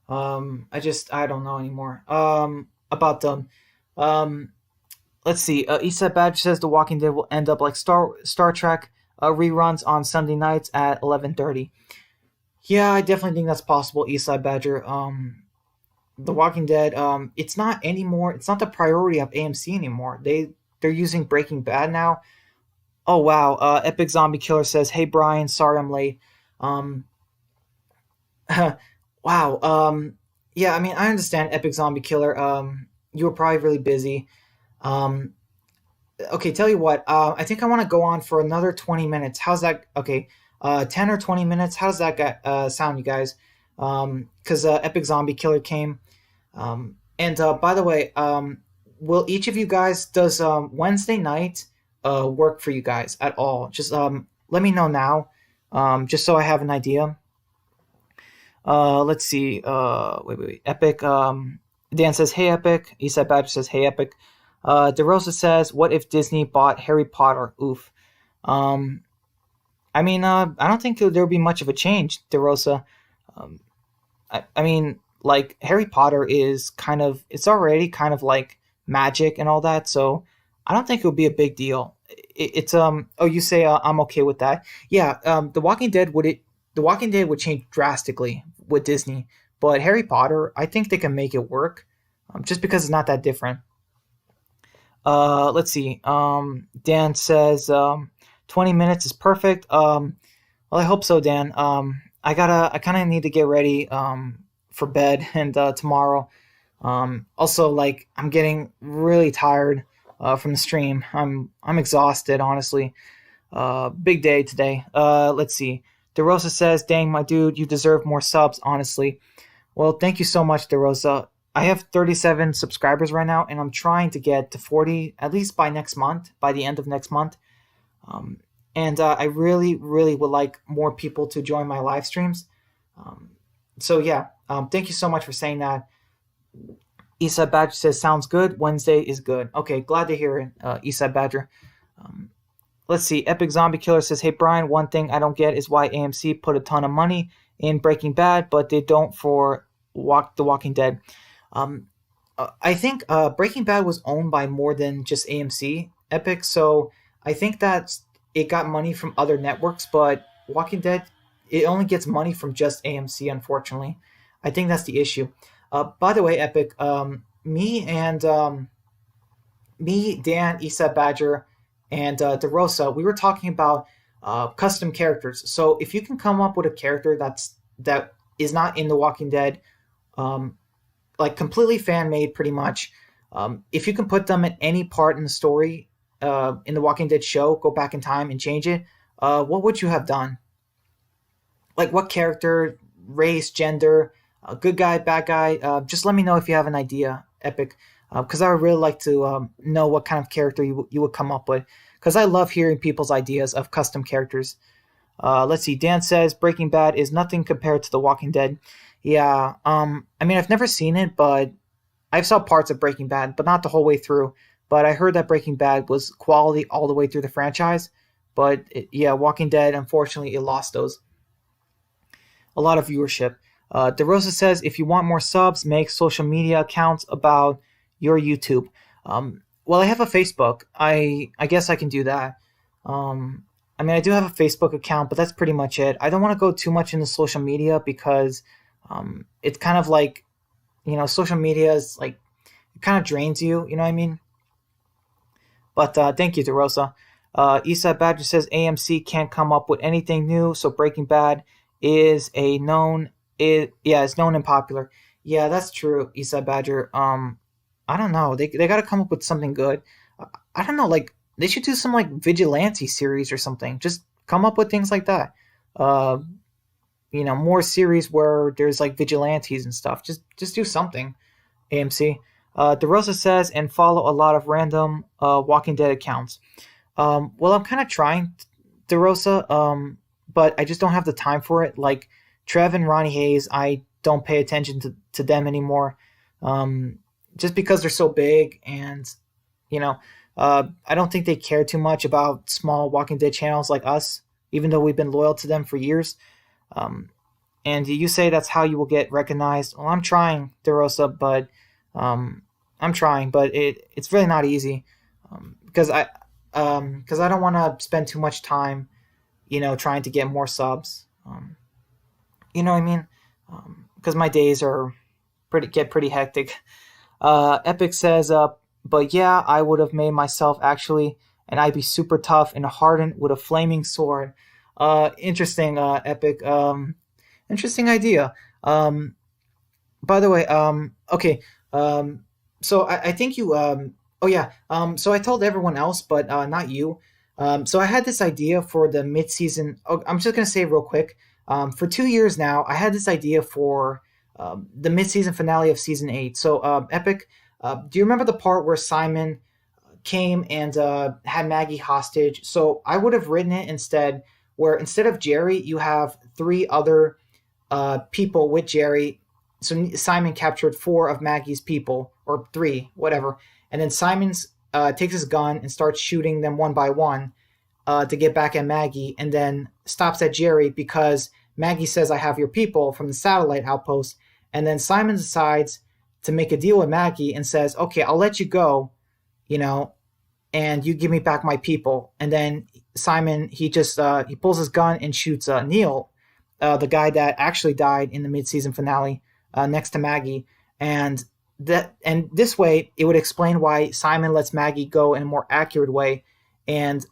I don't know anymore. About them. let's see. Eastside Badger says The Walking Dead will end up like Star Trek reruns on Sunday nights at 11:30. Yeah, I definitely think that's possible, Eastside Badger. The Walking Dead, it's not anymore. It's not the priority of AMC anymore. They're using Breaking Bad now. Oh wow. Epic Zombie Killer says, "Hey Brian, sorry I'm late." Um, wow. Yeah, I mean I understand Epic Zombie Killer. You were probably really busy. Um, okay, tell you what. I think I want to go on for another 20 minutes. How's that? Okay, 10 or 20 minutes. How does that sound, you guys? Because Epic Zombie Killer came. And by the way, will each of you guys does Wednesday night work for you guys at all? Just let me know now, just so I have an idea. Let's see. Wait. Epic. Dan says, "Hey, Epic." Eastside Badger says, "Hey, Epic." DeRosa says, "What if Disney bought Harry Potter?" Oof. Um, I mean, I don't think there would be much of a change, DeRosa. Um, I mean, like Harry Potter is it's already kind of like magic and all that, so I don't think it would be a big deal. It's oh, you say I'm okay with that. Yeah, The Walking Dead would change drastically with Disney, but Harry Potter, I think they can make it work, just because it's not that different. Let's see. Dan says 20 minutes is perfect. Well, I hope so, Dan. I kind of need to get ready for bed and tomorrow. Also, like I'm getting really tired from the stream. I'm exhausted, honestly. Big day today. Let's see. DeRosa says, "Dang, my dude, you deserve more subs, honestly." Well, thank you so much, DeRosa. I have 37 subscribers right now, and I'm trying to get to 40 at least by next month, by the end of next month. Um, and I really, really would like more people to join my live streams. Um, so yeah, thank you so much for saying that. Eastside Badger says, "Sounds good. Wednesday is good." Okay, glad to hear it, Eastside Badger. Um, let's see. Epic Zombie Killer says, "Hey Brian, one thing I don't get is why AMC put a ton of money in Breaking Bad, but they don't for The Walking Dead." Um, I think Breaking Bad was owned by more than just AMC, Epic, so I think that it got money from other networks, but Walking Dead, it only gets money from just AMC, unfortunately. I think that's the issue. By the way, Epic, me, Dan, Isa Badger, and DeRosa, we were talking about custom characters. So if you can come up with a character that is not in The Walking Dead, um, like completely fan made, pretty much. If you can put them at any part in the story in the Walking Dead show, go back in time and change it. What would you have done? Like what character, race, gender, good guy, bad guy? Just let me know if you have an idea, Epic, because I would really like to know what kind of character you would come up with. Because I love hearing people's ideas of custom characters. Let's see. Dan says Breaking Bad is nothing compared to The Walking Dead. Yeah. I mean, I've never seen it, but I saw parts of Breaking Bad, but not the whole way through. But I heard that Breaking Bad was quality all the way through the franchise. But yeah, Walking Dead, unfortunately, it lost those a lot of viewership. DeRosa says if you want more subs, make social media accounts about your YouTube. Well, I have a Facebook. I guess I can do that. I mean, I do have a Facebook account, but that's pretty much it. I don't want to go too much into social media because it's kind of like, social media is like, it kind of drains you, you know what I mean? But thank you, DeRosa. Eastside Badger says AMC can't come up with anything new, so Breaking Bad is it's known and popular. Yeah, that's true, Eastside Badger. I don't know. They got to come up with something good. I don't know. Like they should do some like vigilante series or something. Just come up with things like that. Uh, more series where there's like vigilantes and stuff. Just do something. AMC. DeRosa says and follow a lot of random Walking Dead accounts. Well, I'm kind of trying, DeRosa, but I just don't have the time for it. Like Trev and Ronnie Hayes, I don't pay attention to them anymore. Just because they're so big and, you know, I don't think they care too much about small Walking Dead channels like us, even though we've been loyal to them for years. And you say that's how you will get recognized. Well, I'm trying, DeRosa, but I'm trying, but it's really not easy. because I don't want to spend too much time, trying to get more subs. You know what I mean? Because my days are pretty hectic. Epic says, but yeah, I would have made myself actually, and I'd be super tough and hardened with a flaming sword. Interesting, Epic. Interesting idea. By the way, okay. So I think you. Oh yeah. So I told everyone else, but not you. So I had this idea for the mid-season. Oh, I'm just gonna say real quick. For 2 years now, I had this idea for the mid-season finale of season 8. So Epic. Do you remember the part where Simon came and had Maggie hostage? So I would have written it instead, where instead of Jerry, you have three other people with Jerry. So Simon captured four of Maggie's people, or three, whatever. And then Simon's takes his gun and starts shooting them one by one to get back at Maggie, and then stops at Jerry because Maggie says, I have your people from the satellite outpost. And then Simon decides to make a deal with Maggie and says, okay, I'll let you go, you know, and you give me back my people. And then Simon, he pulls his gun and shoots Neil, the guy that actually died in the mid-season finale, next to Maggie. And this way it would explain why Simon lets Maggie go in a more accurate way, and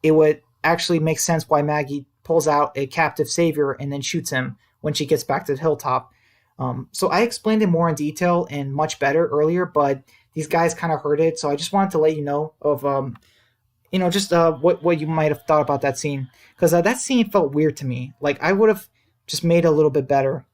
it would actually make sense why Maggie pulls out a captive savior and then shoots him when she gets back to the hilltop. So I explained it more in detail and much better earlier, but these guys kind of heard it, so I just wanted to let you know of just what you might have thought about that scene, because that scene felt weird to me. Like I would have just made it a little bit better,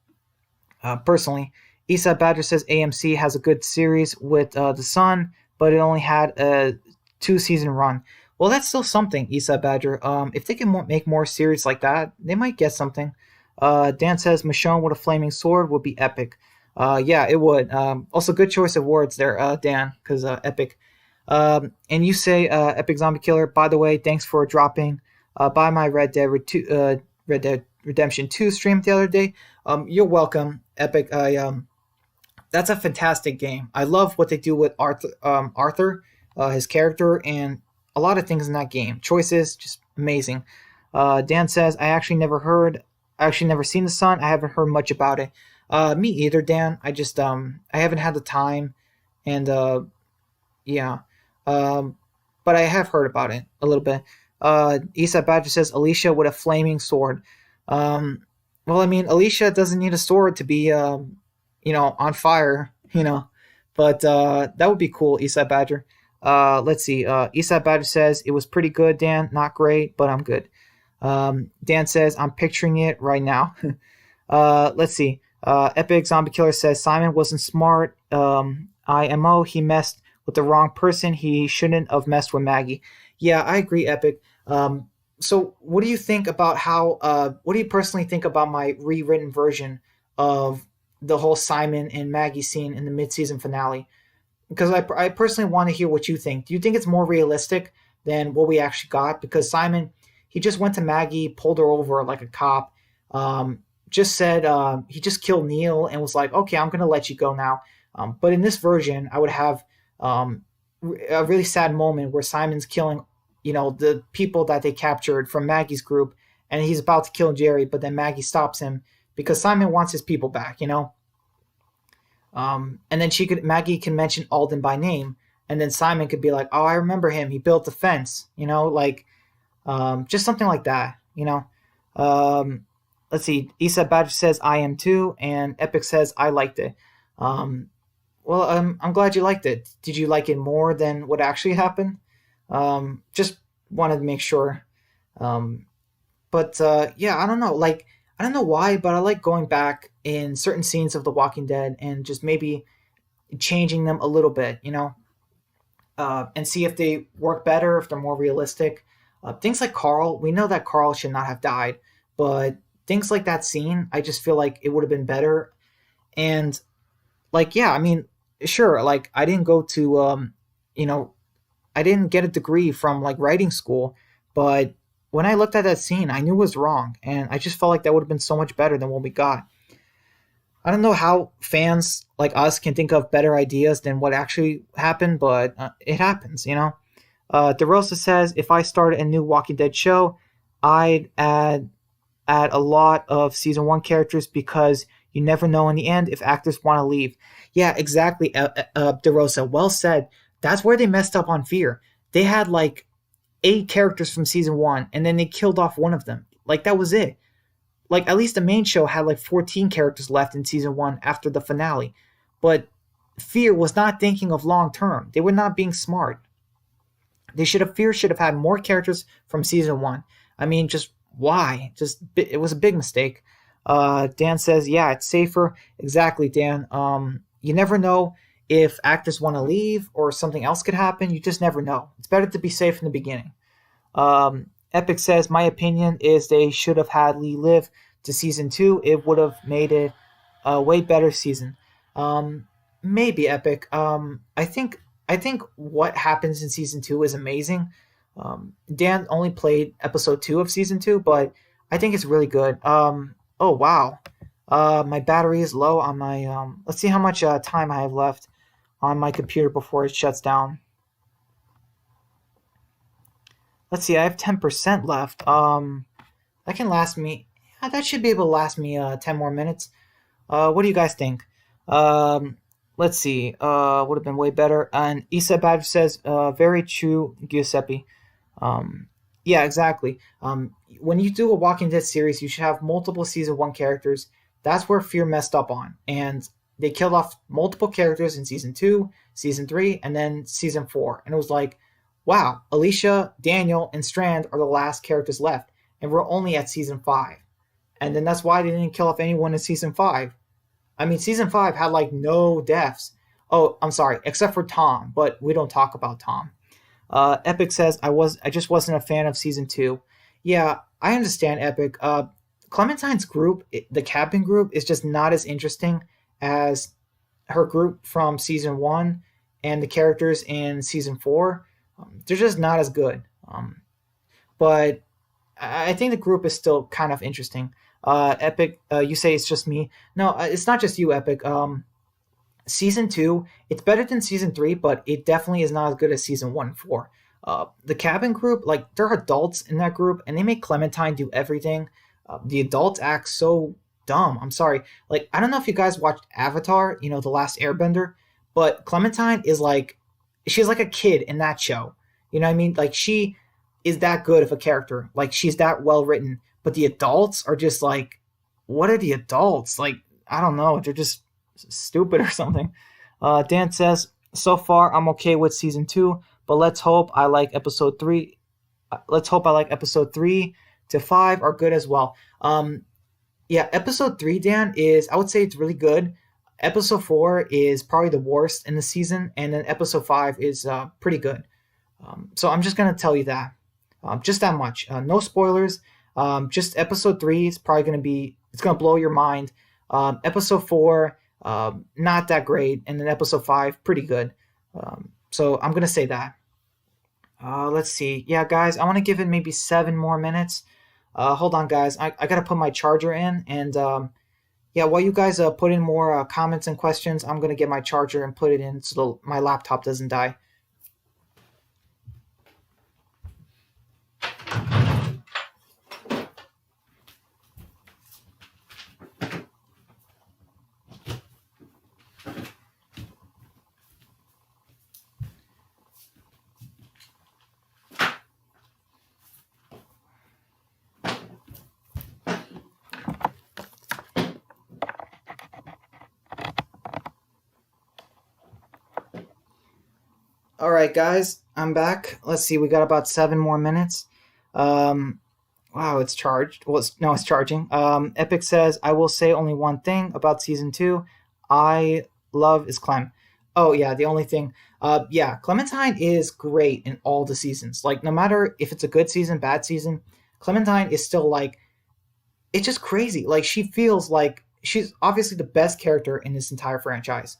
personally. Eastside Badger says AMC has a good series with The Sun, but it only had a 2-season run. Well, that's still something, Eastside Badger. If they can make more series like that, they might get something. Dan says Michonne with a flaming sword would be epic. Yeah, it would. Also, good choice of words there, Dan, because epic. And you say Epic Zombie Killer. By the way, thanks for dropping by my Red Dead Redemption 2 stream the other day. You're welcome, Epic. That's a fantastic game. I love what they do with Arthur, his character, and a lot of things in that game. Choices, just amazing. Dan says, I actually never seen The Sun. I haven't heard much about it. Me either, Dan. I haven't had the time, and yeah. But I have heard about it a little bit. Eastside Badger says Alicia with a flaming sword. Well, I mean, Alicia doesn't need a sword to be, on fire, But that would be cool, Eastside Badger. Let's see. Eastside Badger says it was pretty good, Dan. Not great, but I'm good. Dan says I'm picturing it right now. Let's see. Epic Zombie Killer says Simon wasn't smart. IMO, he messed with the wrong person. He shouldn't have messed with Maggie. Yeah, I agree, Epic. So what do you think about what do you personally think about my rewritten version of the whole Simon and Maggie scene in the mid-season finale? Because I personally want to hear what you think. Do you think it's more realistic than what we actually got? Because Simon, he just went to Maggie, pulled her over like a cop, just said he just killed Neil and was like, okay, I'm going to let you go now. But in this version, I would have a really sad moment where Simon's killing, the people that they captured from Maggie's group, and he's about to kill Jerry, but then Maggie stops him because Simon wants his people back, And then Maggie can mention Alden by name, and then Simon could be like, "Oh, I remember him. He built the fence." Just something like that. Let's see. Isa Badger says I am too, and Epic says I liked it. I'm glad you liked it. Did you like it more than what actually happened? Just wanted to make sure. Yeah, I don't know. I don't know why, but I like going back in certain scenes of The Walking Dead and just maybe changing them a little bit, and see if they work better, if they're more realistic. Things like Carl, we know that Carl should not have died, but things like that scene, I just feel like it would have been better. And yeah, I mean, sure, I didn't go to, I didn't get a degree from writing school, but when I looked at that scene, I knew it was wrong, and I just felt like that would have been so much better than what we got. I don't know how fans like us can think of better ideas than what actually happened, but it happens, DeRosa says, if I started a new Walking Dead show, I'd add a lot of season one characters because you never know in the end if actors want to leave. Yeah, exactly, DeRosa. Well said. That's where they messed up on Fear. They had like 8 characters from season one, and then they killed off one of them. Like that was it. Like at least the main show had like 14 characters left in season one after the finale, but Fear was not thinking of long term. They were not being smart. Fear should have had more characters from season one. I mean, just why? Just it was a big mistake. Dan says, yeah, it's safer. Exactly, Dan. You never know if actors want to leave or something else could happen. You just never know. It's better to be safe in the beginning. Epic says, my opinion is they should have had Lee live to season 2. It would have made it a way better season. Maybe Epic. I think what happens in season 2 is amazing. Dan only played episode 2 of season 2, but I think it's really good. Oh wow. My battery is low on my. Let's see how much time I have left on my computer before it shuts down. Let's see, I have 10% left. That can last me. Yeah, that should be able to last me 10 more minutes. What do you guys think? Let's see. Would have been way better. And Isa Badger says, very true, Giuseppe. Yeah, exactly. When you do a Walking Dead series, you should have multiple season 1 characters. That's where Fear messed up on. And they killed off multiple characters in season 2, season 3, and then season 4. And it was like, wow, Alicia, Daniel, and Strand are the last characters left. And we're only at season 5. And then that's why they didn't kill off anyone in season 5. I mean, season 5 had like no deaths. Oh, I'm sorry, except for Tom, but we don't talk about Tom. Epic says, I just wasn't a fan of season 2. Yeah, I understand, Epic. Clementine's group, the cabin group, is just not as interesting as her group from season 1 and the characters in season 4. They're just not as good. But I think the group is still kind of interesting. Epic, you say it's just me. No, it's not just you, Epic. Season 2, it's better than season 3, but it definitely is not as good as season 1 and 4. The cabin group, like, there are adults in that group, and they make Clementine do everything. The adults act so dumb. I'm sorry. Like, I don't know if you guys watched Avatar, The Last Airbender, but Clementine is like, she's like a kid in that show. You know what I mean? Like, she is that good of a character. Like, she's that well written. But the adults are just like, what are the adults? Like, I don't know. They're just stupid or something. Dan says, so far I'm okay with season 2, but let's hope I like episode 3. Let's hope I like episode 3 to 5 are good as well. Yeah, episode 3, Dan, I would say it's really good. Episode 4 is probably the worst in the season, and then episode 5 is pretty good. So I'm just gonna tell you that, just that much. No spoilers. Just episode 3 is probably it's gonna blow your mind. Episode 4, not that great, and then episode 5, pretty good. So I'm gonna say that. Let's see. Yeah, guys, I want to give it maybe 7 more minutes. Hold on, guys. I gotta put my charger in, and yeah, while you guys put in more comments and questions, I'm gonna get my charger and put it in so my laptop doesn't die. All right, guys, I'm back. Let's see, we got about 7 more minutes. Wow, it's charged. Well, it's charging. Epic says, I will say only one thing about season 2. I love is Clem. Oh, yeah, the only thing. Yeah, Clementine is great in all the seasons. Like, no matter if it's a good season, bad season, Clementine is still like, it's just crazy. Like, she feels like she's obviously the best character in this entire franchise,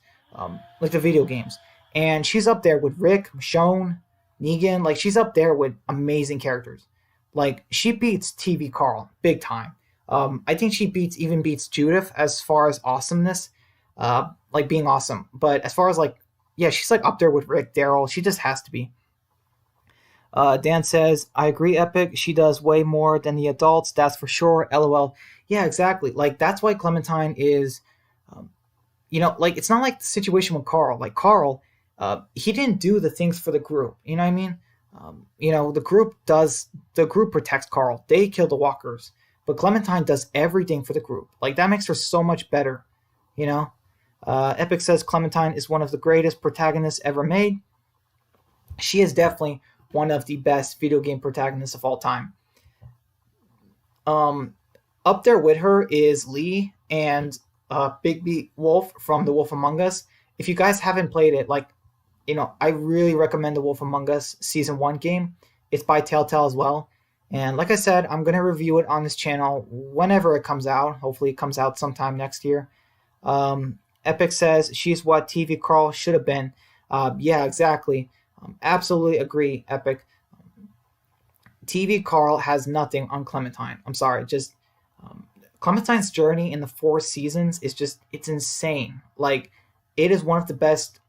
like the video games. And she's up there with Rick, Michonne, Negan. Like, she's up there with amazing characters. Like, she beats TV Carl big time. I think she even beats Judith as far as awesomeness, like being awesome. But as far as like, yeah, she's like up there with Rick, Daryl. She just has to be. Dan says, I agree, Epic. She does way more than the adults, that's for sure. LOL. Yeah, exactly. Like, that's why Clementine is, um, like, it's not like the situation with Carl. Like, Carl, he didn't do the things for the group. You know what I mean? The group protects Carl. They kill the walkers. But Clementine does everything for the group. Like, that makes her so much better, you know? Epic says Clementine is one of the greatest protagonists ever made. She is definitely one of the best video game protagonists of all time. Um, Up there with her is Lee and Bigby Wolf from The Wolf Among Us. If you guys haven't played it, like, I really recommend The Wolf Among Us Season 1 game. It's by Telltale as well. And like I said, I'm going to review it on this channel whenever it comes out. Hopefully it comes out sometime next year. Epic says she's what TV Carl should have been. Yeah, exactly. Absolutely agree, Epic. TV Carl has nothing on Clementine. I'm sorry, just Clementine's journey in the 4 seasons is it's insane. Like, it is one of the best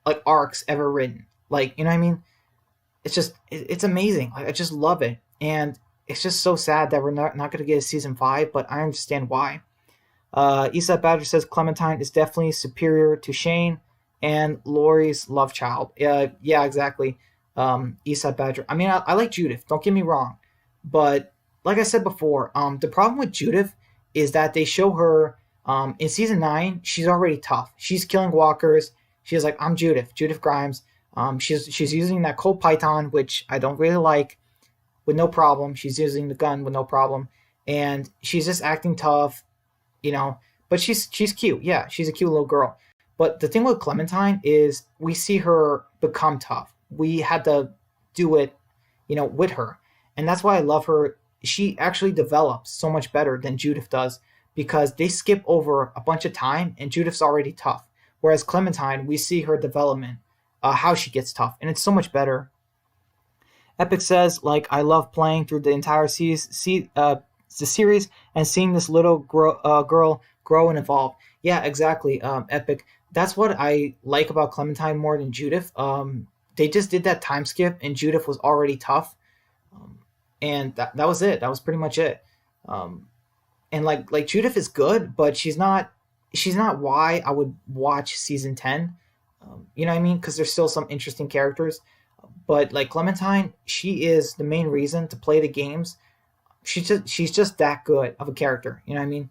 like arcs ever written. Like, you know what I mean? It's amazing. Like, I just love it, and it's just so sad that we're not going to get a season 5. But I understand why. Isa Badger says Clementine is definitely superior to Shane and Laurie's love child. Yeah, exactly. Isa Badger. I mean, I like Judith. Don't get me wrong, but like I said before, the problem with Judith is that they show her in season 9. She's already tough. She's killing walkers. She's like, I'm Judith Grimes. She's using that Colt Python, which I don't really like, with no problem. She's using the gun with no problem, and she's just acting tough, But she's cute. Yeah, she's a cute little girl. But the thing with Clementine is we see her become tough. We had to do it, with her, and that's why I love her. She actually develops so much better than Judith does because they skip over a bunch of time, and Judith's already tough. Whereas Clementine, we see her development, how she gets tough, and it's so much better. Epic says, like, I love playing through the entire the series and seeing this little girl grow and evolve. Yeah, exactly, Epic. That's what I like about Clementine more than Judith. They just did that time skip, and Judith was already tough, and that was it. That was pretty much it. And like Judith is good, but she's not why I would watch season 10. You know what I mean? Because there's still some interesting characters. But like Clementine, she is the main reason to play the games. She's just that good of a character. You know what I mean?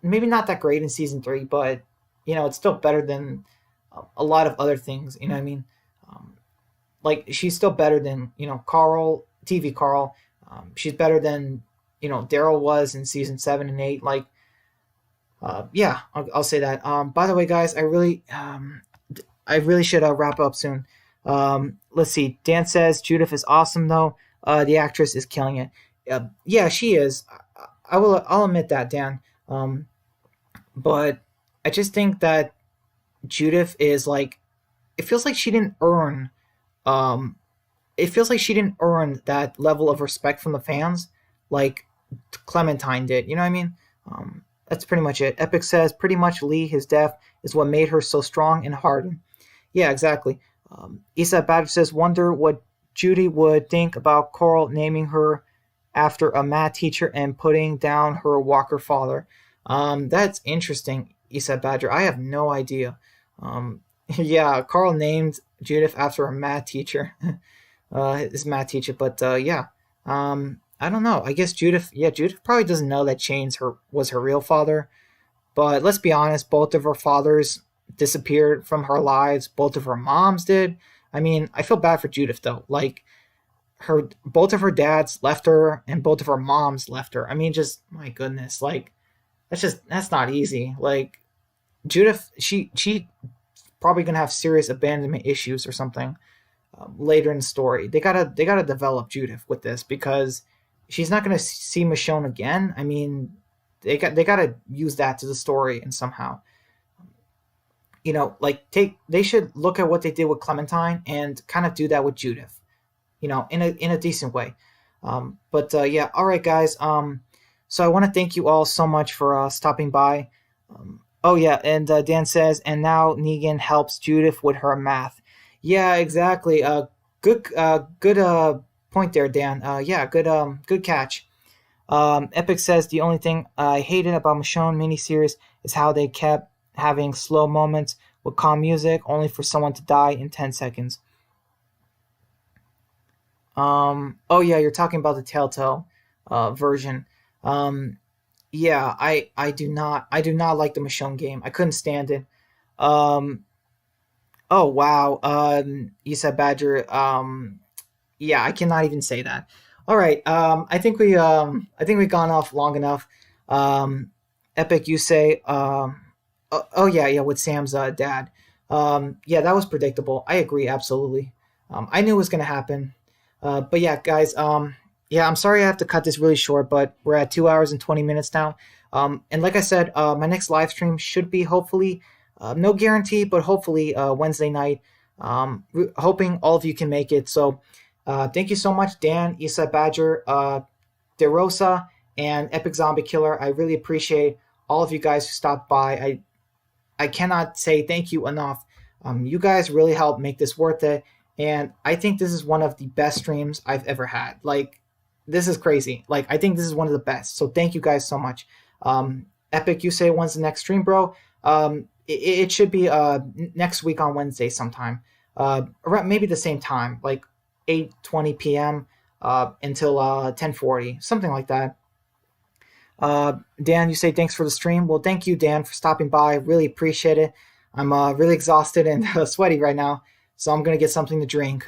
Maybe not that great in season 3, but it's still better than a lot of other things. You know what I mean? Like, she's still better than Carl, TV Carl. She's better than Daryl was in season 7 and 8. Like, yeah, I'll say that. By the way, guys, I really should wrap up soon. Let's see. Dan says Judith is awesome though. The actress is killing it. Yeah, she is. I'll admit that, Dan. But I just think that Judith is like, it feels like she didn't earn. It feels like she didn't earn that level of respect from the fans, like Clementine did. You know what I mean? That's pretty much it. Epic says pretty much Lee, his death is what made her so strong and hardened. Yeah, exactly. Isa Badger says, wonder what Judy would think about Coral naming her after a math teacher and putting down her Walker father. That's interesting, Isa Badger. I have no idea. Yeah, Carl named Judith after a math teacher, his math teacher. But yeah, I don't know. I guess Judith probably doesn't know that Shane's was her real father. But let's be honest, both of her fathers disappeared from her lives. Both of her moms did. I mean, I feel bad for Judith though. Like, both of her dads left her, and both of her moms left her. I mean, just my goodness, like that's not easy. Like, Judith, she probably gonna have serious abandonment issues or something later in the story. They gotta develop Judith with this because she's not gonna see Michonne again. I mean, they gotta use that to the story and somehow. They should look at what they did with Clementine and kind of do that with Judith, in a decent way. But yeah, all right, guys. So I want to thank you all so much for stopping by. Oh yeah, and Dan says, and now Negan helps Judith with her math. Yeah, exactly. Good point there, Dan. Yeah, good catch. Epic says the only thing I hated about Michonne miniseries is how they kept having slow moments with calm music, only for someone to die in 10 seconds. Oh yeah, you're talking about the Telltale version. Um, yeah, I do not like the Michonne game. I couldn't stand it. Um, oh wow. You said Badger. Yeah, I cannot even say that. All right. I think we've gone off long enough. Um, Epic, you say. Oh yeah, yeah, with Sam's dad. Yeah, that was predictable. I agree absolutely. I knew it was gonna happen. But yeah, guys. Yeah, I'm sorry I have to cut this really short, but we're at 2 hours and 20 minutes now. And like I said, my next live stream should be hopefully, no guarantee, but hopefully Wednesday night. Hoping all of you can make it. So thank you so much, Dan, Isa Badger, DeRosa, and Epic Zombie Killer. I really appreciate all of you guys who stopped by. I cannot say thank you enough. You guys really helped make this worth it, and I think this is one of the best streams I've ever had. Like, this is crazy. Like, I think this is one of the best. So thank you guys so much. Epic, you say when's the next stream, bro? It should be next week on Wednesday sometime. Around maybe the same time, like 8:20 p.m. Until 10:40, something like that. Dan, you say thanks for the stream. Well, thank you, Dan, for stopping by. Really appreciate it. I'm really exhausted and sweaty right now, so I'm gonna get something to drink.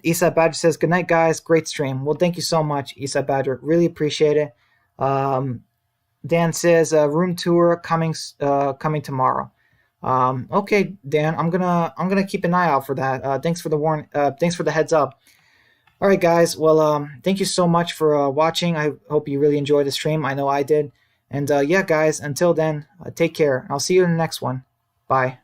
Isa Badger says, "Good night, guys. Great stream." Well, thank you so much, Isa Badger. Really appreciate it. Dan says, "Room tour coming tomorrow." Okay, Dan, I'm gonna keep an eye out for that. Thanks for the warn. Thanks for the heads up. All right, guys. Well, thank you so much for watching. I hope you really enjoyed the stream. I know I did. And yeah, guys. Until then, take care. I'll see you in the next one. Bye.